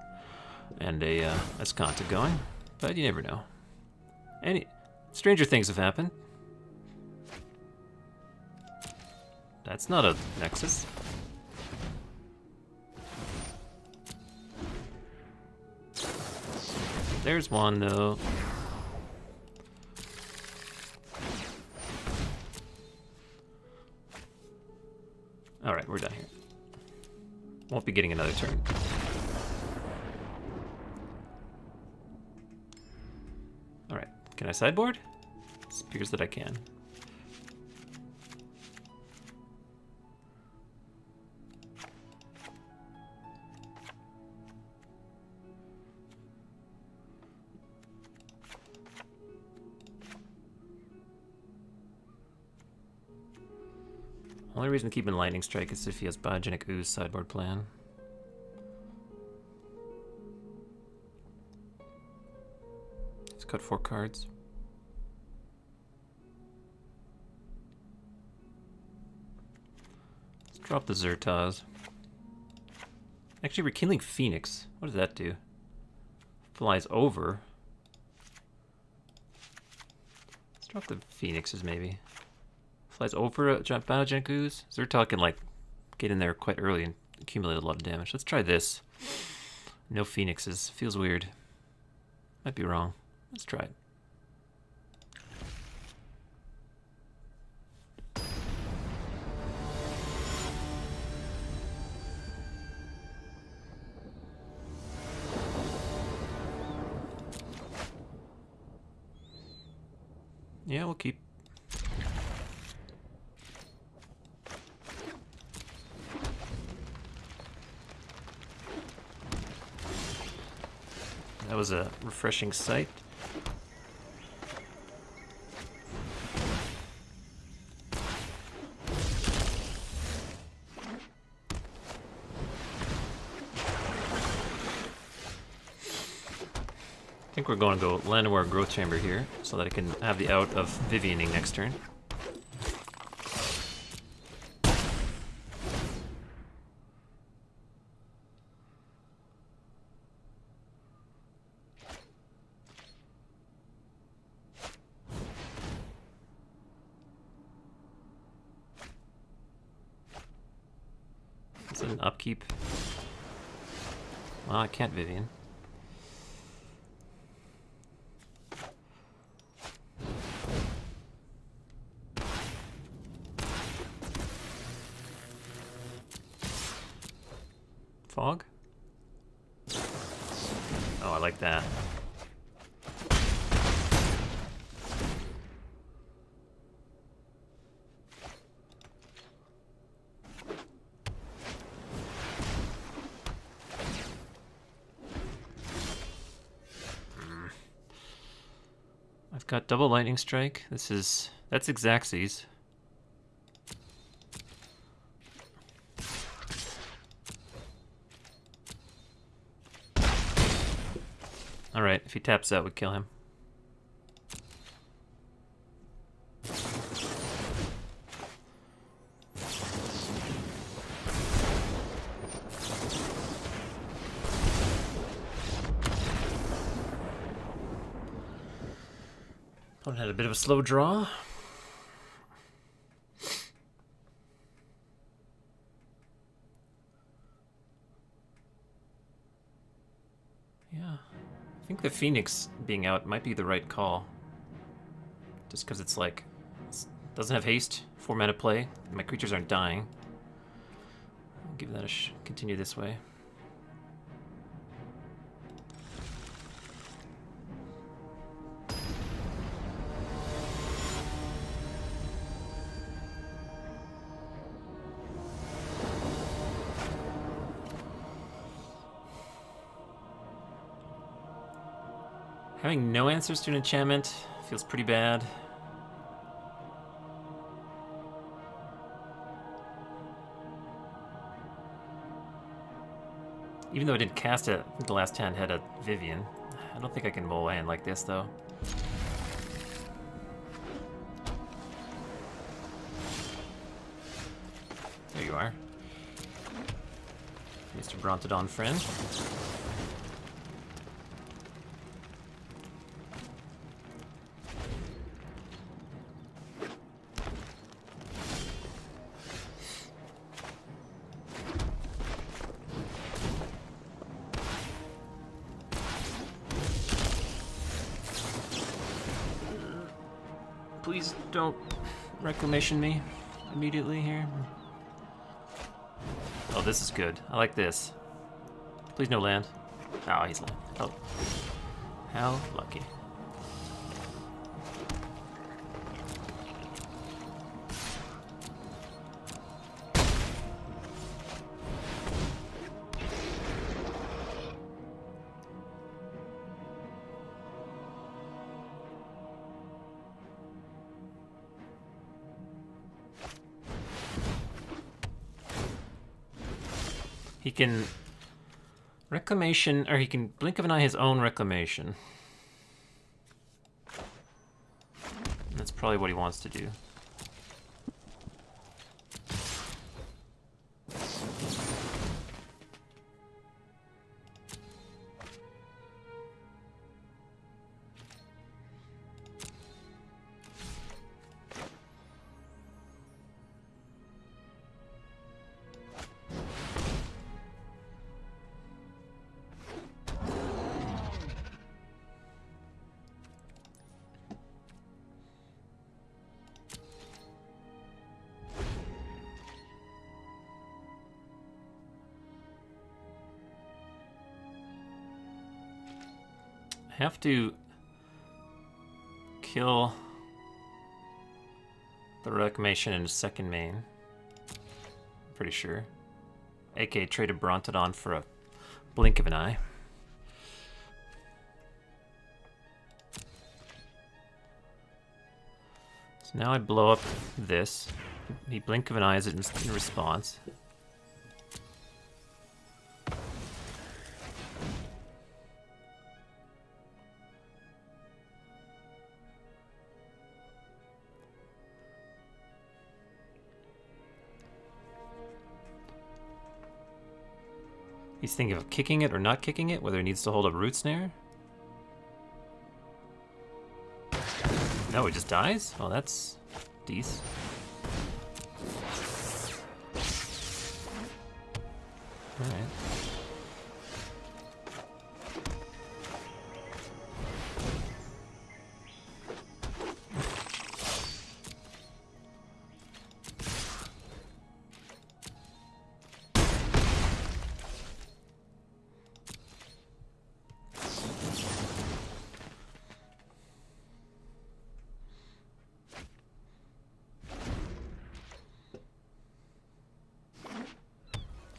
Escanta going, but you never know. Stranger things have happened. That's not a Nexus. There's one though. Alright, we're done here. Won't be getting another turn. Alright, can I sideboard? It appears that I can. Only reason to keep in Lightning Strike is if he has Biogenic Ooze sideboard plan. Let's cut 4 cards. Let's drop the Zertaz. Actually, Rekindling Phoenix. What does that do? Flies over. Let's drop the Phoenixes maybe. Flies over a Biogenic Ooze. So we're talking like get in there quite early and accumulate a lot of damage. Let's try this. No Phoenixes. Feels weird. Might be wrong. Let's try it. Yeah, we'll keep. That was a refreshing sight. I think we're going to go Llanowar Growth Chamber here, so that I can have the out of Vivianing next turn. Is it an upkeep? Well, I can't Vivian. Fog? Oh, I like that. I've got double Lightning Strike. That's Xaxes. Alright, if he taps out, we kill him. Opponent had a bit of a slow draw. I think the Phoenix being out might be the right call. Just because it's like, doesn't have haste, 4 mana play, my creatures aren't dying. I'll give that a continue this way. Having no answers to an enchantment feels pretty bad. Even though I didn't cast it, I think the last hand had a Vivian. I don't think I can mull land like this, though. There you are. Mr. Brontodon friend. Please don't reclamation me immediately here. Oh, this is good. I like this. Please no land. Oh, he's land. Oh. How lucky. He can reclamation, or he can blink of an eye his own reclamation. That's probably what he wants to do. Have to kill the reclamation in his second main. Pretty sure. AK traded Brontodon for a blink of an eye. So now I blow up this. He blink of an eye is in response. He's thinking of kicking it or not kicking it, whether he needs to hold a root snare. No, it just dies? Oh, that's decent. Alright.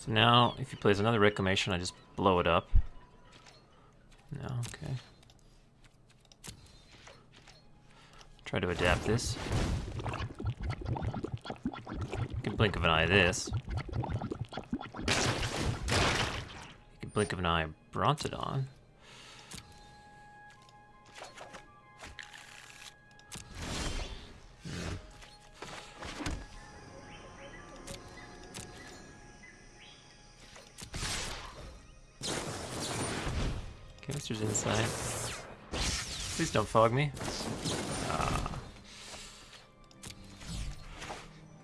So now, if he plays another reclamation, I just blow it up. No, okay. Try to adapt this. You can blink of an eye this. You can blink of an eye Brontodon. Caster's inside. Please don't fog me.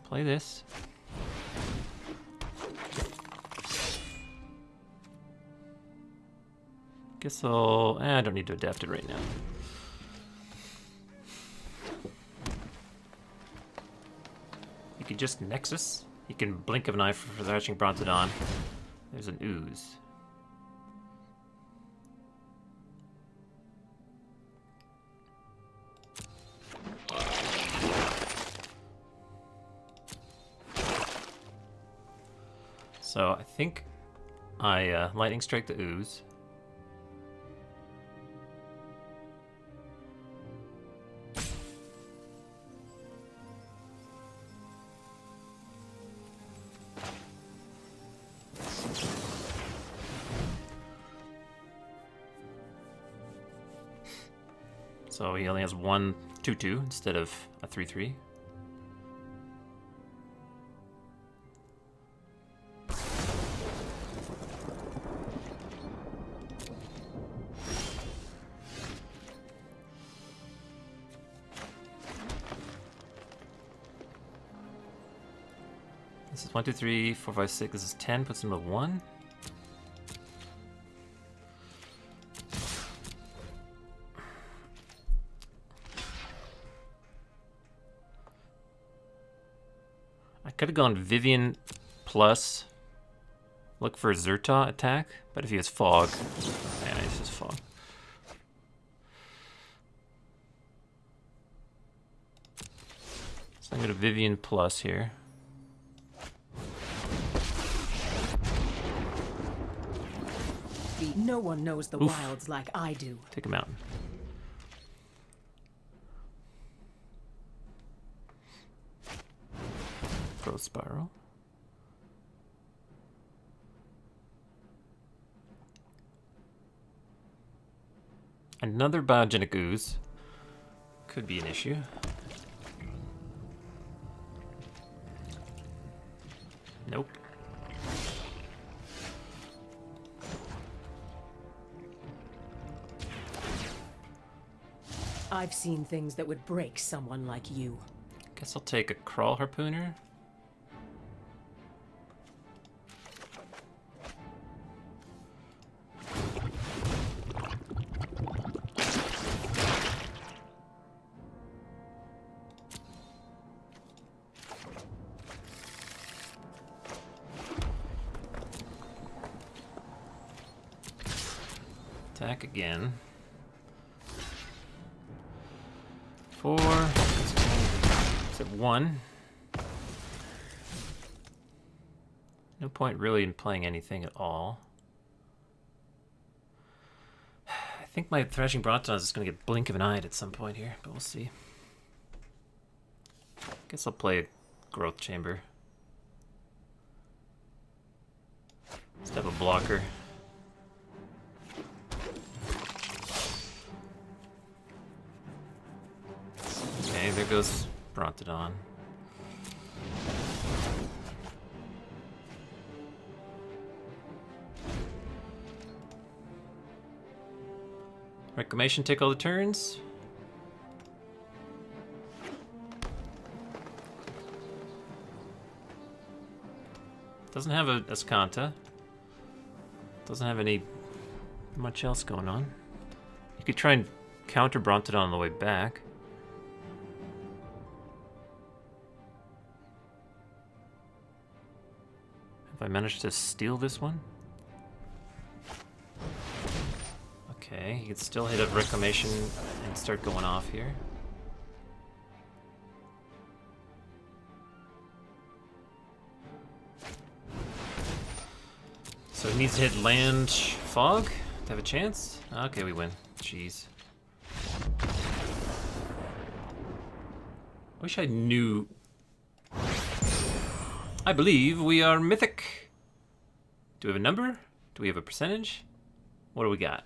Play this. Guess I'll... I don't need to adapt it right now. You can just Nexus. You can blink of an eye for thrashing Brontodon. There's an ooze. So I think I lightning strike the ooze. So he only has one 2/2 instead of a 3/3. This is 1, 2, 3, 4, 5, 6. This is 10. Puts him at 1. I could have gone Vivian plus look for Zerta attack, but if he has Fog, yeah, it's just Fog. So I'm going to Vivian plus here. No one knows the wilds like I do. Take him out. Growth Spiral. Another Biogenic Ooze. Could be an issue. Nope. I've seen things that would break someone like you. Guess I'll take a Crawl Harpooner. Attack again. 4. It's at 1. No point really in playing anything at all. I think my Thrashing Brontos is going to get blink of an eye at some point here, but we'll see. Guess I'll play a Growth Chamber. Just have a blocker. Okay, there goes Brontodon. Reclamation, take all the turns. Doesn't have a Escanta. Doesn't have any much else going on. You could try and counter Brontodon on the way back. Have I managed to steal this one? Okay, he could still hit a Reclamation and start going off here. So he needs to hit land Fog to have a chance. Okay, we win. Jeez. I wish I knew. I believe we are mythic. Do we have a number? Do we have a percentage? What do we got?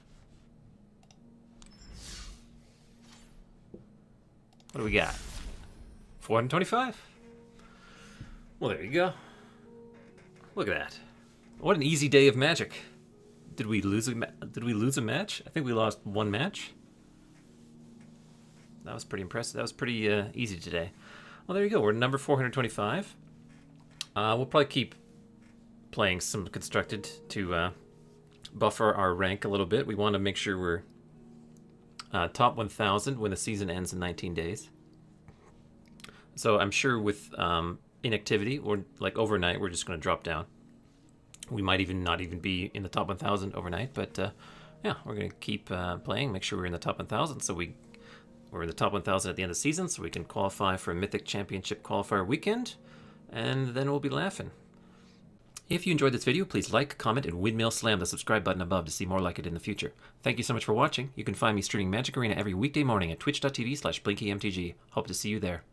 What do we got? 425? Well, there you go. Look at that. What an easy day of Magic. Did we lose a match? I think we lost one match. That was pretty impressive. That was pretty easy today. Well, there you go. We're number 425. We'll probably keep playing some Constructed to buffer our rank a little bit. We want to make sure we're top 1,000 when the season ends in 19 days. So I'm sure with inactivity or like overnight, we're just going to drop down. We might even not even be in the top 1,000 overnight, but yeah, we're going to keep playing, make sure we're in the top 1,000 so we're in the top 1,000 at the end of the season so we can qualify for a Mythic Championship qualifier weekend, and then we'll be laughing. If you enjoyed this video, please like, comment, and windmill slam the subscribe button above to see more like it in the future. Thank you so much for watching. You can find me streaming Magic Arena every weekday morning at twitch.tv/BlinkyMTG. Hope to see you there.